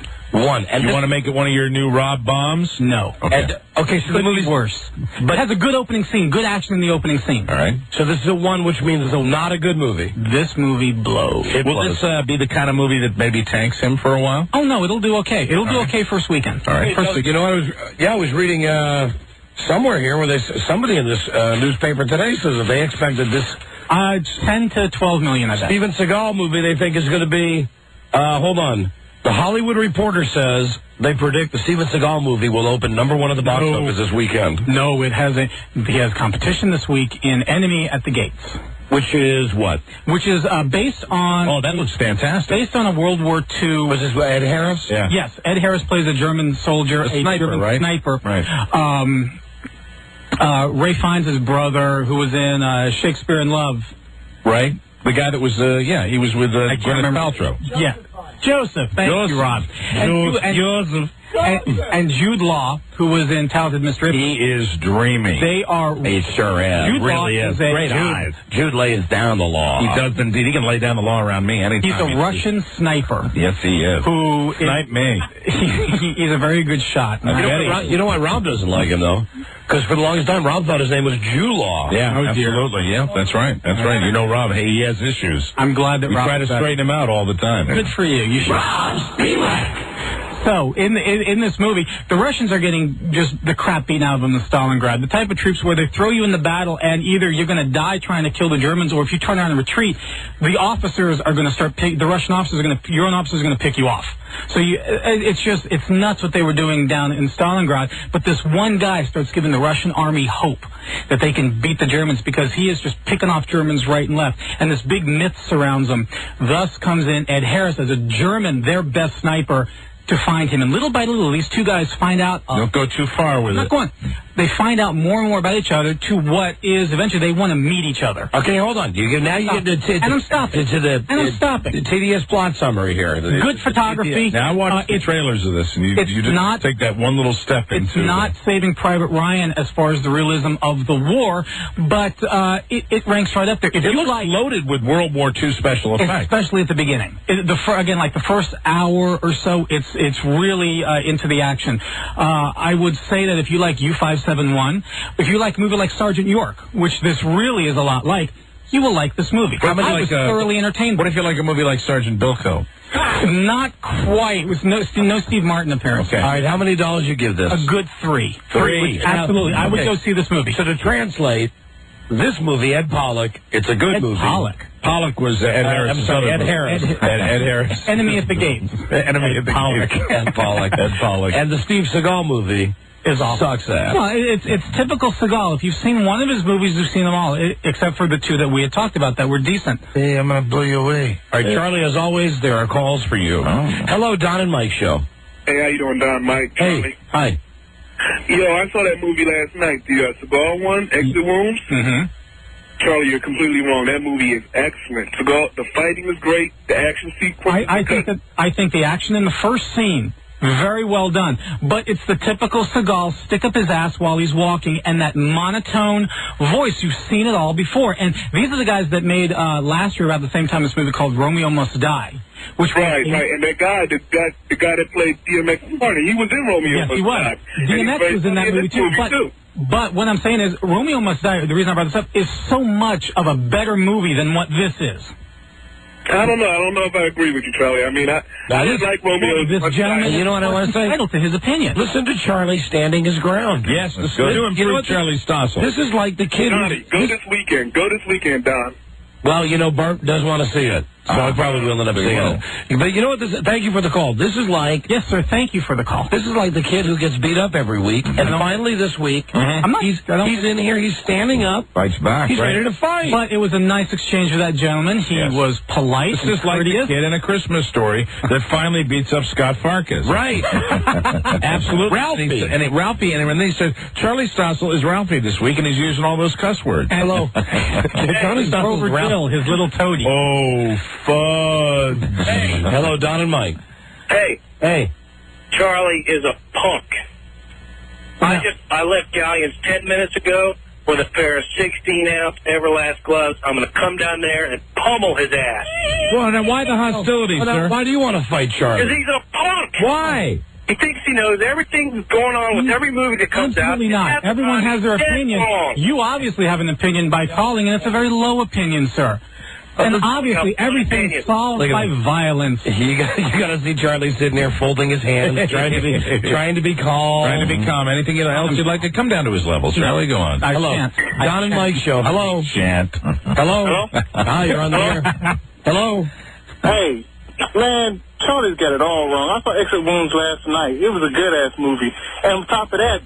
And you want to make it one of your new Rob bombs?
No.
Okay.
So the movie's
worse. But it has a good opening scene, good action in the opening scene.
All right.
So this is a 1, which means it's not a good movie.
This movie blows.
Will this be the kind of movie that maybe tanks him for a while?
Oh, no, it'll do okay. It'll do okay first weekend.
All right.
You know, I was reading somewhere here where somebody in this newspaper today says that they expected this
10 to 12 million, I bet.
Steven Seagal movie they think is going to be, hold on. The Hollywood Reporter says they predict the Steven Seagal movie will open #1 at the box office this weekend.
No, it hasn't. He has competition this week in Enemy at the Gates.
Which is what?
Which is based on...
Oh, that looks fantastic.
Based on a World War II...
Was this Ed Harris?
Yeah.
Yes, Ed Harris plays a German soldier.
A sniper,
German
right?
Sniper.
Right.
Ray Fiennes' his brother, who was in Shakespeare in Love.
Right? The guy that was, he was with Gwyneth Paltrow.
Yeah. Joseph. Thank you, Rob.
Joseph.
And Jude Law, who was in Talented Mr. Ripley.
He is dreamy.
They are...
He sure is.
Jude
really
Law
is. Great eyes. Jude lays down the law.
He does indeed. He can lay down the law around me anytime.
He's a Russian sniper.
Yes, he is.
Who...
Snipe me.
He's a very good shot.
You know why Rob doesn't like him, though? Because for the longest time, Rob thought his name was Jew Law.
Yeah, absolutely. Yeah, that's right. That's right. You know, Rob, hey, he has issues.
I'm glad that
we
Rob...
try to straighten him out all the time.
Good for you. You should...
Rob's Speedway.
So, in this movie, the Russians are getting just the crap beaten out of them in Stalingrad. The type of troops where they throw you in the battle, and either you're going to die trying to kill the Germans, or if you turn around and retreat, the officers are going to start the Russian officers are going to, your own officers are going to pick you off. So it's nuts what they were doing down in Stalingrad. But this one guy starts giving the Russian army hope that they can beat the Germans, because he is just picking off Germans right and left. And this big myth surrounds him. Thus comes in Ed Harris as a German, their best sniper, to find him. And little by little, these two guys find out...
Don't go too far with it.
Not going. They find out more and more about each other to what is eventually they want to meet each other.
Okay, hold on. Now you get
and I'm stopping.
The tedious plot summary here.
Good photography.
Now I watched the trailers of this, and you didn't take that one little step into
it. It's not Saving Private Ryan as far as the realism of the war, but it ranks right up there.
It looks loaded with World War II special effects,
especially at the beginning. Again, like the first hour or so, it's really into the action. I would say that if you like U-571, if you like a movie like Sergeant York, which this really is a lot like, you will like this movie. I was thoroughly entertained.
What if you like a movie like Sergeant Bilko?
Not quite. With no Steve Martin appearance.
Okay. All right, how many dollars you give this?
A good 3.
3?
Absolutely. I would go see this movie.
So to translate, this movie, Ed Pollock, it's a good movie.
Pollock was Ed Harris.
I'm sorry, Ed Harris.
Ed Harris.
Enemy at the Gate.
Enemy at the Gate.
Ed Pollock. And the Steve Seagal movie is awful. Sucks ass.
Well, it's typical Seagal. If you've seen one of his movies, you've seen them all, except for the 2 that we had talked about that were decent.
Hey, I'm going to blow you away. All right, Charlie, as always, there are calls for you. Oh. Hello, Don and Mike Show.
Hey, how you doing, Don, Mike? Charlie?
Hey, hi.
Yo, I saw that movie last night, the Seagal one, Exit Wounds.
Mm-hmm.
Charlie, you're completely wrong. That movie is excellent. Seagal, the fighting is great. The action sequence.
I think the action in the first scene, very well done. But it's the typical Seagal stick up his ass while he's walking, and that monotone voice. You've seen it all before. And these are the guys that made last year, about the same time, this movie called Romeo Must Die. Which
right. And that guy, the guy that played DMX Party, he was in Romeo Must Die.
Yes, he was. DMX was in that movie too. But what I'm saying is, Romeo Must Die, the reason I brought this up, is so much of a better movie than what this is.
I don't know if I agree with you, Charlie. I mean, I just like Romeo.
This gentleman,
you know what I want to say?
Entitled to his opinion.
Listen to Charlie standing his ground.
Yes, let's go to improve Charlie Stossel.
This is like the kid.
Johnny, go this weekend, Don.
Well, you know, Bart does want to see it, so I probably will end up seeing it. But you know what? Thank you for the call. This is like...
Yes, sir, thank you for the call.
This is like the kid who gets beat up every week, and finally this week, he's in here, he's standing up.
Fights back,
He's ready to fight.
But it was a nice exchange with that gentleman. He was polite.
It's just like the kid in A Christmas Story that finally beats up Scott Farkas.
Right.
Absolutely. Ralphie. And when they said, Charlie Stossel is Ralphie this week, and he's using all those cuss words.
Hello. Charlie Stossel is Ralphie. His little toady.
Oh, fudge.
Hey. Hello, Don and Mike.
Hey. Charlie is a punk. I left Galleon's 10 minutes ago with a pair of 16-ounce Everlast gloves. I'm going to come down there and pummel his ass.
Well, now why the hostility, sir?
Why do you want to fight Charlie?
Because he's a punk.
Why?
He thinks he knows everything that's going on with every movie that comes out.
Absolutely not. Everyone has their opinion. You obviously have an opinion by calling, and it's a very low opinion, sir. And obviously, everything's solved by violence.
You got to see Charlie sitting there folding his hands, trying to be calm.
Trying to be calm. Anything else you'd like to come down to his level, Charlie? Go on.
Hello. Don and Mike Show. Hello.
Shan't.
Hello. Hi, you're on the air. Hello.
Hey, man, Charlie's got it all wrong. I saw Exit Wounds last night. It was a good-ass movie. And on top of that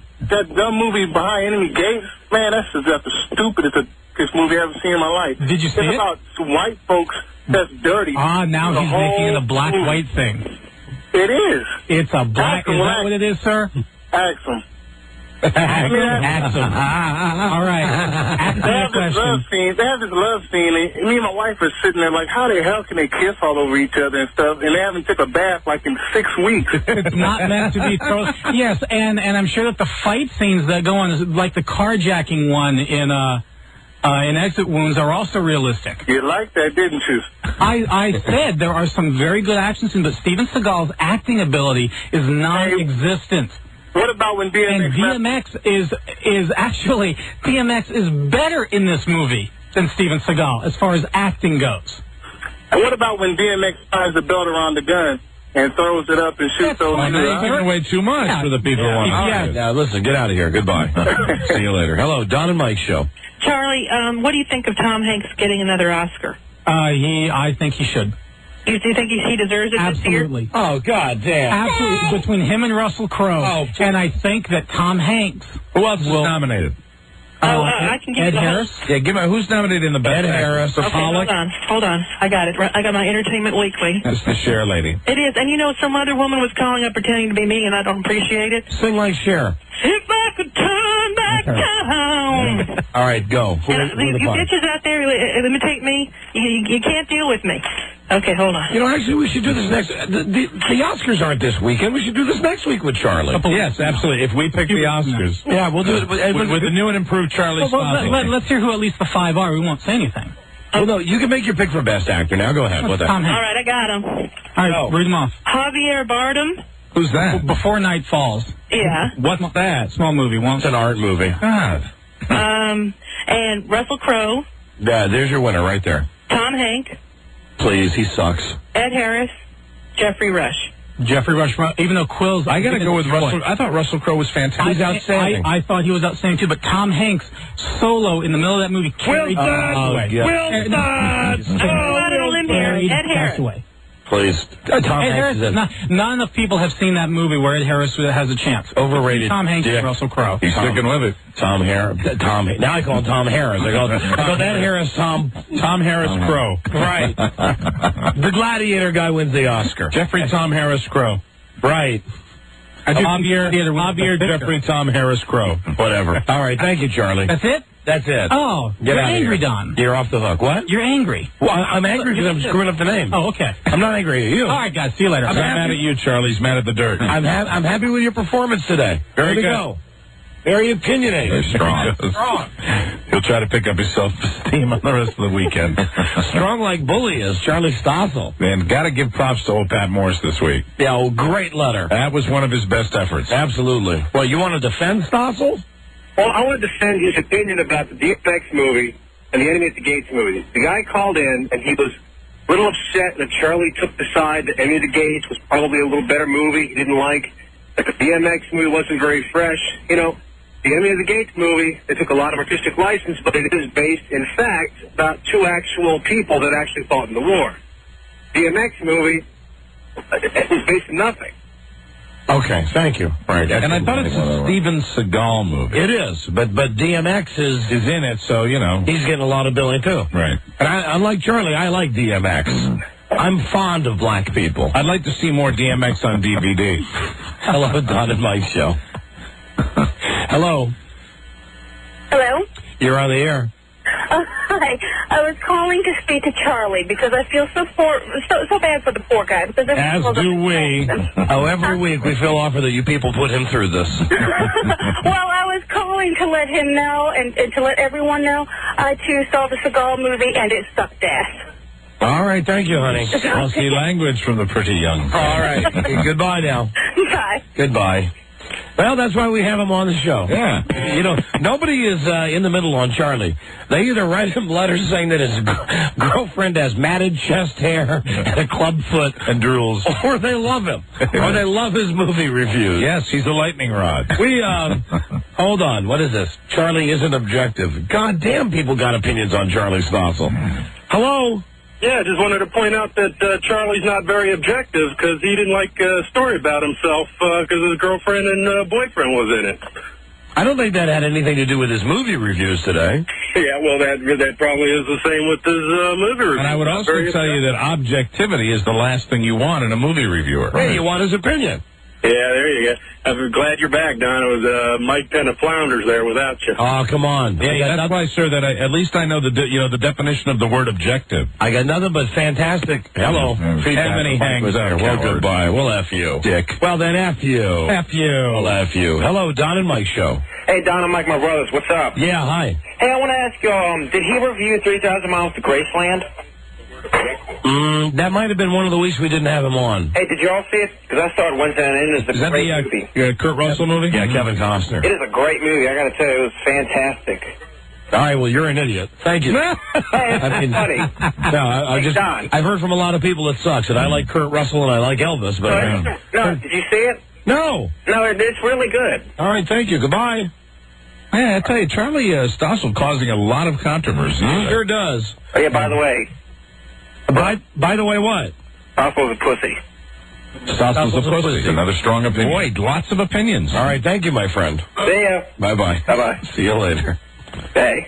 dumb movie Behind Enemy Gates, man, that's just the stupidest movie I've ever seen in my life.
Did you see it?
It's about white folks that's dirty.
Now he's making it a black-white thing.
It is.
It's a black... Is that what it is, sir?
Ask him.
Ask him. All right. Ask me a question.
They have this love scene, and me and my wife are sitting there like, how the hell can they kiss all over each other and stuff, and they haven't took a bath like in 6 weeks.
It's not meant to be thrown. Yes, and I'm sure that the fight scenes that go on, like the carjacking one in Exit Wounds, are also realistic.
You liked that, didn't you?
I said there are some very good action scenes, but Steven Seagal's acting ability is non-existent.
What about when DMX...
And DMX is better in this movie than Steven Seagal as far as acting goes.
And what about when DMX ties the belt around the gun and throws it up and shoots those
Well, now you're giving away too much for the people who want to.
Yeah, listen, get out of here. Goodbye. See you later. Hello, Don and Mike Show.
Charlie, what do you think of Tom Hanks getting another Oscar?
I think he should.
Do you think he deserves it
Absolutely.
this year?
Oh, God damn.
Absolutely. Between him and Russell Crowe. And I think that Tom Hanks.
Who else is nominated?
I can give
Ed
you the
Harris.
Yeah, give me who's nominated in the best.
Ed Harris.
Okay, hold on. I got it. I got my Entertainment Weekly.
That's the Cher lady.
It is, and you know, some other woman was calling up pretending to be me, and I don't appreciate it.
Sing like Cher.
If I could turn back time.
All right, go.
You bitches out there imitate me. You can't deal with me. Okay, hold on.
You know, actually, we should do this next. The Oscars aren't this weekend. We should do this next week with Charlie.
Yes, absolutely. If we pick the Oscars.
Yeah, we'll do it
with the new and improved Charlie Stossel-Low.
Let's hear who at least the 5 are. We won't say anything.
Well, no, you can make your pick for Best Actor now. Go ahead. What the
Tom Hanks.
All right, I got him.
All right, read them off.
Javier Bardem.
Who's that?
Before Night Falls.
Yeah.
What's that?
Small movie.
It's an art movie.
God.
And Russell Crowe.
Yeah, there's your winner right there.
Tom Hanks.
Please, he sucks.
Ed Harris. Jeffrey Rush.
Jeffrey Rush, even though Quill's...
I got to go with Russell. I thought Russell Crowe was fantastic.
He's outstanding.
I thought he was outstanding, too, but Tom Hanks, solo, in the middle of that movie, carried
Will not!
Ed Harris.
Please. Tom
Hanks
Hanks is
not enough people have seen that movie where Ed Harris has a chance.
Overrated.
Tom Hanks and Russell Crowe.
He's sticking with it.
Tom Harris. Now I call him Tom Harris. I call Ed Harris Tom
Harris Crowe.
Right. The Gladiator guy wins the Oscar.
Jeffrey Tom Harris Crowe.
Right.
Javier Jeffrey Tom Harris Crowe.
Whatever. All right. Thank you, Charlie.
That's it?
That's it.
Oh,
Get
you're
out of
angry,
here.
Don.
You're off the hook. What?
You're angry.
Well, I'm angry because I'm screwing up the name.
Oh, okay.
I'm not angry at you.
All right, guys. See you later.
I'm not mad at you, Charlie. He's mad at the dirt.
I'm happy with your performance today.
Very good.
Go. Very opinionated.
Very strong. He'll try to pick up his self-esteem on the rest of the weekend.
Strong like bully is Charlie Stossel.
Man, got to give props to old Pat Morris this week.
Yeah, great letter.
That was one of his best efforts.
Absolutely. Well, you want to defend Stossel?
Well, I want to defend his opinion about the DFX movie and the Enemy at the Gates movie. The guy called in, and he was a little upset that Charlie took the side that Enemy at the Gates was probably a little better movie he didn't like. That the DMX movie wasn't very fresh. You know, the Enemy of the Gates movie, they took a lot of artistic license, but it is based, in fact, about two actual people that actually fought in the war. DMX movie, it was based on nothing.
Okay, thank you. Right,
and I thought it's a Steven Seagal movie.
It is, but DMX is
in it, so, you know.
He's getting a lot of billing, too.
Right.
And unlike Charlie, I like DMX. I'm fond of black people.
I'd like to see more DMX on DVD.
Hello, Don and Mike Show. Hello.
Hello?
You're on the air.
Hi. I was calling to speak to Charlie because I feel so bad for the poor guy. Because
As do we. Oh, every week we feel awful that you people put him through this.
Well, I was calling to let him know and to let everyone know I, too, saw the Seagal movie and it sucked ass.
All right, thank you, honey.
I'll see language from the pretty young.
All right. Goodbye now.
Bye.
Goodbye. Well, that's why we have him on the show.
Yeah.
You know, nobody is in the middle on Charlie. They either write him letters saying that his girlfriend has matted chest hair and a club foot
and drools,
or they love him, or they love his movie reviews.
Yes, he's a lightning rod.
We, hold on. What is this? Charlie isn't objective. God damn, people got opinions on Charlie Stossel. Hello?
Yeah, just wanted to point out that Charlie's not very objective because he didn't like a story about himself because his girlfriend and boyfriend was in it.
I don't think that had anything to do with his movie reviews today.
Yeah, well, that probably is the same with his movie reviews.
And I would also tell you that objectivity is the last thing you want in a movie reviewer.
Hey, you want his opinion.
Yeah, there you go. I'm glad you're back, Don. It was Mike kind of flounders there without you.
Oh, come on.
Yeah, that's why, sir, that at least I know the definition of the word objective.
I got nothing but fantastic. Hello.
Many hangs up.
Well, goodbye. We'll F you.
Dick.
Well, then F you.
F you.
We'll F you. Hello, Don and Mike Show.
Hey, Don and Mike, my brothers. What's up?
Yeah, hi.
Hey, I want to ask you, did he review 3,000 Miles to Graceland?
That might have been one of the weeks we didn't have him on.
Hey, did you all see it? Because I saw it Wednesday and it is a great movie.
Kurt Russell movie?
Yeah, Kevin Costner.
It is a great movie. I got to tell you, it was fantastic.
All right, well, you're an idiot. Thank you.
Hey, it's funny.
No, I've heard from a lot of people it sucks, and I like Kurt Russell and I like Elvis, but...
No, did you see it?
No.
No, it's really good.
All right, thank you. Goodbye.
Yeah, I tell you, Charlie Stossel causing a lot of controversy.
Sure does.
Oh, yeah, by the way.
By the way, what?
Stossel's a pussy.
Stossel's a pussy. Another strong opinion. Boy, lots of opinions.
All right, thank you, my friend.
See ya.
Bye-bye.
Bye-bye.
See you later.
Hey.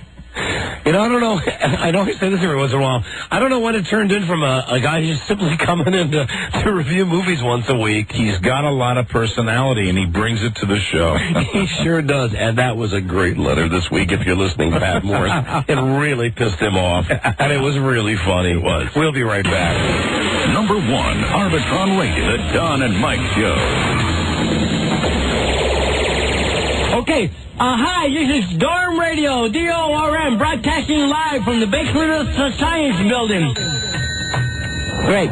You know, I don't know. I know I say this every once in a while. I don't know when it turned in from a guy who's simply coming in to review movies once a week.
He's got a lot of personality, and he brings it to the show.
He sure does. And that was a great letter this week, if you're listening, Pat Morris. It really pissed him off, and it was really funny. It was. We'll be right back.
Number 1, Arbitron Radio, the Don and Mike Show.
Okay. Hi, this is Dorm Radio, DORM, broadcasting live from the basement of the Science Building. Great.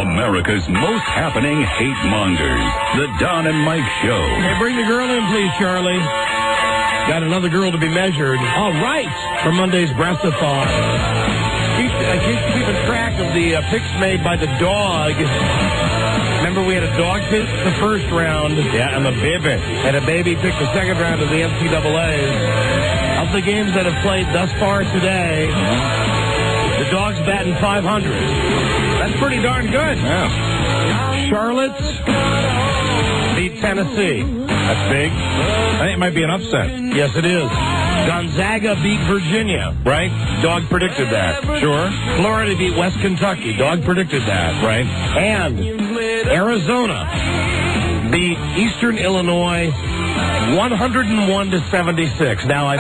America's most happening hate mongers, the Don and Mike Show.
Hey, bring the girl in, please, Charlie. Got another girl to be measured.
All right.
For Monday's breastathon. I keep keeping track of the picks made by the dog. Remember, we had a dog pick the first round.
Yeah, and the baby.
And a baby picked the second round of the NCAAs. Of the games that have played thus far today, the dog's batting 500. That's pretty darn good.
Yeah.
Charlotte beat Tennessee.
That's big. I think it might be an upset.
Yes, it is. Gonzaga beat Virginia, right? Dog predicted that.
Sure.
Florida beat West Kentucky. Dog predicted that, right? And Arizona beat Eastern Illinois 101-76. Now, I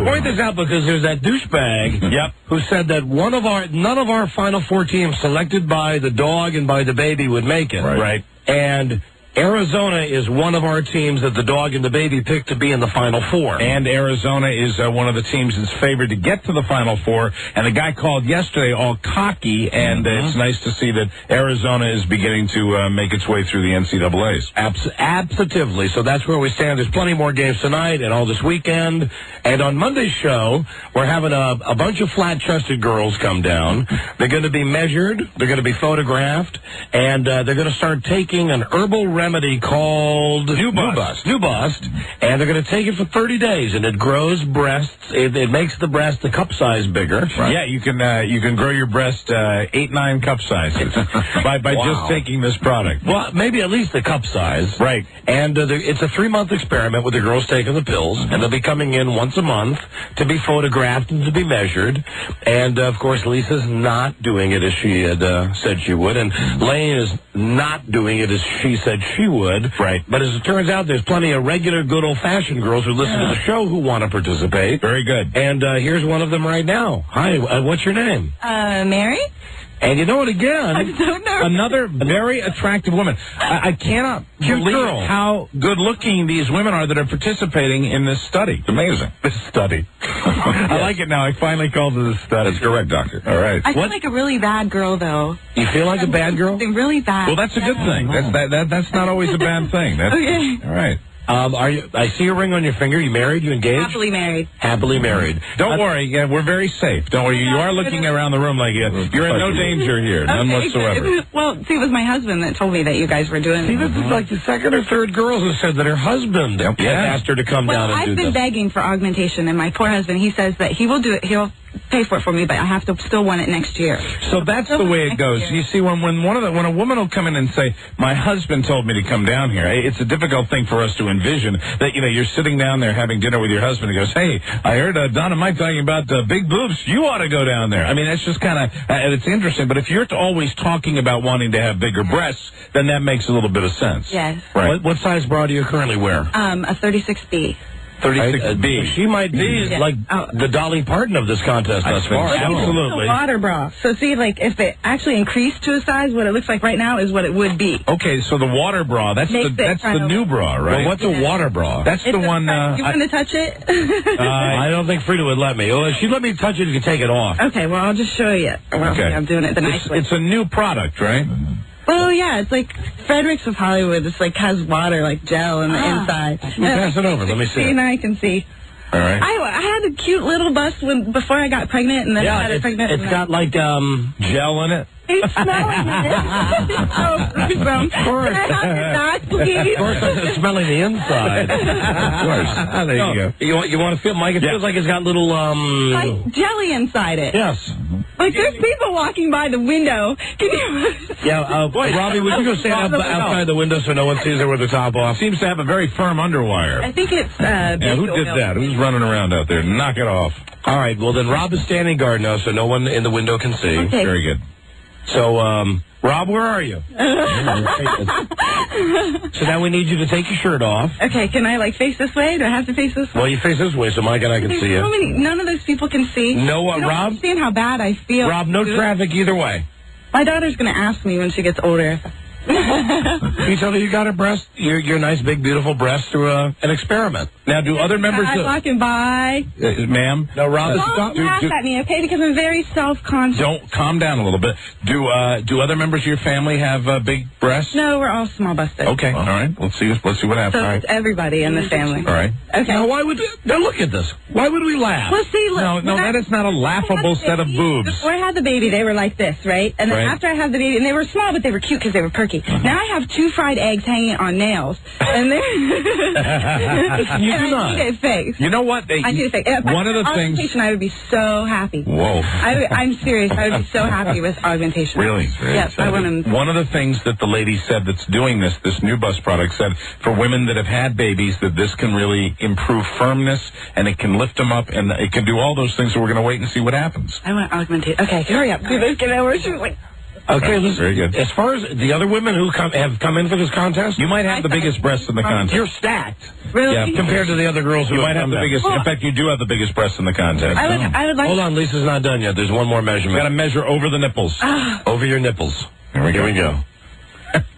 point this out because there's that douchebag who said that none of our Final Four teams selected by the dog and by the baby would make it.
Right.
And Arizona is one of our teams that the dog and the baby picked to be in the Final Four.
And Arizona is one of the teams that's favored to get to the Final Four. And the guy called yesterday all cocky, and it's nice to see that Arizona is beginning to make its way through the NCAAs.
Absolutely. So that's where we stand. There's plenty more games tonight and all this weekend. And on Monday's show, we're having a bunch of flat-chested girls come down. They're going to be measured. They're going to be photographed. And they're going to start taking an herbal remedy called New Bust, and they're going to take it for 30 days, and it grows breasts. It makes the breast the cup size bigger. Right?
Yeah, you can grow your breast 8-9 cup sizes by just taking this product.
Well, maybe at least the cup size.
Right.
And it's a 3-month experiment with the girls taking the pills, and they'll be coming in once a month to be photographed and to be measured. And of course, Lisa's not doing it as she had said she would, and Lane is not doing it as she said she would.
Right.
But as it turns out, there's plenty of regular, good old-fashioned girls who listen to the show who want to participate.
Very good.
And here's one of them right now. Hi, what's your name?
Mary?
And you know what, again?
I don't know.
Another very attractive woman. I cannot believe how good-looking these women are that are participating in this study. It's amazing. This study. I like it now. I finally called it a study. That's correct, Doctor. All right.
I feel like a really bad girl, though.
You feel like a bad girl?
Something really bad.
Well, that's a good thing. That's not always a bad thing.
Okay.
All right.
Are you? I see a ring on your finger. You married? You engaged?
Happily married.
Happily married.
Don't worry. Yeah, we're very safe. Don't worry. You are looking around the room like you're in no danger here. None whatsoever.
Well, see, it was my husband that told me that you guys were doing
See, this is like the second or third girl who said that her husband asked her to come down and do
I've been
this.
begging for augmentation, and my poor husband, he says that he will do it. He'll pay for it for me, but I have to still want it next year.
So that's the way it goes. You see, when a woman will come in and say, "My husband told me to come down here," it's a difficult thing for us to envision that you're sitting down there having dinner with your husband and goes, "Hey, I heard Don and Mike talking about big boobs. You ought to go down there." I mean, that's just kind of it's interesting. But if you're always talking about wanting to have bigger breasts, then that makes a little bit of sense.
Yes.
Right. What size bra do you currently wear?
A 36B.
36B. She might be like the Dolly Parton of this contest thus far.
Absolutely. It's a water bra. So see, like, if it actually increased to a size, what it looks like right now is what it would be.
Okay, so the water bra, that's the new bra, right?
Well, what's a water bra?
That's the one...
you want to touch it?
I don't think Frida would let me. Well, if she'd let me touch it, you can take it off.
Okay, well, I'll just show you.
Okay.
I'm doing it the nice way.
It's a new product, right?
Oh, yeah, it's like Fredericks of Hollywood. It's like has water, like gel on the inside.
Pass it over. Let me see.
See, now I can see.
All right.
I had a cute little bust before I got pregnant, and then I got pregnant.
It's got like
gel in it.
It's smelling it. It's so gruesome.
Of course.
Can I have it back, please?
Of course, it's smelling the inside.
Of course. There you go.
You want to feel, Mike? It feels like it's got little
like jelly inside it.
Yes.
Like there's people walking by the window. Can you?
Yeah, Robbie, would you go stand outside the window so no one sees her with the top off?
Seems to have a very firm underwire.
I think it's.
Yeah, who did that? Who's running around out there? Knock it off.
All right. Well, then Rob is standing guard now, so no one in the window can see.
Okay.
Very good.
So, Rob, where are you? So now we need you to take your shirt off.
Okay, can I face this way? Do I have to face this way?
Well, you face this way so Mike and I can see you.
None of those people can see.
No,
you don't
Rob?
understand how bad I feel.
Rob, no traffic either way.
My daughter's going to ask me when she gets older.
You told her you got a breast, your nice, big, beautiful breast through an experiment. Now, do other members
I'm walking by.
Ma'am?
No, Rob,
Don't laugh at me, okay? Because I'm very self-conscious.
Don't calm down a little bit. Do other members of your family have big breasts?
No, we're all small busted.
Okay, all right. Let's see what happens.
So it's everybody in the family.
All right.
Okay.
Now, now look at this. Why would we laugh?
Well, see, look.
No, that is not a laughable set of boobs.
Before I had the baby, they were like this, right? And then after I had the baby, and they were small, but they were cute because they were perky. Now I have 2 fried eggs hanging on nails. And they're...
You do not.
I need it fixed.
You know what?
I need it fixed.
One of the things...
Augmentation, I would be so happy.
Whoa.
I'm serious. I would be so happy with augmentation.
Really?
Yes, I want them.
One of the things that the lady said that's doing this new bust product said, for women that have had babies, that this can really improve firmness, and it can lift them up, and it can do all those things, so we're going to wait and see what happens.
I want augmentation. Okay, hurry up. Let's get over. She was like...
Okay, listen.
Very good.
As far as the other women who have come in for this contest,
you might have the biggest breasts in the contest.
You're stacked.
Really?
Yeah,
compared to the other girls who
might have the biggest. In fact, you do have the biggest breasts in the contest.
I would like.
Hold on, Lisa's not done yet. There's one more measurement.
Got to measure over the nipples.
Over your nipples. Here we go.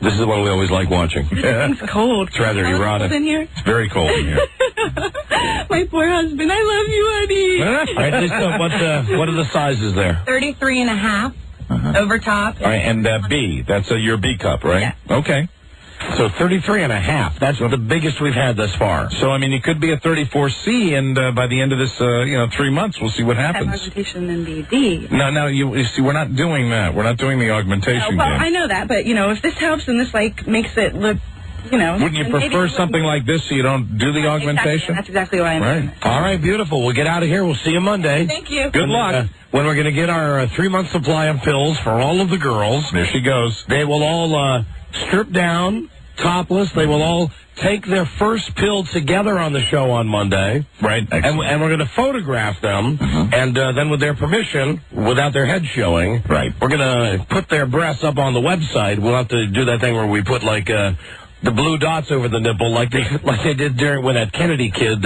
This is the one we always like watching.
It's cold.
It's rather erotic.
In here?
It's very cold in here.
My poor husband. I love you, honey.
All right, Lisa, what are the sizes there?
33.5. Over top.
All right, and B. That's your B cup, right?
Yeah.
Okay.
So 33.5. That's the biggest we've had thus far.
So, I mean, you could be a 34C, and by the end of this, 3 months, we'll see what happens.
Augmentation and be D.
No, you see, we're not doing that. We're not doing the augmentation
Well,
game.
I know that, but, if this helps and this, makes it look,
Wouldn't you prefer something like this so you don't do the augmentation?
That's exactly why I'm doing it.
All right, beautiful. We'll get out of here. We'll see you Monday.
Thank you.
Good luck.
When we're going to get our 3-month supply of pills for all of the girls.
There she goes.
They will all strip down, topless. They will all take their first pill together on the show on Monday.
Right.
And we're going to photograph them. And then with their permission, without their head showing, we're going to put their breasts up on the website. We'll have to do that thing where we put, the blue dots over the nipple like they did when that Kennedy kid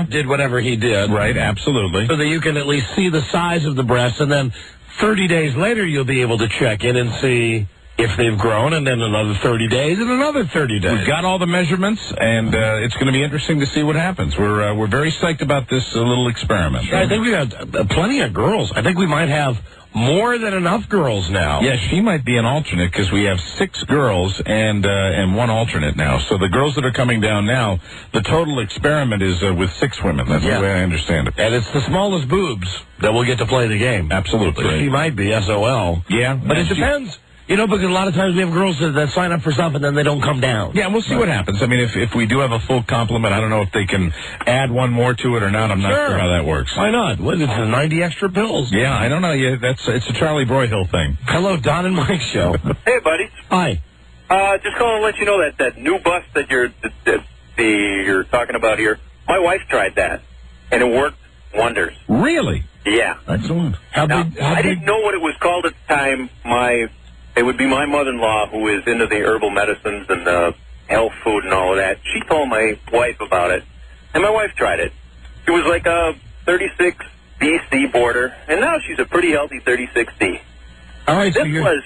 did whatever he did.
Right, absolutely.
So that you can at least see the size of the breast, and then 30 days later you'll be able to check in and see if they've grown, and then another 30 days and another 30 days.
We've got all the measurements, and it's going to be interesting to see what happens. We're very psyched about this little experiment.
I think we have plenty of girls. I think we might have more than enough girls now.
Yeah, she might be an alternate because we have 6 girls and 1 alternate now. So the girls that are coming down now, the total experiment is with 6 women. That's the way I understand it.
And it's the smallest boobs that will get to play the game.
Absolutely.
So she might be SOL.
Yeah.
But it depends. Because a lot of times we have girls that sign up for stuff and then they don't come down.
Yeah, we'll see what happens. I mean, if we do have a full complement, I don't know if they can add 1 more to it or not. I'm not sure how that works.
Why not? What, it's 90 extra pills.
Yeah, I don't know. Yeah, it's a Charlie Broyhill thing.
Hello, Don and Mike show.
Hey, buddy.
Hi.
Just calling to let you know that new bust that you're talking about here, my wife tried that, and it worked wonders.
Really?
Yeah.
Excellent.
I didn't know what it was called at the time. It would be my mother-in-law, who is into the herbal medicines and the health food and all of that. She told my wife about it, and my wife tried it. It was like a 36 BC border, and now she's a pretty healthy 36D.
All right,
this was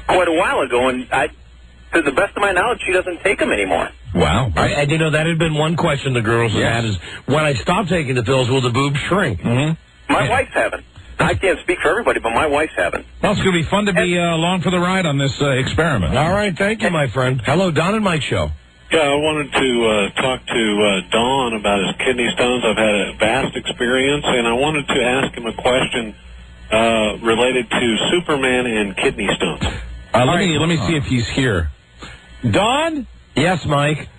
quite a while ago, and to the best of my knowledge, she doesn't take them anymore.
Wow.
And that had been one question the girls had is, when I stop taking the pills, will the boobs shrink?
Mm-hmm.
My wife's haven't. I can't speak for everybody, but my wife's haven't.
Well, it's going to be fun to be along for the ride on this experiment.
All right, thank you, my friend. Hello, Don and Mike show.
Yeah, I wanted to talk to Don about his kidney stones. I've had a vast experience, and I wanted to ask him a question related to Superman and kidney stones.
Let me see if he's here. Don?
Yes, Mike.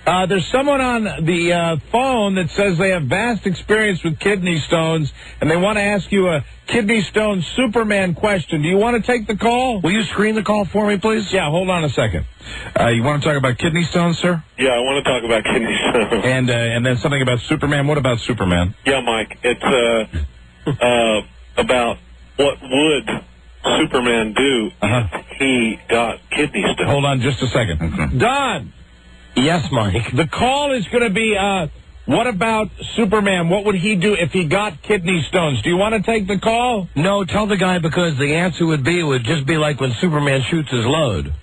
There's someone on the phone that says they have vast experience with kidney stones, and they want to ask you a kidney stone Superman question. Do you want to take the call?
Will you screen the call for me, please?
Yeah, hold on a second. You want to talk about kidney stones, sir?
Yeah, I want to talk about kidney stones.
And then something about Superman. What about Superman?
Yeah, Mike, it's about what would Superman do if he got kidney stones.
Hold on just a second.
Okay.
Don!
Yes, Mike.
The call is going to be, what about Superman? What would he do if he got kidney stones? Do you want to take the call?
No, tell the guy, because the answer would just be like when Superman shoots his load.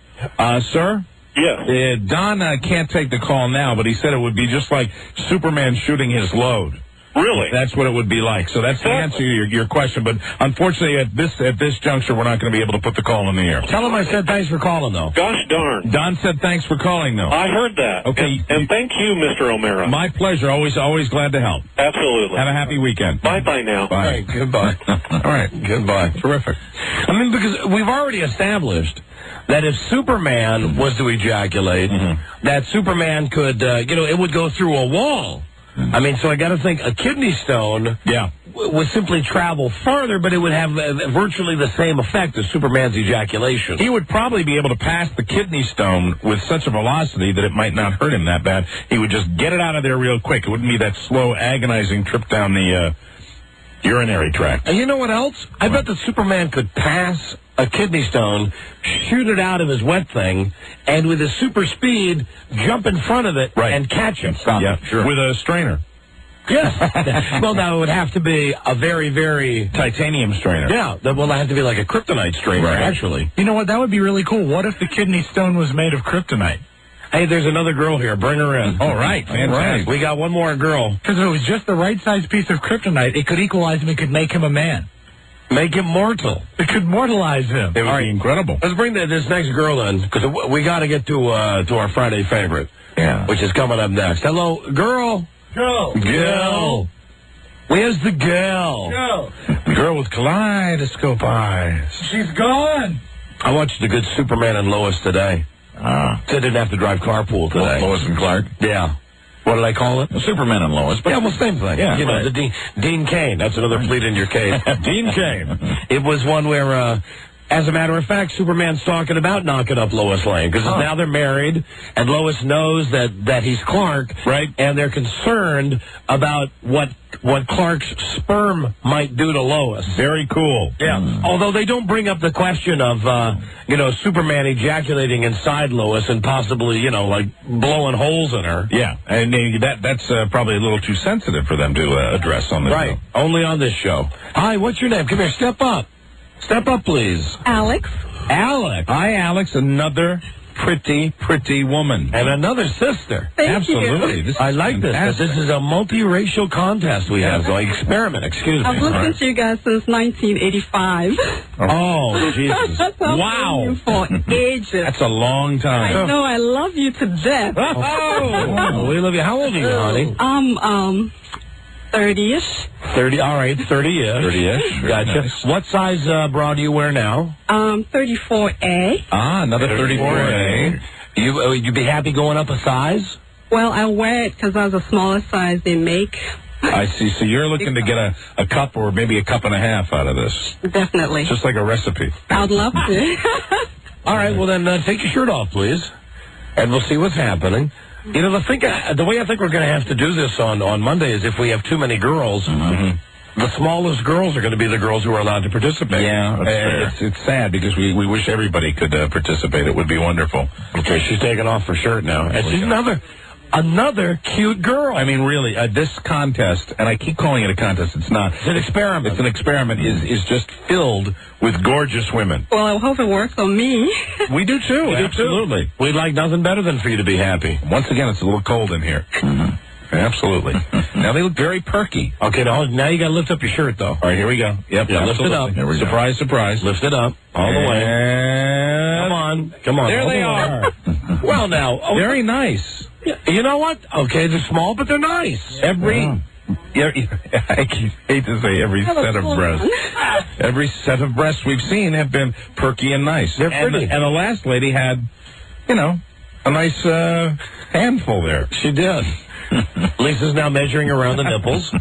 Sir?
Yes.
Don can't take the call now, but he said it would be just like Superman shooting his load.
Really?
That's what it would be like. So that's the answer to your question. But unfortunately, at this juncture, we're not going to be able to put the call in the air.
Tell him I said thanks for calling, though.
Gosh darn.
Don said thanks for calling, though.
I heard that.
Okay.
And thank you, Mr. O'Mara.
My pleasure. Always glad to help.
Absolutely.
Have a happy weekend.
Bye-bye now.
Bye.
All right, goodbye.
All right.
Goodbye.
Terrific.
I mean, because we've already established that if Superman was to ejaculate, that Superman could, it would go through a wall. I mean, so I got to think a kidney stone would simply travel farther, but it would have virtually the same effect as Superman's ejaculation.
He would probably be able to pass the kidney stone with such a velocity that it might not hurt him that bad. He would just get it out of there real quick. It wouldn't be that slow, agonizing trip down the urinary tract.
And you know what else? I bet that Superman could pass a kidney stone, shoot it out of his wet thing, and with his super speed, jump in front of it and catch it.
Stop it. Sure. With a strainer.
Yes. Well, now it would have to be a very, very...
titanium strainer.
Yeah. That will have to be like a kryptonite strainer, actually.
You know what? That would be really cool. What if the kidney stone was made of kryptonite?
Hey, there's another girl here. Bring her in.
All right. Fantastic.
We got one more girl.
Because if it was just the right size piece of kryptonite, it could equalize him. It could make him a man.
Make him mortal.
It could mortalize him.
It would be incredible.
Let's bring this next girl in, because we got to get to our Friday favorite, which is coming up next. Hello, girl. Girl. Where's the girl?
Girl with kaleidoscope eyes.
She's gone.
I watched the good Superman and Lois today. So I didn't have to drive carpool today.
Lois and Clark?
Yeah. What did I call it?
Superman and Lois.
Yeah, well, same thing.
Yeah,
you know, the Dean Cain. That's another pleat in your case.
Dean Cain.
It was one where, as a matter of fact, Superman's talking about knocking up Lois Lane, because now they're married, and Lois knows that he's Clark,
right?
And they're concerned about what Clark's sperm might do to Lois.
Very cool.
Yeah. Although they don't bring up the question of, Superman ejaculating inside Lois and possibly, like blowing holes in her.
Yeah. And that's probably a little too sensitive for them to address on this show.
Only on this show. Hi, what's your name? Come here, step up. Step up, please.
Alex.
Alex.
Hi, Alex. Another pretty woman.
And another sister.
Thank you.
Absolutely.
I like this. This is a multiracial contest we have. So experiment, excuse me.
I've listened to you guys since 1985.
Oh, Jesus.
Wow. You for ages.
That's a long time.
I know. I love you to death.
Oh, we love you. How old are you, honey?
30-ish.
30, all right, 30-ish.
30-ish.
Gotcha.
Nice.
What size bra do you wear now?
34A.
Another 34A.
You'd be happy going up a size?
Well, I wear it because that's the smallest size they make.
I see. So you're looking to get a cup or maybe a cup and a half out of this.
Definitely.
Just like a recipe.
I'd love to.
All right, well then take your shirt off, please. And we'll see what's happening. You know, the way I think we're going to have to do this on Monday is if we have too many girls, the smallest girls are going to be the girls who are allowed to participate.
Yeah, it's sad because we wish everybody could participate. It would be wonderful.
Okay, she's taking off her shirt now. And she's another cute girl.
I mean, really, this contest, and I keep calling it a contest, it's not.
It's an experiment.
It's an experiment, is just filled with gorgeous women.
Well, I hope it works on me.
We do, too. Absolutely.
We'd like nothing better than for you to be happy.
Once again, it's a little cold in here. Absolutely. Now they look very perky.
Okay, now you got to lift up your shirt, though.
All right, here we go. Yep,
lift it up.
Here we go. Surprise.
Lift it up all the way. Come on.
There they are.
Well, now,
very nice.
You know what? Okay, they're small, but they're nice.
I hate to say every set of breasts. Every set of breasts we've seen have been perky and nice.
They're pretty.
And the last lady had, a nice handful there.
She did. Lisa's now measuring around the nipples.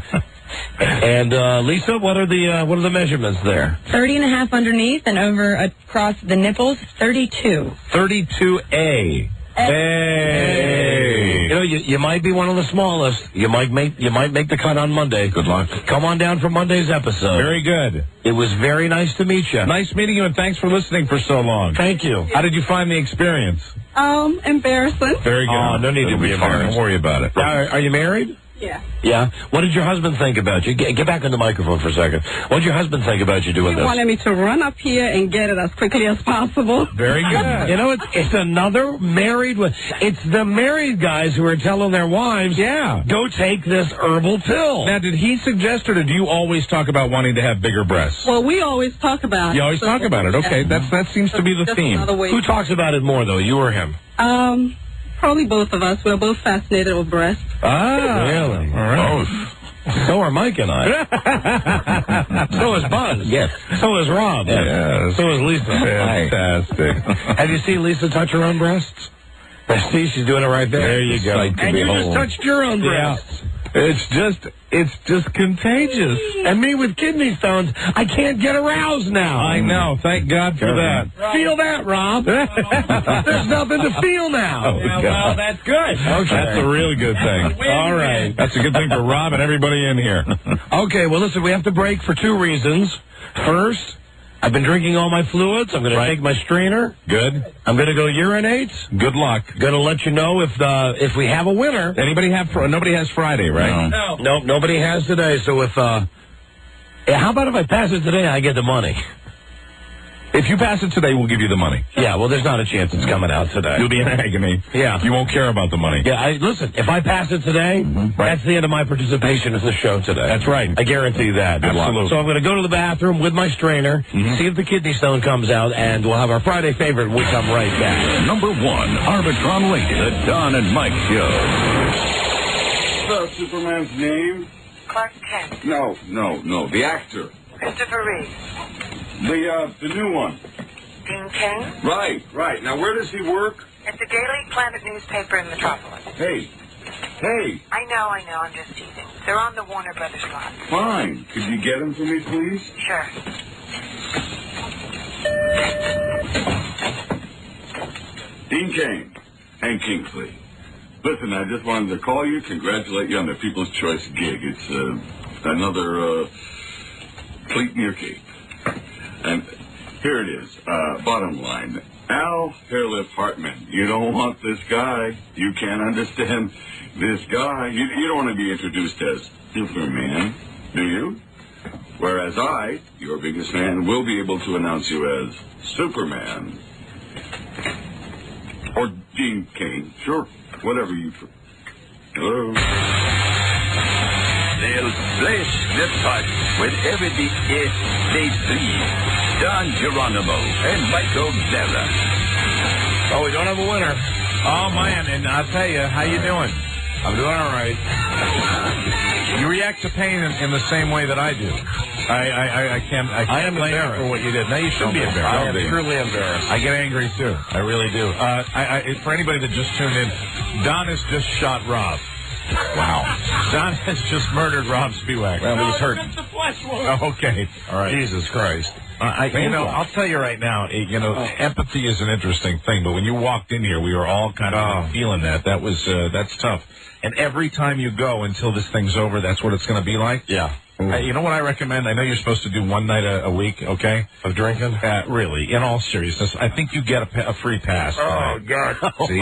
And Lisa, what are the measurements there?
30.5 underneath and over across the nipples, 32.
32A. Hey.
You might be one of the smallest. You might make the cut on Monday.
Good luck.
Come on down for Monday's episode.
Very good.
It was very nice to meet you.
Nice meeting you, and thanks for listening for so long.
Thank you.
How did you find the experience?
Embarrassing.
Very good.
Oh, no need to be embarrassed.
Don't worry about it.
Are you married?
Yeah.
Yeah? What did your husband think about you? Get back on the microphone for a second. What did your husband think about you doing
He
this?
wanted me to run up here and get it as quickly as possible.
Very good.
It's another married... It's the married guys who are telling their wives, go take this herbal pill.
Now, did he suggest it, or do you always talk about wanting to have bigger breasts?
Well, we always talk about it.
You always talk about it. Okay, that seems to be the theme.
Who talks about it more, though, you or him?
Probably both of us. We're both fascinated with breasts.
Ah, really? All right. Both. So are Mike and I. So is Buzz.
Yes.
So is Rob.
Yes.
So is Lisa.
Fantastic.
Have you seen Lisa touch her own breasts? See, she's doing it right there.
There you go.
And you just touched your own breasts.
It's just contagious.
And me with kidney stones, I can't get aroused now.
I know. Thank God for that.
Feel that, Rob. There's nothing to feel now.
Well,
that's good.
Okay. That's a really good thing. All right. That's a good thing for Rob and everybody in here.
Okay, well, listen, we have to break for two reasons. First, I've been drinking all my fluids. I'm going to take my strainer.
Good.
I'm going to go urinate.
Good luck.
Going to let you know if we have a winner.
Nobody has Friday, right?
No, nobody has today. So how about if I pass it today, I get the money?
If you pass it today, we'll give you the money.
Yeah, well, there's not a chance it's coming out today.
You'll be in agony.
Yeah.
You won't care about the money.
Yeah, listen, if I pass it today, that's the end of my participation in the show today.
That's right.
I guarantee that.
Absolutely.
So I'm going to go to the bathroom with my strainer, see if the kidney stone comes out, and we'll have our Friday favorite when we come right back.
Number 1, Arbitron Radio, the Don and Mike Show.
What's Superman's name?
Clark Kent.
No, the actor.
Christopher Reeve.
The new one.
Dean Cain.
Right. Now, where does he work?
At the Daily Planet newspaper in Metropolis.
Hey.
I know, I'm just teasing. They're on the Warner Brothers lot.
Fine. Could you get him for me, please?
Sure.
Dean Cain and Kingsley. Listen, I just wanted to call you, congratulate you on the People's Choice gig. It's another Fleet near Cape. And here it is. Bottom line. Al Hairlift Hartman. You don't want this guy. You can't understand this guy. You don't want to be introduced as Superman, do you? Whereas I, your biggest fan, will be able to announce you as Superman. Or Dean Cain. Sure. Whatever you prefer. Hello?
They'll flesh the pot with everything they breathe. Don Geronimo and Michael Zera.
Oh, we don't have a winner.
Oh, man, and I'll tell you, how you doing?
I'm doing all right.
You react to pain in the same way that I do. I can't
am
blame you
embarrassed
for what you did. No, you shouldn't be embarrassed.
I am truly embarrassed.
I get angry, too. I really do. For anybody that just tuned in, Don has just shot Rob. Wow. Don has just murdered Rob Spiewak.
Well, he's hurt.
Oh, okay. All right.
Jesus Christ.
I'll tell you right now, empathy is an interesting thing, but when you walked in here, we were all kind of feeling that. That's tough. And every time you go until this thing's over, that's what it's going to be like?
Yeah.
You know what I recommend? I know you're supposed to do one night a week, okay?
Of drinking?
Really, in all seriousness, I think you get a free pass.
Oh, God.
See?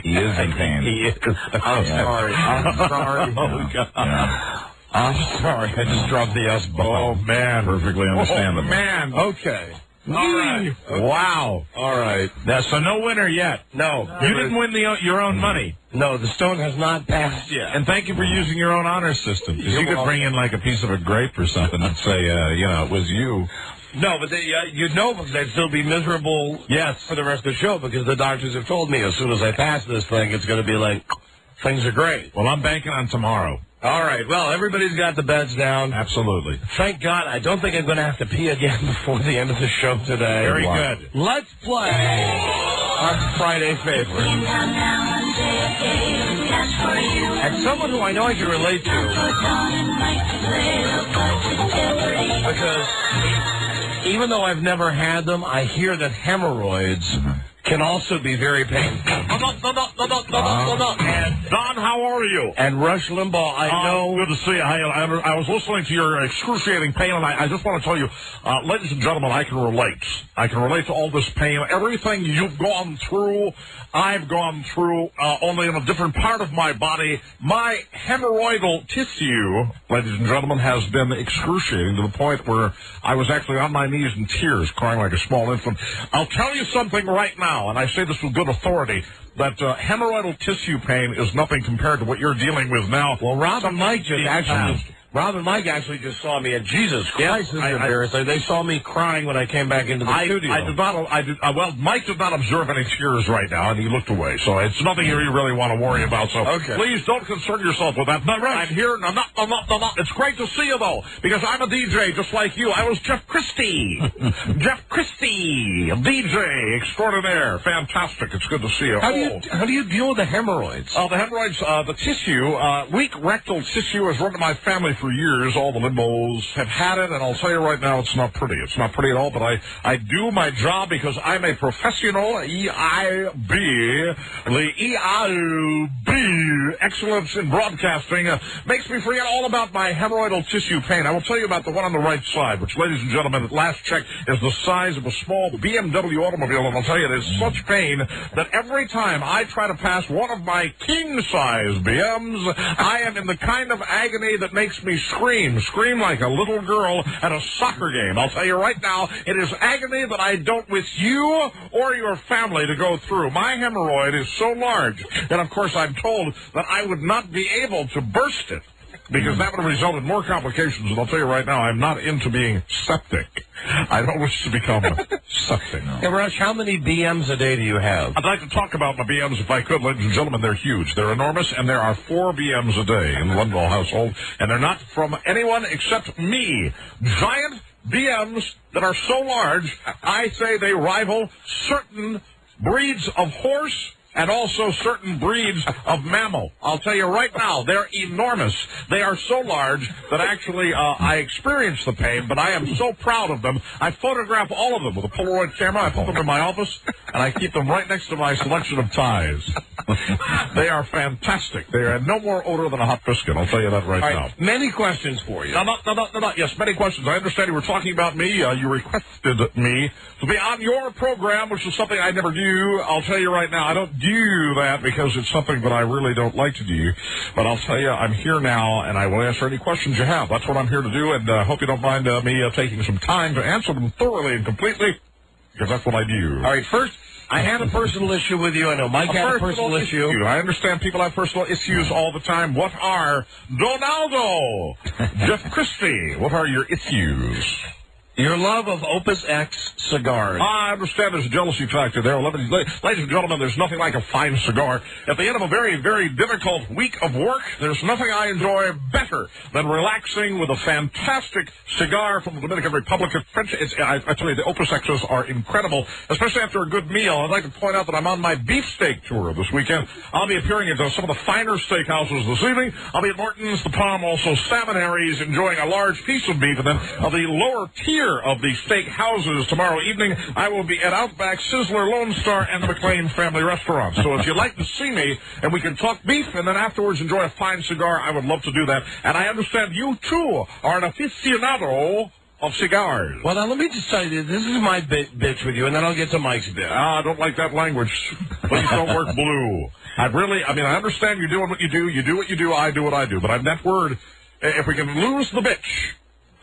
He is in pain.
He is. I'm sorry.
Oh, God. Yeah.
I'm sorry. I just dropped the S-bomb.
Oh, man. Perfectly understandable.
Oh, man.
Okay.
All right.
Okay. Wow.
All right.
Now, so no winner yet.
No.
You didn't win your own money.
No, the stone has not passed yet.
And thank you for using your own honor system. Because you could bring in like a piece of a grape or something and say, it was you.
No, but you'd know because I'd still be miserable for the rest of the show because the doctors have told me as soon as I pass this thing, it's going to be like, things are great.
Well, I'm banking on tomorrow.
All right. Well, everybody's got the beds down.
Absolutely.
Thank God. I don't think I'm going to have to pee again before the end of the show today.
Very good.
Let's play our Friday favorite. And someone who I know I can relate to. Because even though I've never had them, I hear that hemorrhoids can also be very painful.
And Don, how are you?
And Rush Limbaugh, I know.
Good to see you. I was listening to your excruciating pain, and I just want to tell you, ladies and gentlemen, I can relate. I can relate to all this pain. Everything you've gone through, I've gone through, only in a different part of my body. My hemorrhoidal tissue, ladies and gentlemen, has been excruciating to the point where I was actually on my knees in tears, crying like a small infant. I'll tell you something right now. And I say this with good authority, that hemorrhoidal tissue pain is nothing compared to what you're dealing with now.
Well, Rob and Mike just saw me, and Jesus Christ, this is embarrassing. They saw me crying when I came back into the studio.
Well, Mike did not observe any tears right now, and he looked away. So it's nothing you really want to worry about. So please don't concern yourself with that. I'm here. I'm not. It's great to see you, though, because I'm a DJ just like you. I was Jeff Christie. Jeff Christie, DJ extraordinaire. Fantastic. It's good to see you.
How do you deal with the hemorrhoids?
The hemorrhoids, the tissue, weak rectal tissue has run in my family for years. All the Limbaughs have had it, and I'll tell you right now, it's not pretty. It's not pretty at all, but I do my job because I'm a professional EIB. The EIB, excellence in broadcasting, makes me forget all about my hemorrhoidal tissue pain. I will tell you about the one on the right side, which, ladies and gentlemen, at last check, is the size of a small BMW automobile, and I'll tell you, it is such pain that every time I try to pass one of my king-size BMs, I am in the kind of agony that makes me scream like a little girl at a soccer game. I'll tell you right now, it is agony that I don't wish you or your family to go through. My hemorrhoid is so large that, of course, I'm told that I would not be able to burst it, because that would result in more complications. And I'll tell you right now, I'm not into being septic. I don't wish to become septic.
Hey, Rush, how many BMs a day do you have?
I'd like to talk about my BMs if I could, ladies and gentlemen. They're huge. They're enormous, and there are 4 BMs a day in the Limbaugh household, and they're not from anyone except me. Giant BMs that are so large, I say they rival certain breeds of horse and also certain breeds of mammal. I'll tell you right now, they're enormous. They are so large that actually I experience the pain, but I am so proud of them. I photograph all of them with a Polaroid camera. I put them in my office, and I keep them right next to my selection of ties. They are fantastic. They are no more odor than a hot biscuit. I'll tell you that right now.
Many questions for you.
No. Yes, many questions. I understand you were talking about me. You requested me to be on your program, which is something I never do. I'll tell you right now, I don't do that because it's something that I really don't like to do. But I'll tell you, I'm here now, and I will answer any questions you have. That's what I'm here to do, and I hope you don't mind me taking some time to answer them thoroughly and completely, because that's what I do.
All right, first, I had a personal issue with you. I know Mike had a personal issue.
I understand people have personal issues all the time. What are, Donaldo, Jeff Christie, what are your issues?
Your love of Opus X cigars.
I understand there's a jealousy factor there. Ladies and gentlemen, there's nothing like a fine cigar. At the end of a very, very difficult week of work, there's nothing I enjoy better than relaxing with a fantastic cigar from the Dominican Republic. I tell you, the Opus X's are incredible, especially after a good meal. I'd like to point out that I'm on my beefsteak tour this weekend. I'll be appearing at some of the finer steakhouses this evening. I'll be at Morton's, the Palm, also Salmon Harry's, enjoying a large piece of beef, and then of the lower tier of the steak houses tomorrow evening. I will be at Outback, Sizzler, Lone Star, and the McLean Family Restaurant. So if you'd like to see me and we can talk beef and then afterwards enjoy a fine cigar, I would love to do that. And I understand you, too, are an aficionado of cigars.
Well, now, let me just tell you, this is my bitch with you, and then I'll get to Mike's bit.
I don't like that language. Please don't work blue. I understand you're doing what you do. You do what you do. I do what I do. But on that word, if we can lose the bitch,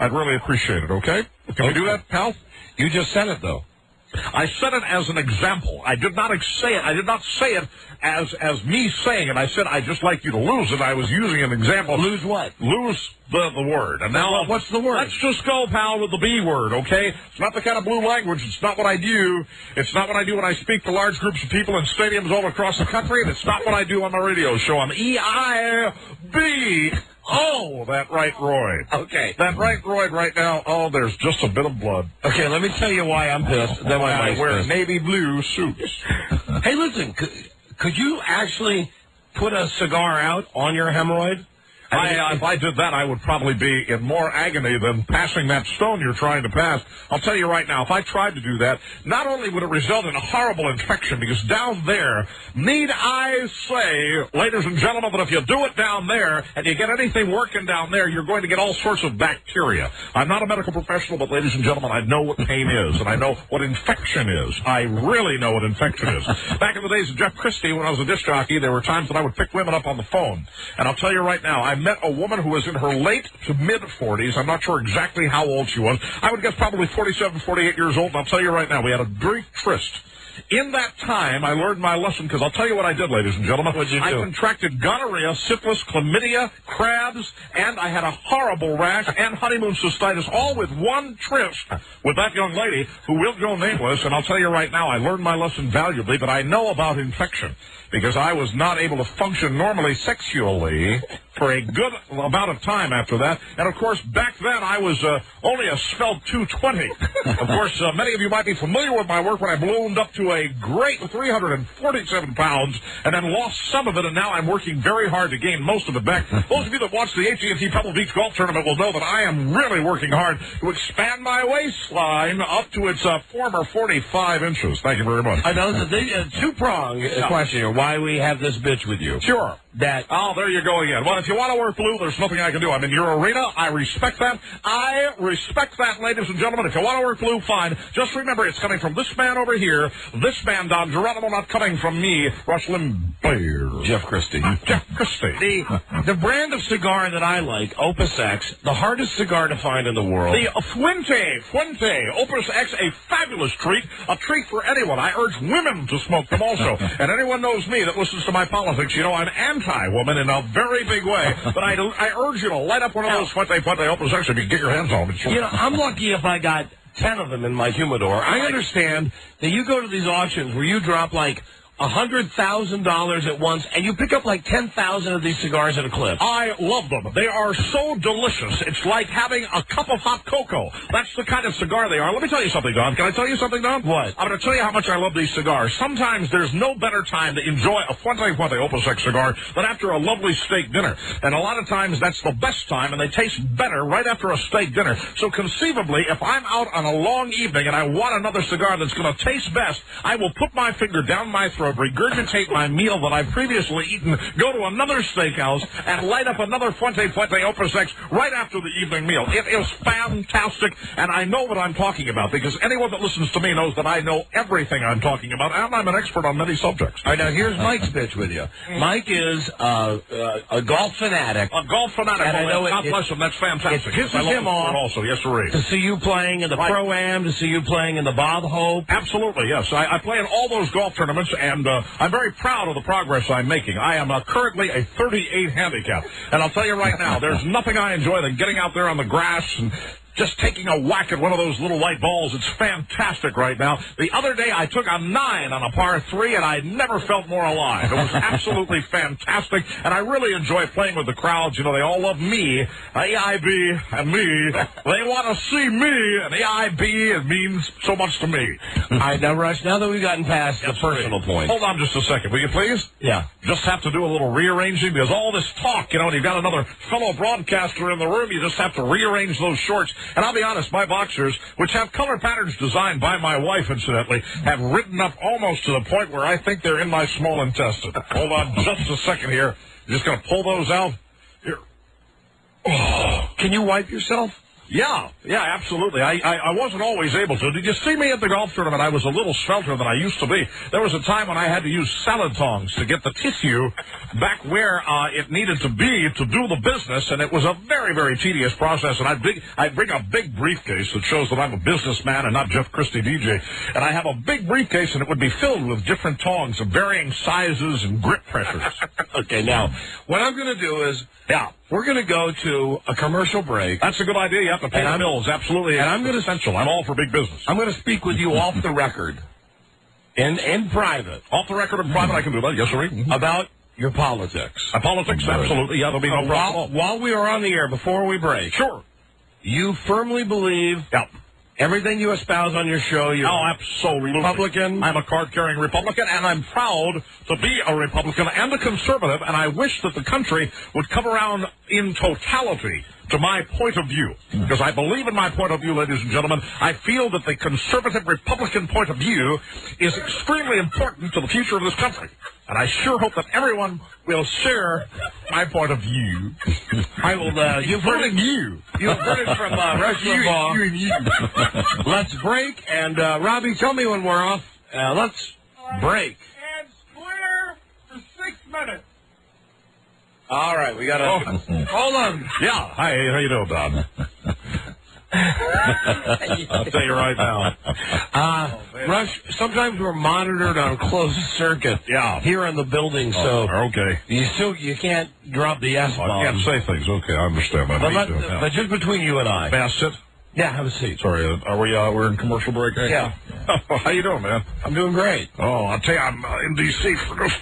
I'd really appreciate it, okay? Can we do that, pal?
You just said it, though.
I said it as an example. I did not say it. I did not say it as me saying it. I said I'd just like you to lose it. I was using an example.
Lose what?
Lose the word. And now,
what's the word?
Let's just go, pal, with the B word, okay? It's not the kind of blue language. It's not what I do. It's not what I do when I speak to large groups of people in stadiums all across the country, and it's not what I do on my radio show. I'm E-I-B. Oh, that right roid.
Okay.
That right roid right now, oh, there's just a bit of blood.
Okay, let me tell you why I'm pissed. Then
I wear
pissed.
navy blue suits.
Hey, listen, could you actually put a cigar out on your hemorrhoid?
If I did that, I would probably be in more agony than passing that stone you're trying to pass. I'll tell you right now, if I tried to do that, not only would it result in a horrible infection, because down there, need I say, ladies and gentlemen, that if you do it down there, and you get anything working down there, you're going to get all sorts of bacteria. I'm not a medical professional, but ladies and gentlemen, I know what pain is, and I know what infection is. I really know what infection is. Back in the days of Jeff Christie, when I was a disc jockey, there were times that I would pick women up on the phone. And I'll tell you right now, I met a woman who was in her late to mid-40s. I'm not sure exactly how old she was. I would guess probably 47, 48 years old. And I'll tell you right now, we had a brief tryst. In that time, I learned my lesson, because I'll tell you what I did, ladies and gentlemen.
What'd you do?
I contracted gonorrhea, syphilis, chlamydia, crabs, and I had a horrible rash and honeymoon cystitis, all with one tryst with that young lady who will go nameless. And I'll tell you right now, I learned my lesson valuably, but I know about infection, because I was not able to function normally sexually for a good amount of time after that. And, of course, back then I was only a svelte 220. Of course, many of you might be familiar with my work when I ballooned up to a great 347 pounds and then lost some of it, and now I'm working very hard to gain most of it back. Those of you that watch the AT&T Pebble Beach Golf Tournament will know that I am really working hard to expand my waistline up to its former 45 inches. Thank you very much.
I know it's a two-pronged question here. Why we have this bitch with you?
Sure. Oh, there you go again. Well, if you want to wear blue, there's nothing I can do. I'm in your arena. I respect that. I respect that, ladies and gentlemen. If you want to wear blue, fine. Just remember, it's coming from this man over here, this man, Don Geronimo, not coming from me, Rush Limbaugh.
Jeff Christie.
Jeff Christie.
The brand of cigar that I like, Opus X, the hardest cigar to find in the world.
The Fuente, Opus X, a fabulous treat, a treat for anyone. I urge women to smoke them also. And anyone knows me that listens to my politics, you know I'm anti-woman in a very big way. But I urge you to light up one of those Fuente Opus X if you get your hands on them.
You know, I'm lucky if I got 10 of them in my humidor. I understand that you go to these auctions where you drop like $100,000 at once, and you pick up like 10,000 of these cigars at a clip.
I love them. They are so delicious. It's like having a cup of hot cocoa. That's the kind of cigar they are. Let me tell you something, Don. Can I tell you something, Don?
What?
I'm going to tell you how much I love these cigars. Sometimes there's no better time to enjoy a Fuente Opus X cigar than after a lovely steak dinner. And a lot of times that's the best time, and they taste better right after a steak dinner. So conceivably, if I'm out on a long evening and I want another cigar that's going to taste best, I will put my finger down my throat, regurgitate my meal that I've previously eaten, go to another steakhouse, and light up another Fuente Opus X right after the evening meal. It is fantastic, and I know what I'm talking about, because anyone that listens to me knows that I know everything I'm talking about, and I'm an expert on many subjects.
All right, now here's Mike's pitch with you. Mike is a golf fanatic.
A golf fanatic.
And I know
God bless him. That's fantastic.
It pisses him off
also. Yes, sir.
To see you playing in the Pro-Am, to see you playing in the Bob Hope.
Absolutely, yes. I play in all those golf tournaments, and I'm very proud of the progress I'm making. I am currently a 38 handicap. And I'll tell you right now, there's nothing I enjoy than getting out there on the grass and just taking a whack at one of those little light balls. It's fantastic right now. The other day, I took a 9 on a par 3, and I never felt more alive. It was absolutely fantastic, and I really enjoy playing with the crowds. You know, they all love me, EIB, and me. They want to see me, and EIB, it means so much to me.
All right, now, Rush, now that we've gotten past the personal point.
Hold on just a second, will you please?
Yeah.
Just have to do a little rearranging, because all this talk, you know, and you've got another fellow broadcaster in the room, you just have to rearrange those shorts. And I'll be honest, my boxers, which have color patterns designed by my wife, incidentally, have written up almost to the point where I think they're in my small intestine. Hold on just a second here. Just going to pull those out. Here.
Oh. Can you wipe yourself?
Yeah, absolutely. I wasn't always able to. Did you see me at the golf tournament? I was a little svelter than I used to be. There was a time when I had to use salad tongs to get the tissue back where it needed to be to do the business, and it was a very, very tedious process. And I'd bring a big briefcase that shows that I'm a businessman and not Jeff Christie DJ. And I have a big briefcase, and it would be filled with different tongs of varying sizes and grip pressures.
Okay, now, what I'm going to do is, we're going to go to a commercial break.
That's a good idea. You have to pay the bills. Absolutely. And I'm essential. I'm all for big business.
I'm going to speak with you off the record. In private.
Off the record in private, I can do that. Yes, sir.
About your politics.
Politics, absolutely. Yeah, there'll be no problem.
While we are on the air, before we break.
Sure.
You firmly believe everything you espouse on your show, you're
absolutely
Republican.
I'm a card-carrying Republican, and I'm proud to be a Republican and a conservative, and I wish that the country would come around in totality to my point of view. Because I believe in my point of view, ladies and gentlemen. I feel that the conservative Republican point of view is extremely important to the future of this country. And I sure hope that everyone will share my point of view.
I will, you've heard it from Rush Limbaugh. Let's break, and Robbie, tell me when we're off. Let's break.
And clear for 6 minutes.
All right, we got to... Hold on.
Yeah. Hi, how you doing, Don? I'll tell you right now.
Rush, sometimes we're monitored on closed circuit here in the building, so
okay.
You can't drop the S-bomb.
I can't say things. Okay, I understand that.
But just between you and I.
May I sit?
Yeah, have a seat.
Sorry, we're in commercial break? Eh?
Yeah.
How you doing, man?
I'm doing great.
Oh, I'll tell you, I'm in D.C. for just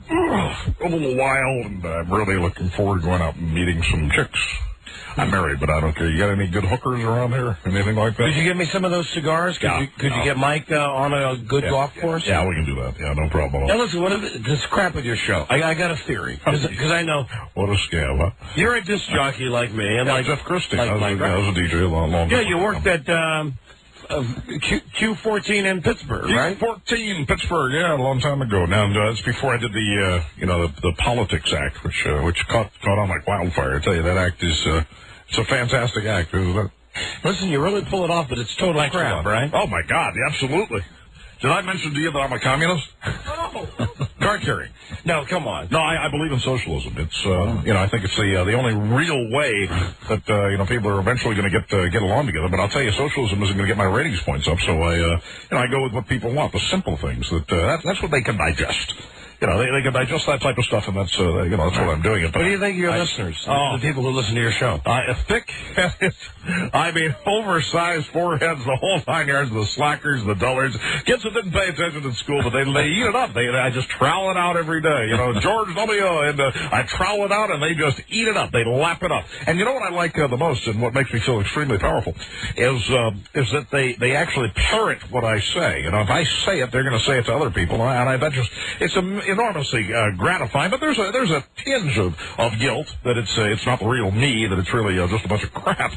a little while, and I'm really looking forward to going out and meeting some chicks. I'm married, but I don't care. You got any good hookers around here? Anything like that?
Could you give me some of those cigars? Could you get Mike on a good golf course?
Yeah, we can do that. Yeah, no problem at all.
Now, listen, this crap with your show. I got a theory. Because I know.
What a scam, huh?
You're a disc jockey like me. And like
Jeff Christie.
Like
I was a DJ a long time.
Yeah, you worked at Q14 in Pittsburgh, right?
Q14 Pittsburgh, a long time ago. Now, it's before I did the Politics Act, which caught on like wildfire. I tell you, that act is... it's a fantastic act, isn't it?
Listen, you really pull it off, but it's total crap, right?
Oh, my God, absolutely. Did I mention to you that I'm a communist?
No.
Card carrying.
No, come on.
No, I believe in socialism. It's, I think it's the only real way that, people are eventually going to get along together. But I'll tell you, socialism isn't going to get my ratings points up. So I go with what people want, the simple things that's what they can digest. They can digest that type of stuff, and that's what I'm doing. What
do you think of your listeners, the people who listen to your show?
Thick-headed, oversized foreheads, the whole 9 yards, the slackers, the dullards, kids that didn't pay attention in school, but they eat it up. I just trowel it out every day. George W. And I trowel it out, and they just eat it up. They lap it up. And you know what I like the most, and what makes me feel extremely powerful, is that they actually parrot what I say. If I say it, they're going to say it to other people, and that just it's enormously gratifying, but there's a tinge of guilt that it's not the real me, that it's really just a bunch of crap,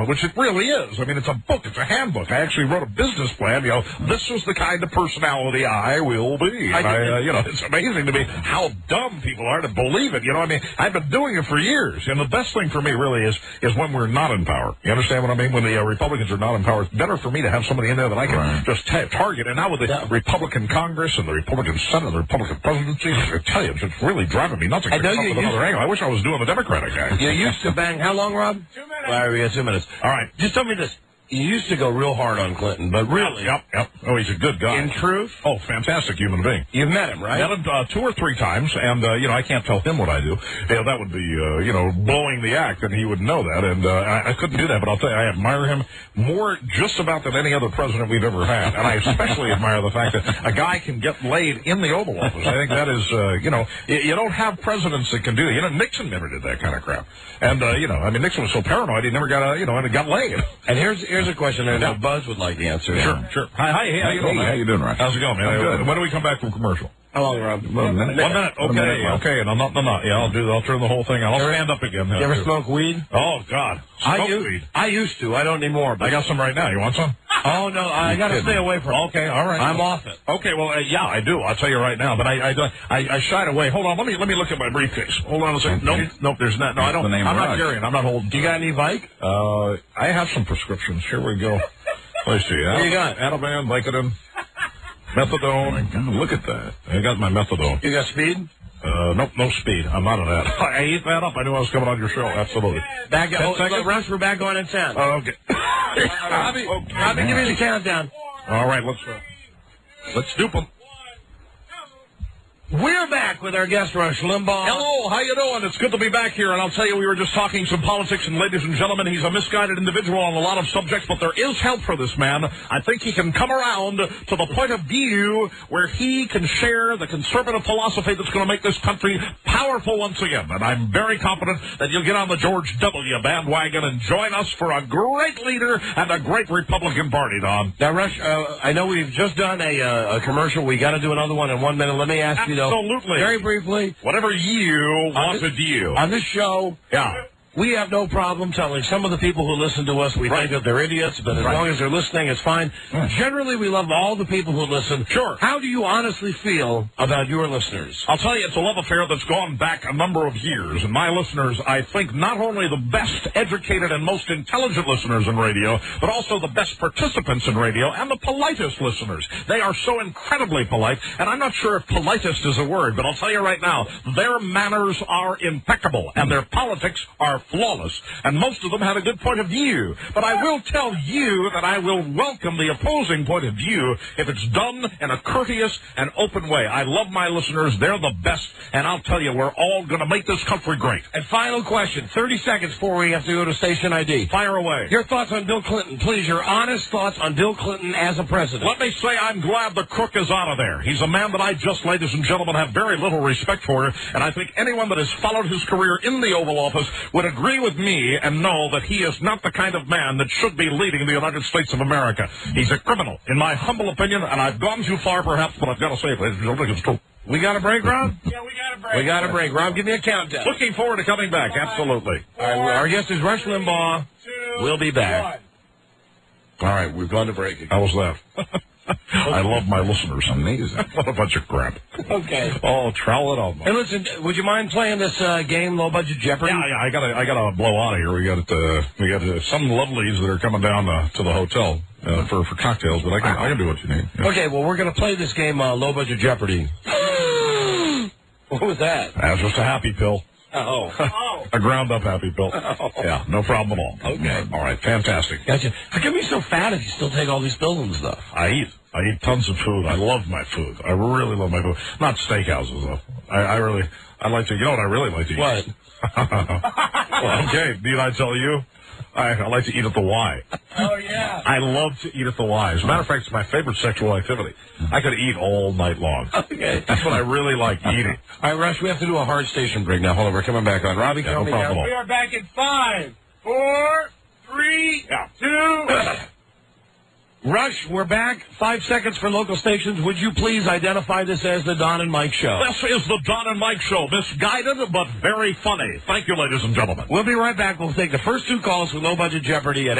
which it really is. I mean, it's a book, it's a handbook. I actually wrote a business plan. This is the kind of personality I will be. And it's amazing to me how dumb people are to believe it. I've been doing it for years, and the best thing for me really is when we're not in power. You understand what I mean? When the Republicans are not in power, it's better for me to have somebody in there that I can just target. And now with the Republican Congress and the Republican Senate and the Republican presidency, I tell you, it's really driving me nuts. I wish I was doing the Democratic guy.
You used to bang. How long, Rob?
2 minutes.
All right, we got 2 minutes.
All right.
Just tell me this. You used to go real hard on Clinton, but really...
Yep. Oh, he's a good guy.
In truth?
Oh, fantastic human being.
You've met him, right?
Met him 2 or 3 times, and, I can't tell him what I do. That would be, blowing the act, and he would know that, and I couldn't do that, but I'll tell you, I admire him more just about than any other president we've ever had, and I especially admire the fact that a guy can get laid in the Oval Office. I think that is, you don't have presidents that can do that. Nixon never did that kind of crap. And, Nixon was so paranoid, he never got, got laid.
And here's a question I know Buzz would like the answer.
Sure. Hi, how you doing, man?
How you doing, Ryan?
How's it going, man?
I'm good.
When do we come back from commercial?
How long, Rob?
1 minute.
1 minute. Okay. And I'm not. Yeah, I'll turn the whole thing on. I'll stand up again.
You ever smoke weed?
Oh, God. Weed.
I used to. I don't anymore. But
I got some right now. You want some?
Oh, no, I got to stay away from it.
Okay, all right.
I'm off it.
Okay, well, yeah, I do. I'll tell you right now. But I shied away. Hold on, let me look at my briefcase. Hold on a second. Nope, there's not. No, I don't. I'm not carrying. I'm not holding.
Do you got any Vike?
I have some prescriptions. Here we go. Let's see.
What do you got?
Ativan, Vicodin, methadone. Look at that. I got my methadone.
You got speed?
Nope, no speed. I'm not on that. I ate that up. I knew I was coming on your show. Absolutely.
Rush, we're back on in 10.
Okay.
Robbie, give me the countdown.
All right, let's dupe them.
We're back with our guest, Rush Limbaugh.
Hello, how you doing? It's good to be back here, and I'll tell you, we were just talking some politics, and ladies and gentlemen, he's a misguided individual on a lot of subjects, but there is help for this man. I think he can come around to the point of view where he can share the conservative philosophy that's going to make this country powerful once again, and I'm very confident that you'll get on the George W. bandwagon and join us for a great leader and a great Republican Party, Don.
Now, Rush, I know we've just done a commercial. We got to do another one in 1 minute. Let me ask you,
Absolutely.
Very briefly.
Whatever you want to do.
On this show, we have no problem telling some of the people who listen to us we think that they're idiots, but as long as they're listening, it's fine. Generally, we love all the people who listen.
Sure.
How do you honestly feel about your listeners?
I'll tell you, it's a love affair that's gone back a number of years. And my listeners, I think, not only the best educated and most intelligent listeners in radio, but also the best participants in radio and the politest listeners. They are so incredibly polite. And I'm not sure if politest is a word, but I'll tell you right now, their manners are impeccable and their politics are flawless, and most of them have a good point of view. But I will tell you that I will welcome the opposing point of view if it's done in a courteous and open way. I love my listeners. They're the best, and I'll tell you, we're all going to make this country great.
And final question, 30 seconds before we have to go to station ID.
Fire away.
Your thoughts on Bill Clinton, please, your honest thoughts on Bill Clinton as a president.
Let me say I'm glad the crook is out of there. He's a man that I just, ladies and gentlemen, have very little respect for, and I think anyone that has followed his career in the Oval Office would agree with me and know that he is not the kind of man that should be leading the United States of America. He's a criminal, in my humble opinion, and I've gone too far, perhaps, but I've got to say it, ladies and gentlemen, it's true.
We got a break, Rob?
Yeah, we got a break.
We got a break. Rob, give me a countdown.
Looking forward to coming back, absolutely.
All right, our guest is Rush Limbaugh. We'll be back. All right, we've gone to break again.
How was that? I love my listeners. Amazing. What a bunch of crap.
Okay.
Oh, trowel it on.
Hey, listen, would you mind playing this game, Low Budget Jeopardy?
Yeah, I gotta blow out of here. We got some lovelies that are coming down to the hotel for cocktails, but I can do what you need. Yeah.
Okay, well, we're gonna play this game, Low Budget Jeopardy. What was that?
That was just a happy pill.
Oh.
A ground-up happy pill.
Oh.
Yeah, no problem at all.
Okay.
All right, fantastic.
Gotcha. How come you're so fat if you still take all these pills and stuff?
I eat tons of food. I love my food. I really love my food. Not steakhouses, though. I like to, you know what I really like to eat?
What?
Well, okay, need I tell you? I like to eat at the Y.
Oh, yeah.
I love to eat at the Y. As a matter of fact, it's my favorite sexual activity. I could eat all night long.
Okay.
That's what I really like, eating.
All right, Rush, we have to do a hard station break now. Hold on, we're coming back on. Robbie,
no problem at all.
We are back in 5, 4, 3, 2...
Rush, we're back. 5 seconds for local stations. Would you please identify this as the Don and Mike Show?
This is the Don and Mike Show. Misguided, but very funny. Thank you, ladies and gentlemen.
We'll be right back. We'll take the first 2 calls for Low Budget Jeopardy at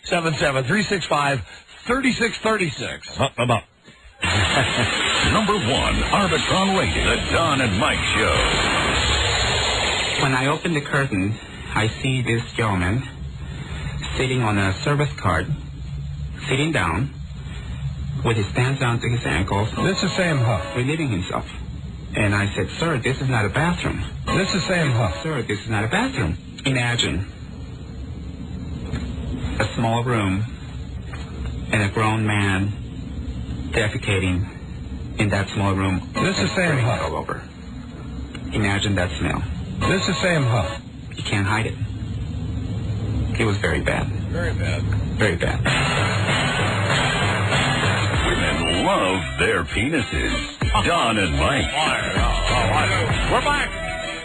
877-365-3636.
Number 1, Arbitron rated, the Don and Mike Show.
When I open the curtain, I see this gentleman sitting on a service cart, sitting down, with his pants down to his ankles.
This is Sam Huff.
Relieving himself. And I said, sir, this is not a bathroom.
This is Sam Huff.
Sir, this is not a bathroom. Imagine a small room and a grown man defecating in that small room.
This is Sam Huff.
All over. Imagine that smell.
This is Sam Huff.
You can't hide it. It was very bad.
Very bad.
Very bad.
Women love their penises. Don and Mike.
We're back.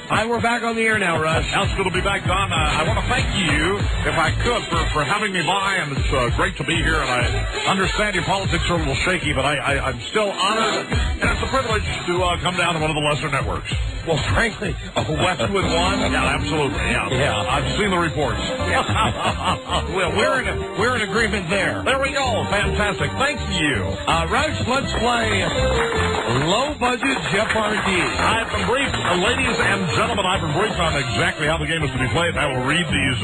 Hi, we're back on the air now, Rush.
It's good to be back, Don. I want to thank you, if I could, for having me by, and it's great to be here, and I understand your politics are a little shaky, but I'm still honored, and it's a privilege to come down to one of the lesser networks.
Well, frankly, Westwood one?
Yeah, absolutely, yeah. I've seen the reports.
Well, we're in agreement there.
There we go. Fantastic. Thank you.
Rush, let's play low-budget Jeopardy.
I've been briefed, ladies and gentlemen, I've been briefed on exactly how the game is to be played. I will read these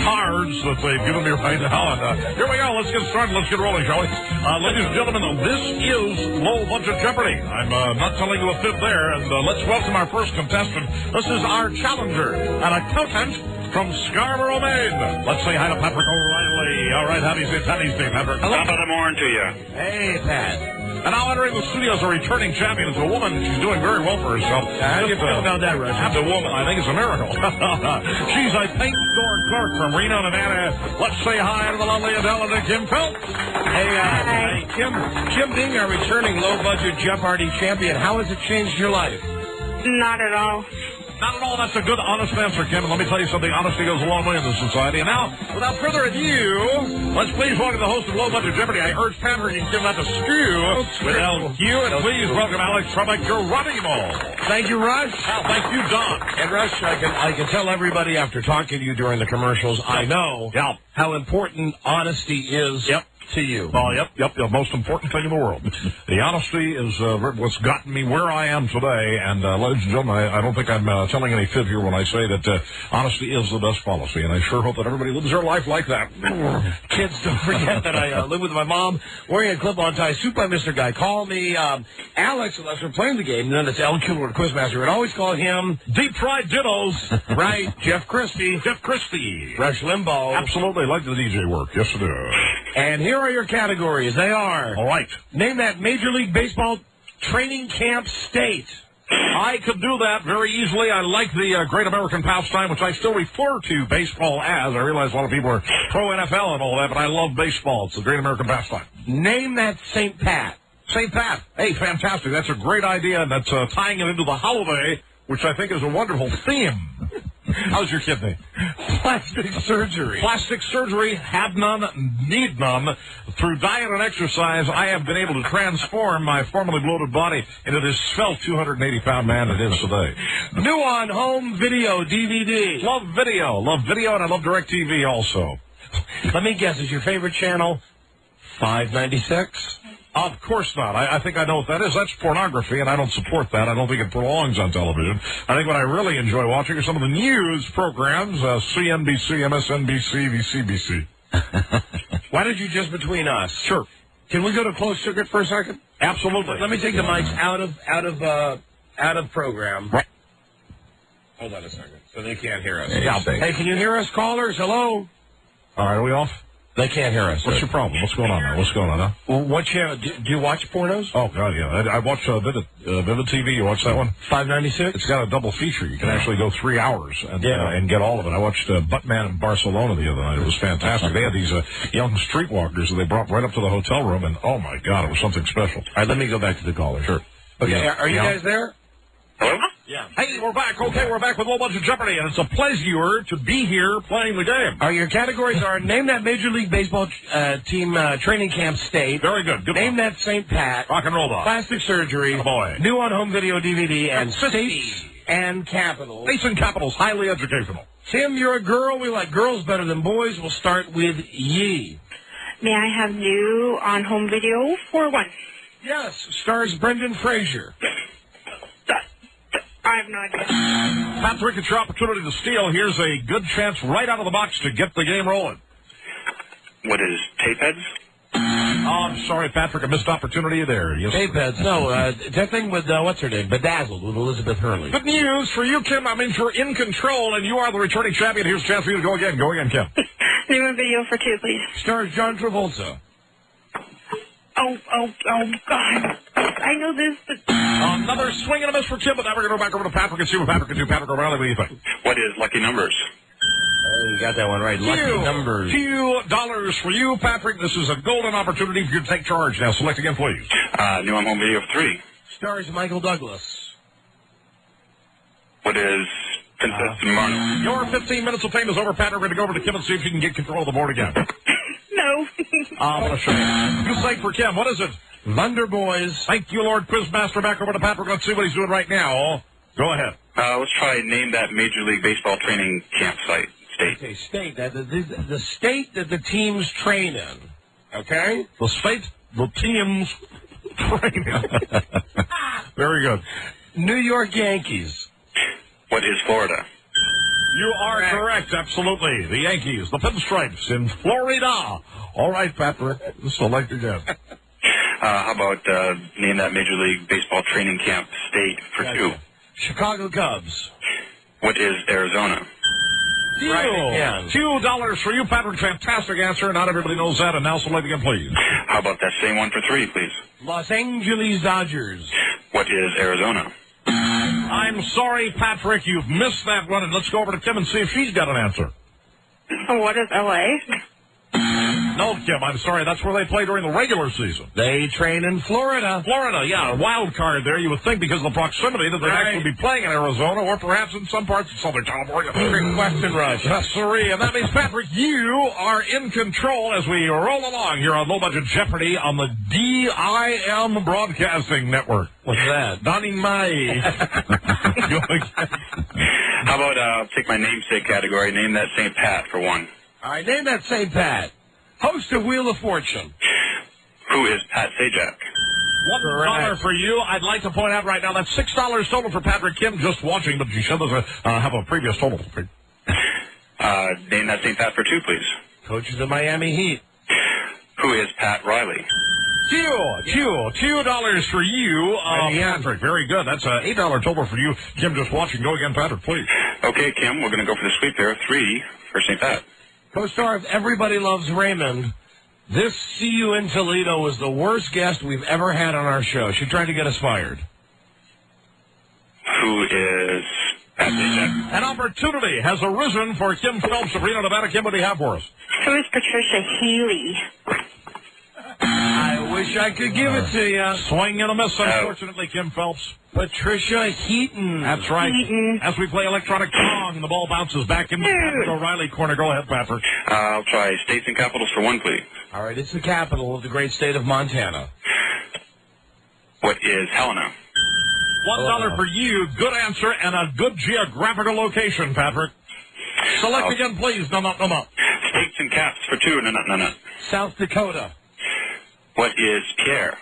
cards that they've given me right now. And here we go. Let's get started. Let's get rolling, shall we? Ladies and gentlemen, this is low-budget Jeopardy. I'm not telling you a fib there. And let's welcome our first contestant. This is our challenger, an accountant from Scarborough, Maine. Let's say hi to Patrick O'Reilly. All right, how do you say Patrick?
Hello. Top of the morning to you.
Hey, Pat.
And now entering the studio is a returning champion. It's a woman. She's doing very well for herself.
How do you feel about that, Rush?
Have the woman. I think it's a miracle. She's a paint store clerk from Reno, Nevada. Let's say hi to the lovely Adele and Kim Phelps.
Hey, Kim being our returning low-budget Jeopardy champion, how has it changed your life?
Not at all.
Not at all. That's a good, honest answer, Kim. And let me tell you something. Honesty goes a long way in this society. And now, without further ado, let's please welcome the host of Low Budget Jeopardy. I urge Patrick and Kim not to skew with LQ. And please welcome Alex Geronimo.
Thank you, Rush.
Thank you, Don.
And Rush, I can tell everybody after talking to you during the commercials, I know how important honesty is. To you.
Oh, yep, the most important thing in the world. The honesty is what's gotten me where I am today, and ladies and gentlemen, I don't think I'm telling any fib here when I say that honesty is the best policy, and I sure hope that everybody lives their life like that.
Kids, don't forget that I live with my mom, wearing a clip-on tie, suit by Mr. Guy. Call me Alex, unless we're playing the game, and then it's LQ or Quizmaster. We'd always call him
Deep-Fried Dittos.
Right, Jeff Christie. Rush Limbaugh.
Absolutely, like the DJ work. Yes, I do.
And here are your categories. They are.
All right.
Name that Major League Baseball training camp state.
I could do that very easily. I like the Great American Pastime, which I still refer to baseball as. I realize a lot of people are pro-NFL and all that, but I love baseball. It's the Great American Pastime.
Name that St. Pat.
St. Pat. Hey, fantastic. That's a great idea, and that's tying it into the holiday, which I think is a wonderful theme. How's your kidney?
Plastic surgery.
Plastic surgery, have none, need none. Through diet and exercise, I have been able to transform my formerly bloated body into this svelte 280-pound man it is today.
New on home video DVD.
Love video, and I love DirecTV also.
Let me guess, is your favorite channel 596?
Of course not. I think I know what that is. That's pornography, and I don't support that. I don't think it belongs on television. I think what I really enjoy watching are some of the news programs, CNBC, MSNBC, VCBC.
Why don't you just between us?
Sure.
Can we go to closed circuit for a second?
Absolutely.
Let me take the mics out of program.
Right.
Hold on a second, so they can't hear us.
Hey,
can you hear us, callers? Hello.
All right, are we off?
They can't hear us.
What's your problem? What's going on now? What's going on now?
Well, what channel? Do you watch pornos?
Oh, God, yeah. I watch Vivid TV. You watch that one?
596?
It's got a double feature. You can actually go 3 hours and get all of it. I watched Buttman in Barcelona the other night. It was fantastic. They had these young streetwalkers that they brought right up to the hotel room, and oh, my God, it was something special.
All right, let me go back to the caller.
Sure.
Okay, are you guys there?
Hello?
Yeah.
Hey, we're back. Okay, we're back with Low Budget Jeopardy, and it's a pleasure to be here playing the game.
Your categories are name that Major League Baseball team training camp state.
Very good. Good
name
one.
that St. Pat.
Rock and roll dog.
Plastic surgery.
Oh, boy.
New on home video DVD and states and capitals.
States and capitals, highly educational.
Tim, you're a girl. We like girls better than boys. We'll start with Yee.
May I have new on home video for one?
Yes. Stars Brendan Fraser.
I have no idea.
Patrick, it's your opportunity to steal. Here's a good chance right out of the box to get the game rolling.
What is Tapeheads?
Oh, I'm sorry, Patrick. A missed opportunity there. Yes.
Tapeheads. No, that thing with, what's her name? Bedazzled with Elizabeth Hurley.
Good news for you, Kim. That means you're in control, and you are the returning champion. Here's a chance for you to go again. Go again, Kim.
Name a video for two, please.
Stars John Travolta.
Oh, God. I know this, but...
Another swing and a miss for Kim, but now we're going to go back over to Patrick and see what Patrick can do. Patrick O'Reilly, what do you think?
What is Lucky Numbers?
Oh, you got that one right. Lucky Numbers.
$2 for you, Patrick. This is a golden opportunity for you to take charge. Now, select again, please.
New on home video for 3.
Stars Michael Douglas.
What is Princess Marno?
Your 15 minutes of fame is over, Patrick. We're going to go over to Kim and see if she can get control of the board again.
No.
I'm going to show you. You say for Kim. What is it?
Thunder Boys.
Thank you, Lord Quizmaster. Back over to Patrick. Let's see what he's doing right now. Go ahead.
Let's try name that Major League Baseball training camp state.
Okay, state. The state that the teams train in. Okay?
The state the teams train in. Very good.
New York Yankees.
What is Florida?
You are correct, absolutely. The Yankees, the Pinstripes in Florida. All right, Patrick, select again.
How about name that Major League Baseball training camp state for two?
Chicago Cubs.
What is Arizona?
$2 for you, Patrick. Fantastic answer. Not everybody knows that. And now select again, please.
How about that same one for three, please?
Los Angeles Dodgers.
What is Arizona?
I'm sorry, Patrick, you've missed that one. And let's go over to Kim and see if she's got an answer.
What is L.A.?
No, Kim, I'm sorry. That's where they play during the regular season.
They train in Florida.
Florida, yeah, a wild card there. You would think because of the proximity that they'd actually be playing in Arizona or perhaps in some parts of Southern California.
Big question, Rush.
Yes, sirree. And that means, Patrick, you are in control as we roll along here on Low Budget Jeopardy on the DIM Broadcasting Network.
What's that?
Donnie Mai.
How about take my namesake category, name that St. Pat for one.
All right, name that St. Pat. Host of Wheel of Fortune.
Who is Pat Sajak?
$1 for you. I'd like to point out right now that's $6 total for Patrick Kim just watching, but she does have a previous total.
Name that St. Pat for two, please.
Coach of the Miami Heat.
Who is Pat Riley?
$2 for you, Patrick. Very good. That's an $8 total for you. Kim just watching. Go again, Patrick, please.
Okay, Kim, we're going to go for the sweep there. 3 for St. Pat.
Co-star of Everybody Loves Raymond, this See You in Toledo was the worst guest we've ever had on our show. She tried to get us fired.
Who is Pat Sajak?
An opportunity has arisen for Kim Phelps of Reno, Nevada. Kim, what do you have for us?
Who is Patricia Healy?
I wish I could give it to you.
Swing and a miss, unfortunately, Kim Phelps.
Patricia Heaton.
That's right.
Heaton.
As we play electronic pong, the ball bounces back into Patrick O'Reilly corner. Go ahead, Patrick.
I'll try states and capitals for one, please.
All right, it's the capital of the great state of Montana.
What is Helena?
$1 for you. Good answer and a good geographical location, Patrick. Select again, please. No.
States and caps for two. No.
South Dakota.
What is Pierre?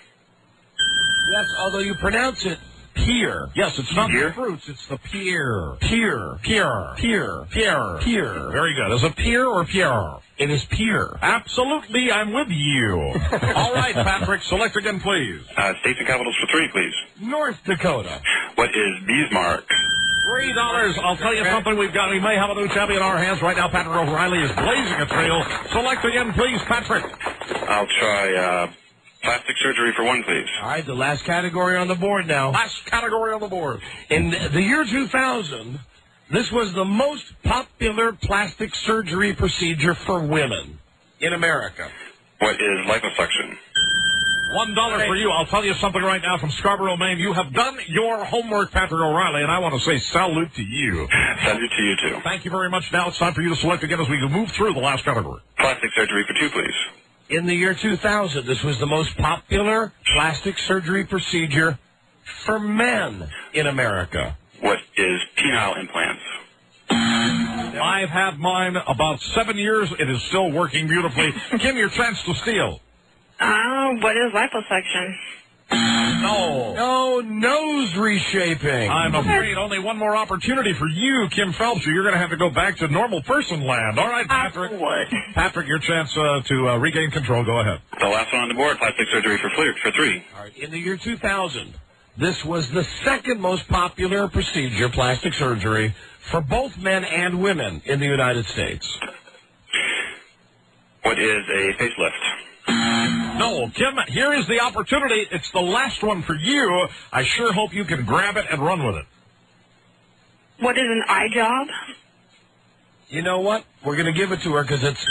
Yes, although you pronounce it Pier.
Yes, it's not
Pier?
the fruits, it's the pier.
Pier.
Very good. Is it pier or Pierre?
It is Pier.
Absolutely, I'm with you. All right, Patrick, select again, please.
States and capitals for three, please.
North Dakota.
What is Bismarck?
$3. I'll tell you something. We may have a new champion in our hands right now. Patrick O'Reilly is blazing a trail. Select again, please, Patrick.
I'll try plastic surgery for one, please.
All right, the last category on the board now.
Last category on the board.
In the year 2000, this was the most popular plastic surgery procedure for women in America.
What is liposuction?
$1 for you. I'll tell you something right now from Scarborough, Maine. You have done your homework, Patrick O'Reilly, and I want to say salute to you.
Salute to you, too.
Thank you very much. Now it's time for you to select again as we move through the last category.
Plastic surgery for two, please.
In the year 2000, this was the most popular plastic surgery procedure for men in America.
What is penile implants?
I've had mine about 7 years. It is still working beautifully. Kim, your chance to steal.
What is liposuction?
No, nose reshaping.
I'm afraid only one more opportunity for you, Kim Phelps. You're going to have to go back to normal person land. All right, Patrick. Patrick, your chance to regain control. Go ahead.
The last one on the board, plastic surgery for three.
All right, in the year 2000, this was the second most popular procedure, plastic surgery, for both men and women in the United States.
What is a facelift?
No, Kim, here is the opportunity. It's the last one for you. I sure hope you can grab it and run with it.
What is an eye job?
You know what? We're going to give it to her because it's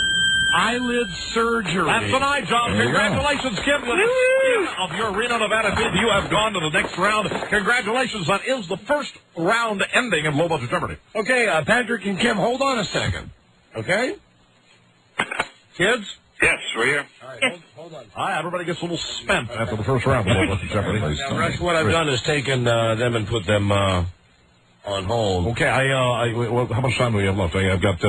eyelid surgery.
That's an eye job. Congratulations, Kim. With the skin of your Reno, Nevada team, you have gone to the next round. Congratulations. That is the first round ending of Low Budget Jeopardy.
Okay, Patrick and Kim, hold on a second. Okay? Kids?
Yes, we're here.
All right, hold on.
All right, everybody gets a little spent after the first round of Low Budget Jeopardy.
Now, Rush, what I've done is taken them and put them on hold.
Okay, how much time do we have left? I've got,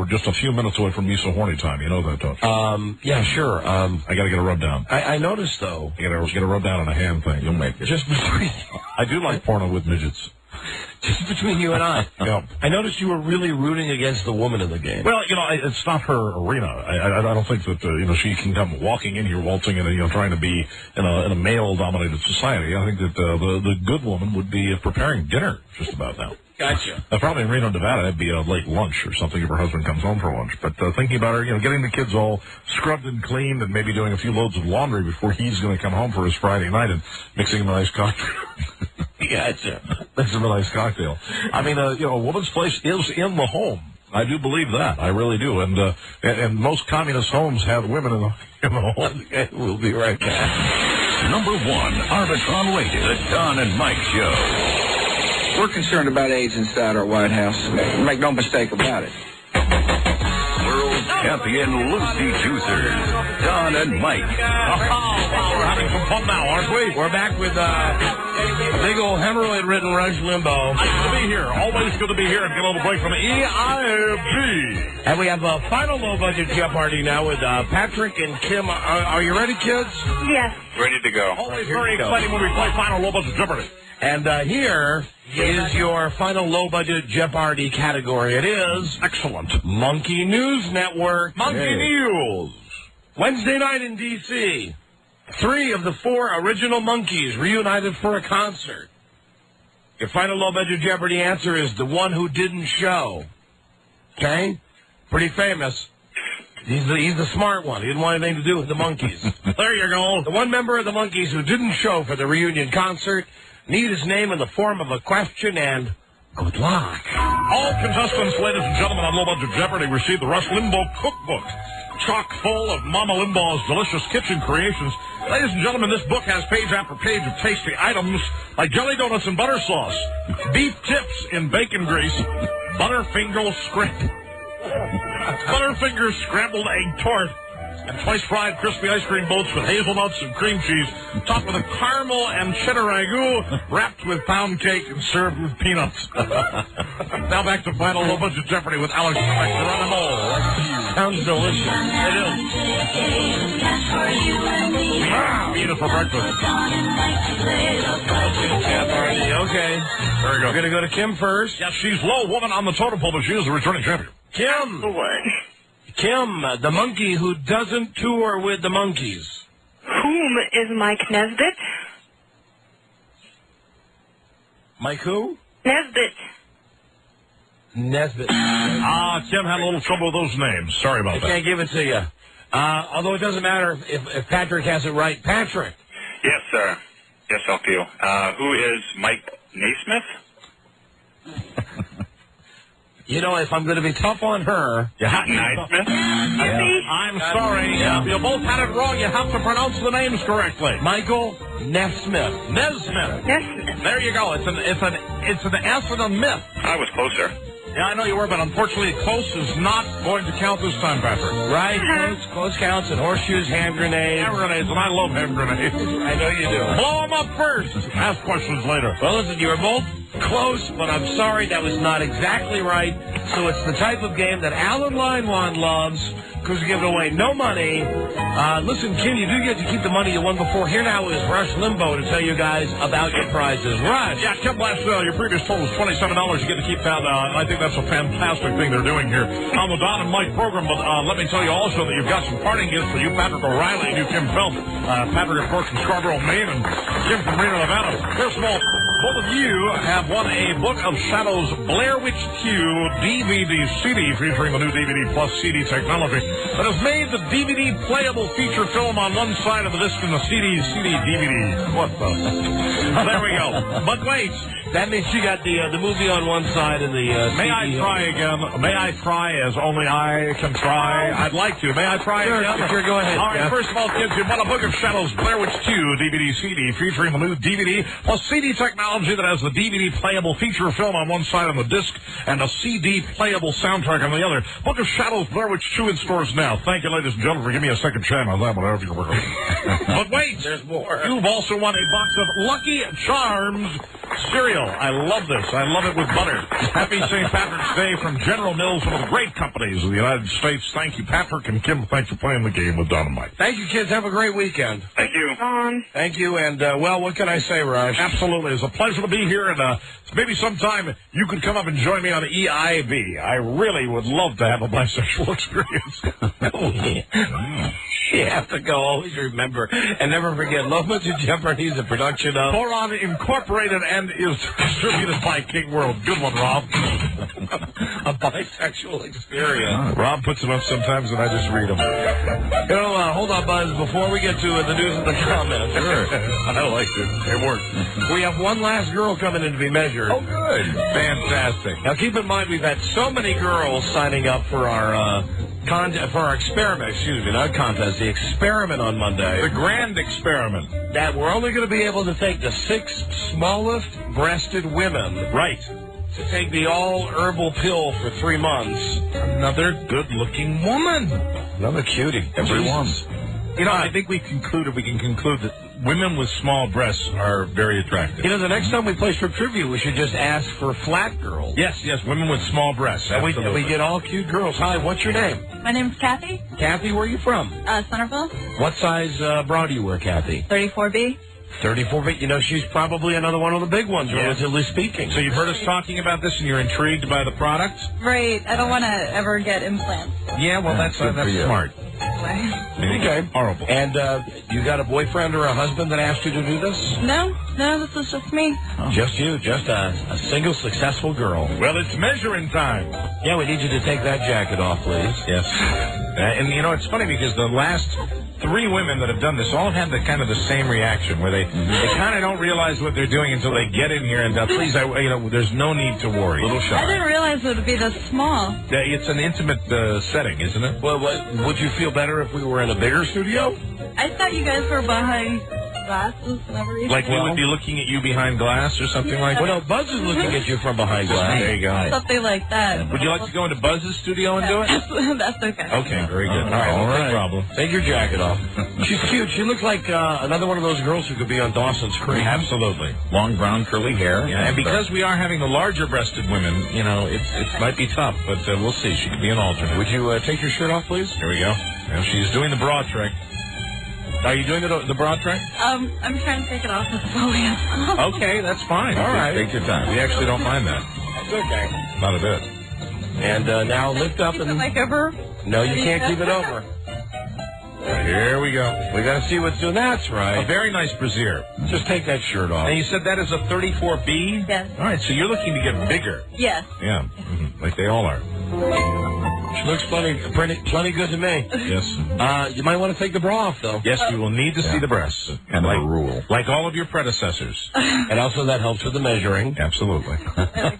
just a few minutes away from me so horny time. You know that, don't you?
Yeah, sure.
I got to get a rub down.
I noticed, though.
I got to get a rub down on a hand thing. You'll make it.
Just between...
I do like porno with midgets.
Just between you and I.
Yeah.
I noticed you were really rooting against the woman in the game.
Well, it's not her arena. I don't think that, she can come walking in here, waltzing and, trying to be in a male-dominated society. I think that the good woman would be preparing dinner just about now.
Gotcha.
Probably in Reno, Nevada, that'd be a late lunch or something if her husband comes home for lunch. But thinking about her, getting the kids all scrubbed and cleaned and maybe doing a few loads of laundry before he's going to come home for his Friday night and mixing him a nice cocktail.
Gotcha.
That's a nice cocktail. I mean, a woman's place is in the home. I do believe that. I really do. And most communist homes have women in the home.
Okay, we'll be right back.
Number 1, Arbitron Radio, the Don and Mike Show.
We're concerned about AIDS inside our White House. Make no mistake about it.
World champion Lucy Juicers, Don and Mike.
We're having some fun now, aren't we?
We're back with a big old hemorrhoid-ridden Rush Limbaugh.
Nice to be here. Always good to be here and get a little break from EIFG.
And we have a final low-budget Jeopardy now with Patrick and Kim. Are you ready, kids?
Yes.
Ready to go.
Always very exciting when we play final low-budget Jeopardy.
And here is your final low-budget Jeopardy category. It is...
Excellent.
Monkey News Network.
Monkey News.
Wednesday night in D.C., 3 of the 4 original Monkees reunited for a concert. Your final low-budget Jeopardy answer is the one who didn't show. Okay? Pretty famous. He's the smart one. He didn't want anything to do with the Monkees.
There you go.
The one member of the Monkees who didn't show for the reunion concert. Need his name in the form of a question, and good luck.
All contestants, ladies and gentlemen, on Low Budget Jeopardy receive the Rush Limbaugh Cookbook, chock full of Mama Limbaugh's delicious kitchen creations. Ladies and gentlemen, this book has page after page of tasty items like jelly donuts and butter sauce, beef tips in bacon grease, Butterfinger scrambled egg tart, and twice fried crispy ice cream boats with hazelnuts and cream cheese, topped with a caramel and cheddar ragout, wrapped with pound cake and served with peanuts. Now back to final low budget Jeopardy with Alex Geronimo.
Sounds delicious.
It is. Eat it for breakfast.
Okay.
There you go.
We're going to go to Kim first.
Yes, she's low woman on the totem pole, but she is the returning champion.
Kim. Kim, the monkey who doesn't tour with the Monkees.
Whom is Mike Nesbitt?
Mike who?
Nesbitt.
Nesbitt.
Kim had a little trouble with those names. Sorry about that.
I can't give it to you. Although it doesn't matter if Patrick has it right. Patrick.
Yes, sir. Yes, I'll feel. Who is Mike Naismith?
You know, if I'm going to be tough on her...
Naismith?
I'm sorry.
Yeah.
You both had it wrong. You have to pronounce the names correctly.
Michael Nesmith.
Nesmith. There you go. It's an S and a myth.
I was closer.
Yeah, I know you were, but unfortunately, close is not going to count this time, Patrick.
Right? Close counts and horseshoes, hand grenades.
Hand grenades, and I love hand grenades.
I know you do.
Blow them up first. Ask questions later.
Well, listen, you were both close, but I'm sorry that was not exactly right. So it's the type of game that Alan Linewan loves, because you're giving away no money. Listen, Kim, you do get to keep the money you won before. Here now is Rush Limbaugh to tell you guys about your prizes. Rush.
Yeah, Kim, your previous total was $27. You get to keep that. I think that's a fantastic thing they're doing here on the Don and Mike program. But let me tell you also that you've got some parting gifts for you, Patrick O'Reilly and you, Kim Phelps. Patrick, of course, from Scarborough, Maine, and Kim from Reno, Nevada. First of all, both of you have won a Book of Shadows Blair Witch 2 DVD CD featuring the new DVD plus CD technology that has made the DVD playable feature film on one side of the disc and the CD DVD. What the? There we go. But wait.
That means you got the movie on one side and the
May I try again? May I try as only I can try? I'd like to. May I try again?
Sure, go ahead.
All right, first of all, kids, you won a Book of Shadows Blair Witch 2 DVD CD featuring the new DVD plus CD technology that has the DVD playable feature film on one side of the disc and a CD playable soundtrack on the other. Book of Shadows Blair Witch 2 in stores now. Thank you, ladies and gentlemen, for giving me a second chance on that one. Whatever you were. But wait,
there's more.
You've also won a box of Lucky Charms Cereal. I love this. I love it with butter. Happy St. Patrick's Day from General Mills, one of the great companies of the United States. Thank you, Patrick and Kim. Thanks for playing the game with Dynamite.
Thank you, kids. Have a great weekend.
Thank you.
Thank you. And, well, what can I say, Raj?
Absolutely. It's a pleasure to be here. And maybe sometime you could come up and join me on the EIB. I really would love to have a bisexual experience.
You have to go. Always remember and never forget. Moments of Jeopardy is a production of
Boron Incorporated and is distributed by King World. Good one, Rob.
A bisexual experience.
Rob puts them up sometimes, and I just read them.
You know, hold on, Buzz. Before we get to the news and the comments,
I like it. It worked.
We have one last girl coming in to be measured.
Oh, good. Fantastic.
Now, keep in mind, we've had so many girls signing up for our experiment. Excuse me, not contest. The experiment on Monday.
The grand experiment.
That we're only going to be able to take the 6 smallest breasted women.
Right.
To take the all-herbal pill for 3 months.
Another good-looking woman.
Another cutie.
Everyone. You know, I think we can conclude that women with small breasts are very attractive.
You know, the next time we play strip trivia, we should just ask for flat girls.
Yes, women with small breasts.
And we get all cute girls. Hi, what's your name?
My name's Kathy.
Kathy, where are you from?
Centerville.
What size bra do you wear, Kathy?
34B.
34B. You know, she's probably another one of the big ones, relatively speaking.
So you've heard us talking about this, and you're intrigued by the product?
Right. I don't want to ever get implants.
Yeah, well, that's smart.
Okay.
Horrible.
And you got a boyfriend or a husband that asked you to do this?
No, this is just me.
Oh. Just you, just a single successful girl.
Well, it's measuring time.
Yeah, we need you to take that jacket off, please.
Yes. And, you know, it's funny because the last 3 women that have done this all had the kind of the same reaction, where they kind of don't realize what they're doing until they get in here. And please, there's no need to worry. Little shy.
I didn't realize it would be this small.
It's an intimate setting, isn't it?
Well, would you feel better if we were in a bigger studio?
I thought you guys were behind glasses and everything.
Like we would be looking at you behind glass or something like that?
Well, no, Buzz is looking at you from behind glass.
There you go.
Something like that.
Would you like to go into Buzz's studio and do it?
That's okay.
Okay, very good. All right. No problem.
Take your jacket off. She's cute. She looks like another one of those girls who could be on Dawson's Creek.
Absolutely.
Long brown curly hair.
Yeah, and because we are having the larger-breasted women, you know, it might be tough, but we'll see. She could be an alternate.
Would you take your shirt off, please?
Here we go. Now she's doing the bra trick. Are you doing the bra trick?
I'm trying to take it off as slowly as possible.
Okay, that's fine.
All right.
Take your time.
We actually don't mind that.
That's okay.
Not a bit.
And now lift up and...
Like over?
No, you can't keep it over.
Here we go.
We got to see what's doing. That's right.
A very nice brassiere.
Just take that shirt off.
And you said that is a 34B?
Yes.
All right, so you're looking to get bigger.
Yes.
Yeah, like they all are.
She looks plenty good to me.
Yes.
You might want to take the bra off, though.
Yes, we will need to see the breasts.
Kind of a rule.
Like all of your predecessors.
And also that helps with the measuring.
Absolutely.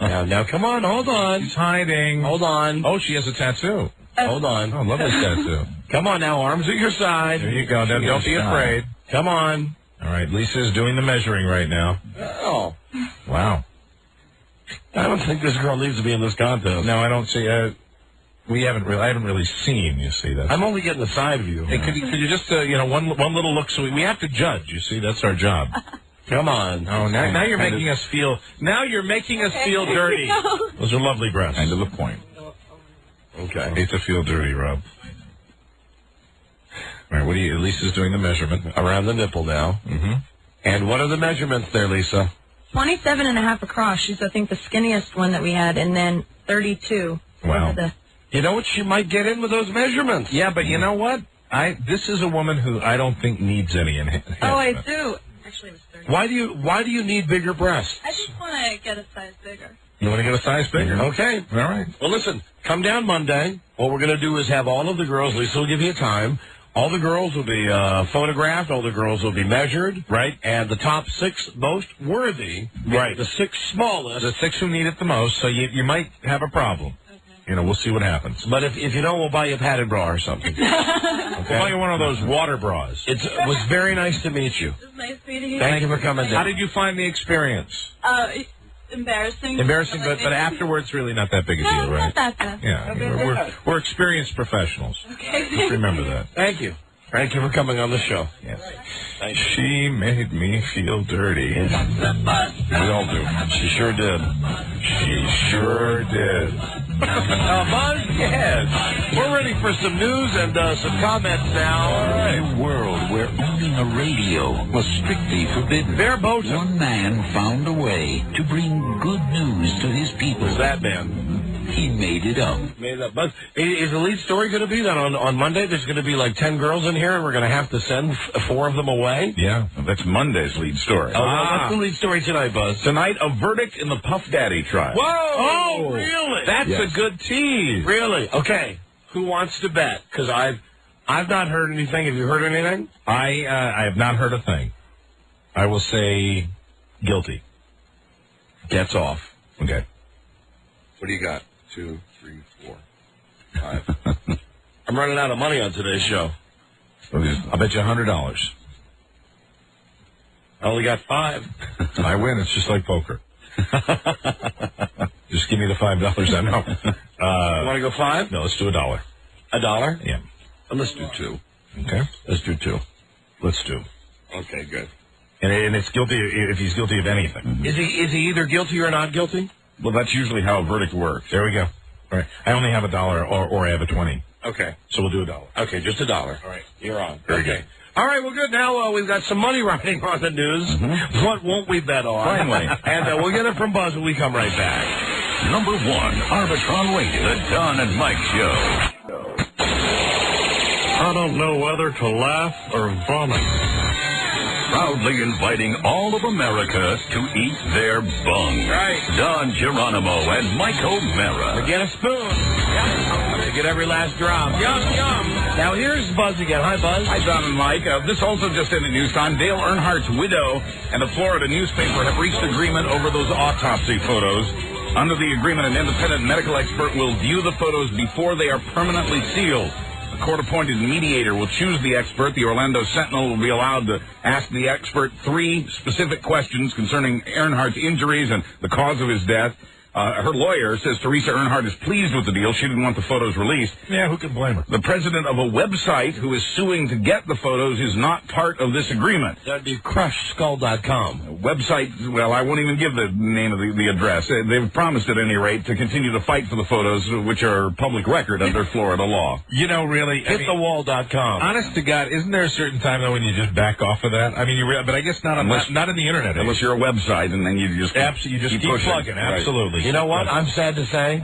Now, come on, hold on.
She's hiding.
Hold on.
Oh, she has a tattoo.
Hold on.
Oh, lovely tattoo.
Come on now, arms at your side.
There you go. Now, don't be afraid.
Come on.
All right, Lisa's doing the measuring right now.
Oh.
Wow.
I don't think this girl needs to be in this contest.
No, I don't see. I haven't really seen. You see that?
I'm only getting the side view.
Hey, could you just one little look? So we have to judge. You see, that's our job.
Come on.
Oh, now you're making us feel. Now you're making us feel dirty. Those are lovely breasts.
Kind of the point.
Okay.
I hate to feel dirty, Rob. All right, Lisa's doing the measurement.
Around the nipple now.
Mm-hmm.
And what are the measurements there, Lisa?
27.5 across. She's, I think, the skinniest one that we had, and then 32.
Wow.
You know what? She might get in with those measurements.
Yeah, but you know what? This is a woman who I don't think needs any enhancement.
Oh, I do. Actually, it was 30.
Why do you need bigger breasts?
I just want to get a size bigger.
You want to get a size bigger?
Okay.
All right.
Well, listen, come down Monday. What we're going to do is have all of the girls, Lisa will give you a time. All the girls will be photographed. All the girls will be measured.
Right.
And the top 6 most worthy.
Right.
The 6 smallest.
The 6 who need it the most, so you might have a problem. Okay. You know, we'll see what happens.
But if you don't, we'll buy you a padded bra or something. Okay?
We'll buy you one of those water bras.
It was very nice to meet you.
It was nice meeting you.
Thank you for coming down.
How did you find the experience?
Embarrassing.
Embarrassing, but afterwards, really not that big a deal, right?
Not that bad.
Yeah, we're experienced professionals.
Okay.
Just remember that.
Thank you. Thank you for coming on the show.
Yes. She made me feel dirty. We all do.
She sure did.
She sure did.
Buzz, yes. We're ready for some news and some comments now.
In a world where owning a radio was strictly forbidden, one man found a way to bring good news to his people.
Who's that man?
He made it up.
Made it up. Buzz, is the lead story going to be that on Monday there's going to be like 10 girls in here and we're going to have to send 4 of them away?
Yeah, that's Monday's lead story.
What's the lead story tonight, Buzz?
Tonight, a verdict in the Puff Daddy trial.
Whoa! Oh, really? That's
Yes.
a good tease. Really? Okay. Who wants to bet? Because I've not heard anything. Have you heard anything?
I have not heard a thing. I will say guilty.
Gets off.
Okay.
What do you got? 2, 3, 4, 5. I'm running out of money on today's show.
I'll bet you $100.
I only got 5.
I win. It's just like poker. Just give me the $5. I know.
You want to go 5?
No, let's do $1.
$1?
Yeah.
Let's do 2.
Okay.
Let's do 2.
Let's do.
Okay, good.
And it's guilty if he's guilty of anything.
Mm-hmm. Is he either guilty or not guilty?
Well, that's usually how a verdict works. There we go. All right. I only have $1 or I have a 20.
Okay.
So we'll do $1.
Okay, just $1. All
right.
You're on.
Very good.
All right, well, good. Now we've got some money riding on the news.
Mm-hmm.
What won't we bet on?
Finally.
And we'll get it from Buzz when we come right back.
Number 1, Arbitron Radio, the Don and Mike Show.
I don't know whether to laugh or vomit.
Proudly inviting all of America to eat their bung.
Right.
Don Geronimo and Mike O'Mara.
Get a spoon. Yep. To get every last drop. Yum, yum. Now here's Buzz again. Hi, Buzz.
Hi, Don and Mike. This also just in the news time. Dale Earnhardt's widow and a Florida newspaper have reached agreement over those autopsy photos. Under the agreement, an independent medical expert will view the photos before they are permanently sealed. A court-appointed mediator will choose the expert. The Orlando Sentinel will be allowed to ask the expert 3 specific questions concerning Earnhardt's injuries and the cause of his death. Her lawyer says Teresa Earnhardt is pleased with the deal. She didn't want the photos released.
Yeah, who can blame her?
The president of a website who is suing to get the photos is not part of this agreement.
That'd be crushskull.com.
Website, well, I won't even give the name of the address. They've promised at any rate to continue to fight for the photos, which are public record under Florida law.
You know, really,
hitthewall.com.
Honest to God, isn't there a certain time though when you just back off of that? I mean, but I guess not on not in the internet.
Unless you're a website, and then you just
keep plugging.
Right.
Absolutely.
You know what? I'm sad to say,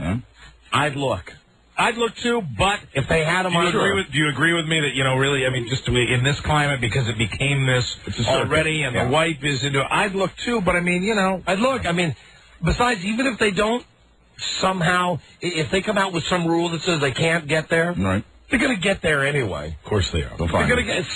I'd look. I'd look too, but if they had them on...
Do you agree with me that, you know, really, I mean, just in this climate, because it became this already, and the wife is into it, I'd look too, but I mean, you know...
I'd look. I mean, besides, even if they don't somehow, if they come out with some rule that says they can't get there...
Right.
They're going to get there anyway.
Of course they are.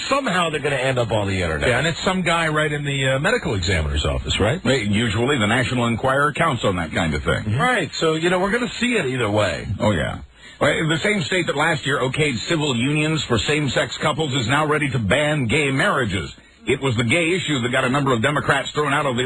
Somehow they're going to end up on the internet.
Yeah, and it's some guy right in the medical examiner's office, right?
Usually the National Enquirer counts on that kind of thing.
Mm-hmm. Right, so, you know, we're going to see it either way.
Oh, yeah. Well, the same state that last year okayed civil unions for same-sex couples is now ready to ban gay marriages. It was the gay issue that got a number of Democrats thrown out of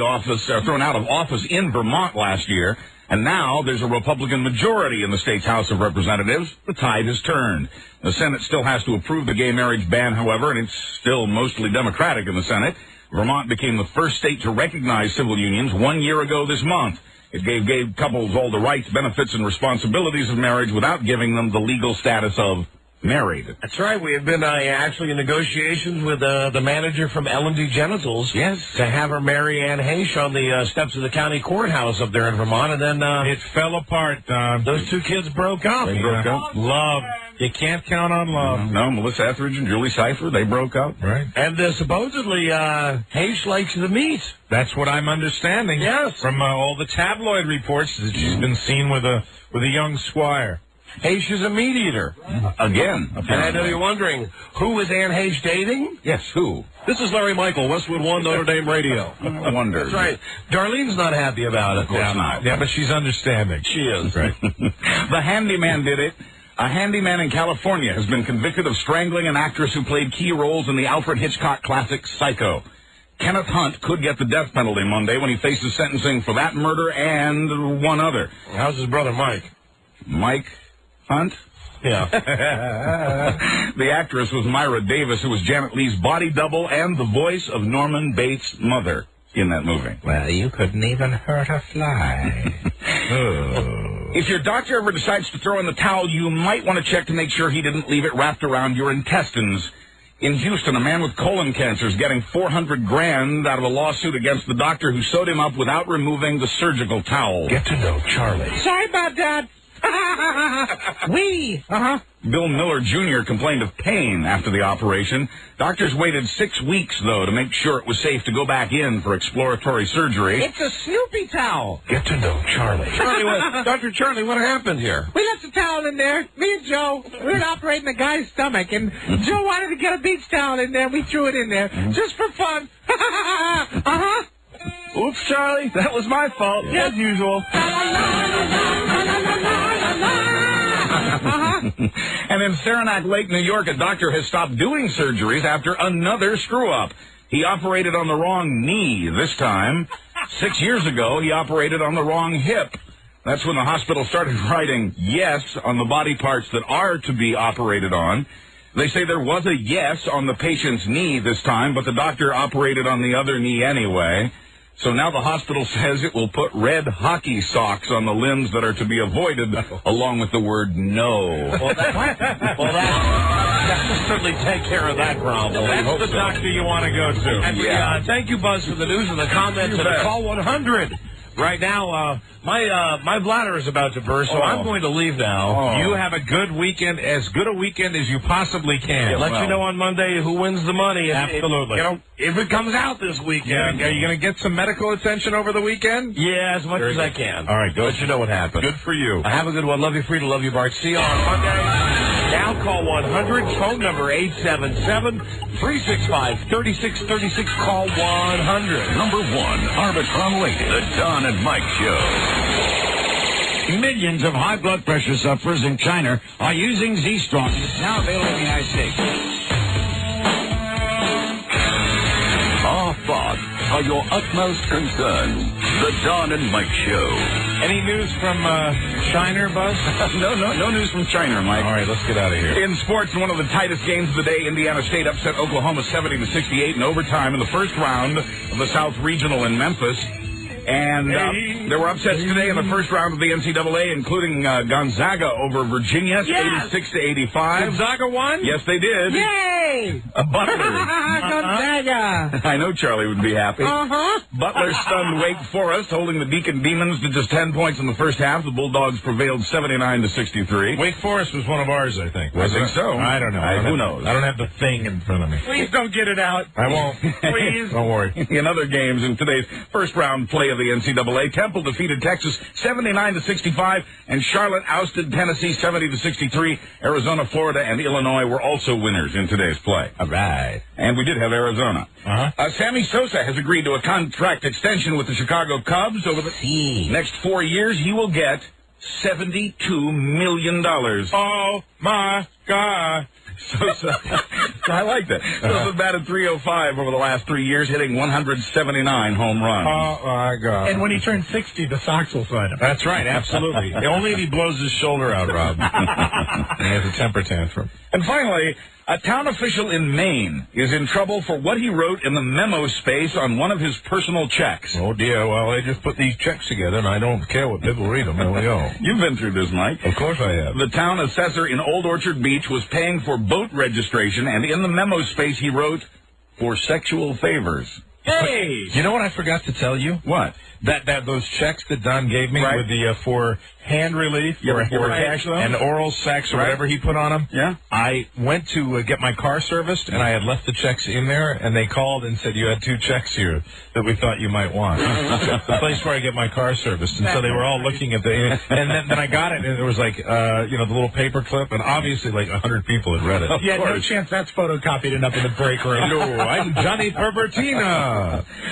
office in Vermont last year. And now there's a Republican majority in the state's House of Representatives. The tide has turned. The Senate still has to approve the gay marriage ban, however, and it's still mostly Democratic in the Senate. Vermont became the first state to recognize civil unions 1 year ago this month. It gave gay couples all the rights, benefits, and responsibilities of marriage without giving them the legal status of married.
That's right. We have been actually in negotiations with the manager from L&D Genitals.
Yes.
To have her marry Ann Heche on the steps of the county courthouse up there in Vermont, and then
it fell apart.
Those 2 kids broke up.
They broke up.
Love. You can't count on love.
No, Melissa Etheridge and Julie Cypher, they broke up.
Right.
And supposedly Heche likes the meat.
That's what I'm understanding.
Yes.
From all the tabloid reports that she's been seen with a young squire.
Heche is a meat eater.
Again.
And I know you're wondering, who is Ann Heche dating?
Yes, who?
This is Larry Michael, Westwood One, Notre Dame Radio.
I wonder.
That's right. Darlene's not happy about it.
Of course not.
Yeah, but she's understanding.
She is.
Right.
The handyman did it. A handyman in California has been convicted of strangling an actress who played key roles in the Alfred Hitchcock classic Psycho. Kenneth Hunt could get the death penalty Monday when he faces sentencing for that murder and one other.
How's his brother Mike?
Mike Hunt?
Yeah.
The actress was Myra Davis, who was Janet Leigh's body double and the voice of Norman Bates' mother in that movie.
Well, you couldn't even hurt a fly.
If your doctor ever decides to throw in the towel, you might want to check to make sure he didn't leave it wrapped around your intestines. In Houston, a man with colon cancer is getting $400,000 out of a lawsuit against the doctor who sewed him up without removing the surgical towel.
Get to know Charlie.
Sorry about that.
Bill Miller Jr. complained of pain after the operation. Doctors waited 6 weeks, though, to make sure it was safe to go back in for exploratory surgery.
It's a Snoopy towel.
Get to know Charlie.
Dr. Charlie, what happened here?
We left the towel in there. Me and Joe, we were operating the guy's stomach, and Joe wanted to get a beach towel in there. We threw it in there just for fun.
Oops, Charlie, that was my fault, as usual. And in Saranac Lake, New York, a doctor has stopped doing surgeries after another screw-up. He operated on the wrong knee this time. 6 years ago, he operated on the wrong hip. That's when the hospital started writing yes on the body parts that are to be operated on. They say there was a yes on the patient's knee this time, but the doctor operated on the other knee anyway. So now the hospital says it will put red hockey socks on the limbs that are to be avoided, along with the word no.
Well, that will certainly take care of that problem.
That's the doctor you want to go to.
And thank you, Buzz, for the news and the comments and the call 100. Right now, my bladder is about to burst, so I'm going to leave now.
You have a good weekend, as good a weekend as you possibly can.
Let you know on Monday who wins the money.
Absolutely.
If it comes out this weekend.
Are you going to get some medical attention over the weekend?
Yeah, as much as I can.
All right, go.
Let you know what happened.
Good for you.
Have a good one. Love you, Frida. Love you, Bart. See you on Monday. Now call 100. Phone number 877-365-3636. Call 100.
Number 1, Arbitron Lady, the Don and Mike Show.
Millions of high blood pressure sufferers in China are using Z-Strong. It's now available in the United States.
Our thoughts are your utmost concern. The Don and Mike Show.
Any news from China, Buzz?
No news from China, Mike.
All right, let's get out of here.
In sports, one of the tightest games of the day, Indiana State upset Oklahoma 70-68 in overtime in the first round of the South Regional in Memphis. And there were upsets today in the first round of the NCAA, including Gonzaga over Virginia, 86-85.
Gonzaga won?
Yes, they did.
Yay!
Butler.
Gonzaga.
I know Charlie would be happy. Butler stunned Wake Forest, holding the Deacon Demons to just 10 points in the first half. The Bulldogs prevailed 79-63.
Wake Forest was one of ours, I think.
I think so.
I don't know.
Who knows?
I don't have the thing in front of me.
Please don't get it out.
I won't.
Please.
Don't worry.
In other games in today's first round play of the NCAA, Temple defeated Texas 79-65, and Charlotte ousted Tennessee 70-63. Arizona, Florida, and Illinois were also winners in today's play.
All right.
And we did have Arizona. Sammy Sosa has agreed to a contract extension with the Chicago Cubs over the next 4 years. He will get $72 million.
Oh, my God.
Sosa, I like that. Sosa batted .305 over the last 3 years, hitting 179 home runs.
Oh, my God.
And when he turns 60, the Sox will sign him.
That's right, absolutely. Only if he blows his shoulder out, Rob. And he has a temper tantrum.
And finally, a town official in Maine is in trouble for what he wrote in the memo space on one of his personal checks.
Oh, dear. Well, they just put these checks together, and I don't care what people read them. There we go.
You've been through this, Mike.
Of course I have.
The town assessor in Old Orchard Beach was paying for boat registration, and in the memo space he wrote, "for sexual favors."
Hey! You know what I forgot to tell you?
What?
That those checks that Don gave me with the for hand relief for
cash
and oral sex or whatever he put on them.
Yeah.
I went to get my car serviced, and I had left the checks in there, and they called and said, "You had 2 checks here that we thought you might want." The place where I get my car serviced, and so they were all looking at the, and then I got it, and it was like the little paper clip, and obviously like 100 people had read it.
Yeah, no chance that's photocopied enough in the break room.
No, I'm Johnny Perbertina.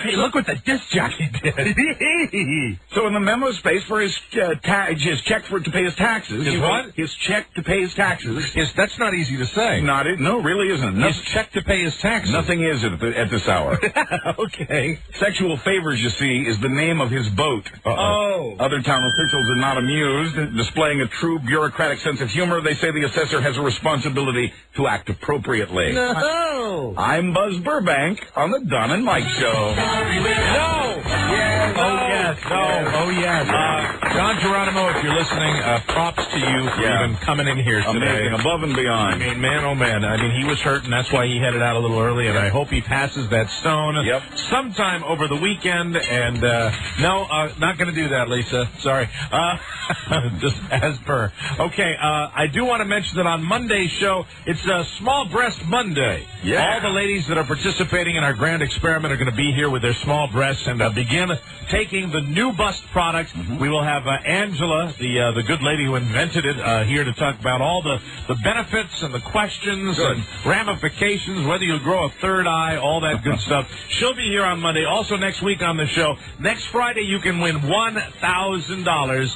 Hey, look what the disc jockey did.
So in the memo space for his check to pay his taxes.
His what?
His check to pay his taxes.
That's not easy to say.
No, really isn't.
His check to pay his taxes.
Nothing is at this hour.
Okay.
Sexual favors, you see, is the name of his boat.
Oh.
Other town officials are not amused. Displaying a true bureaucratic sense of humor, they say the assessor has a responsibility to act appropriately.
No.
I'm Buzz Burbank on the Don and Mike Show.
No.
Yes.
Oh, yes. No.
Yes.
Oh, yes. Don Geronimo, if you're listening, props to you for even coming in here today.
Amazing. Above and beyond.
I mean, man, oh, man. I mean, he was hurt, and that's why he headed out a little early, and I hope he passes that stone sometime over the weekend. And, no, not going to do that, Lisa. Sorry. Just as per. Okay, I do want to mention that on Monday's show, it's Small Breast Monday.
Yeah.
All the ladies that are participating in our grand experiment are going to be here with their small breasts and begin taking the new bust products. We will have Angela, the good lady who invented it, here to talk about all the benefits and the questions and ramifications, whether you grow a third eye, all that good stuff. She'll be here on Monday. Also next week on the show. Next Friday, you can win $1,000.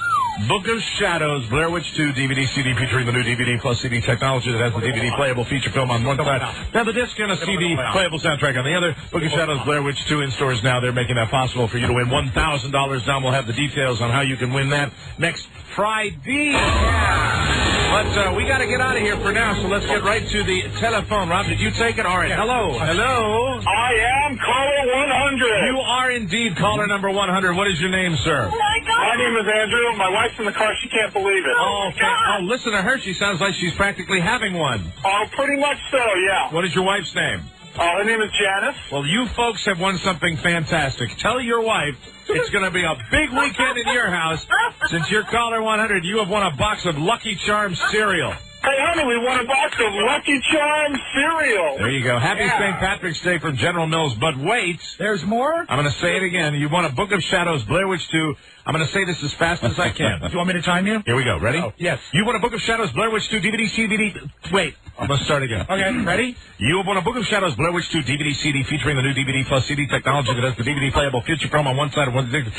Book of Shadows, Blair Witch 2 DVD CD featuring the new DVD plus CD technology that has the DVD playable feature film on one side. Now the disc and a CD playable soundtrack on the other. Book of Shadows, Blair Witch 2 in stores now. They're making that possible for you to win $1,000. Don will have the details on how you can win that next Friday. But we got to get out of here for now, so let's get right to the telephone. Rob, did you take it? All right. Hello. Hello.
I am caller 100.
You are indeed caller number 100. What is your name, sir?
My name is Andrew. My wife's in the car. She can't believe it.
Oh, okay. Oh, listen to her. She sounds like she's practically having one.
Oh, pretty much so, yeah.
What is your wife's name?
Her name is Janice.
Well, you folks have won something fantastic. Tell your wife it's going to be a big weekend in your house. Since you're caller 100, you have won a box of Lucky Charms cereal.
Hey, honey, we won a box of Lucky Charms cereal.
There you go. Happy St. Patrick's Day from General Mills. But wait.
There's more?
I'm going to say it again. You won a Book of Shadows, Blair Witch 2. I'm going to say this as fast as I can.
Do you want me to time you?
Here we go. Ready?
Oh, yes.
You won a Book of Shadows, Blair Witch 2, DVD, CD. Wait. I'm going to start again.
Okay, ready?
You have won a Book of Shadows, Blair Witch 2, DVD, CD featuring the new DVD plus CD technology that has the DVD playable feature film on one side and one side.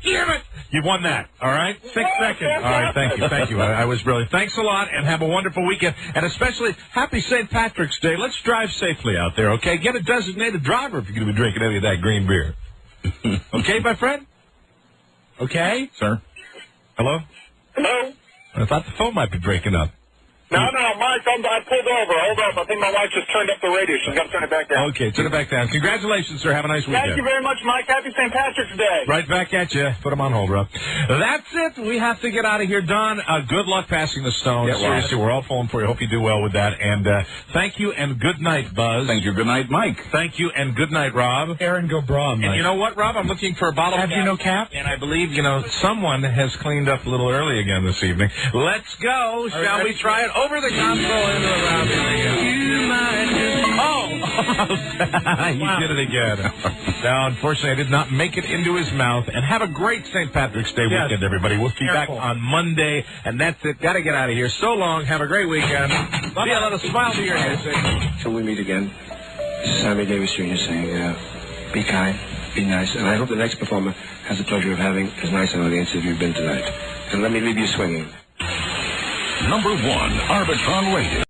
Damn it! You won that. All right? 6 seconds. All right. Thank you. Thank you. I was brilliant. Thanks a lot, and have a wonderful weekend. And especially, happy St. Patrick's Day. Let's drive safely out there, okay? Get a designated driver if you're going to be drinking any of that green beer. Okay, my friend? Okay?
Sir?
Hello?
Hello?
I thought the phone might be breaking up.
No, Mike, I pulled over. Hold up. I think my wife just turned up the radio. She's got to turn it back down.
Okay, turn it back down. Congratulations, sir. Have a nice weekend.
Thank you very much, Mike. Happy St. Patrick's Day.
Right back at you. Put them on hold, bro. That's it. We have to get out of here. Don, good luck passing the stone.
Yeah,
seriously, we're all pulling for you. Hope you do well with that. And thank you and good night, Buzz.
Thank you. Good night, Mike.
Thank you and good night, Rob.
Aaron, go bra, Mike.
And you know what, Rob? I'm looking for a bottle of
Have you no cap?
And I believe, someone has cleaned up a little early again this evening. Let's go. Shall we try it? Over the console and around. He did it again. Now, unfortunately, I did not make it into his mouth. And have a great St. Patrick's Day weekend, everybody. We'll be back on Monday. And that's it. Got to get out of here. So long. Have a great weekend. Love you. Let us smile to your ears.
Till we meet again, this is Sammy Davis Jr. saying, be kind, be nice. And I hope the next performer has the pleasure of having as nice an audience as you've been tonight. And let me leave you swinging.
Number 1, Arbitron Radio.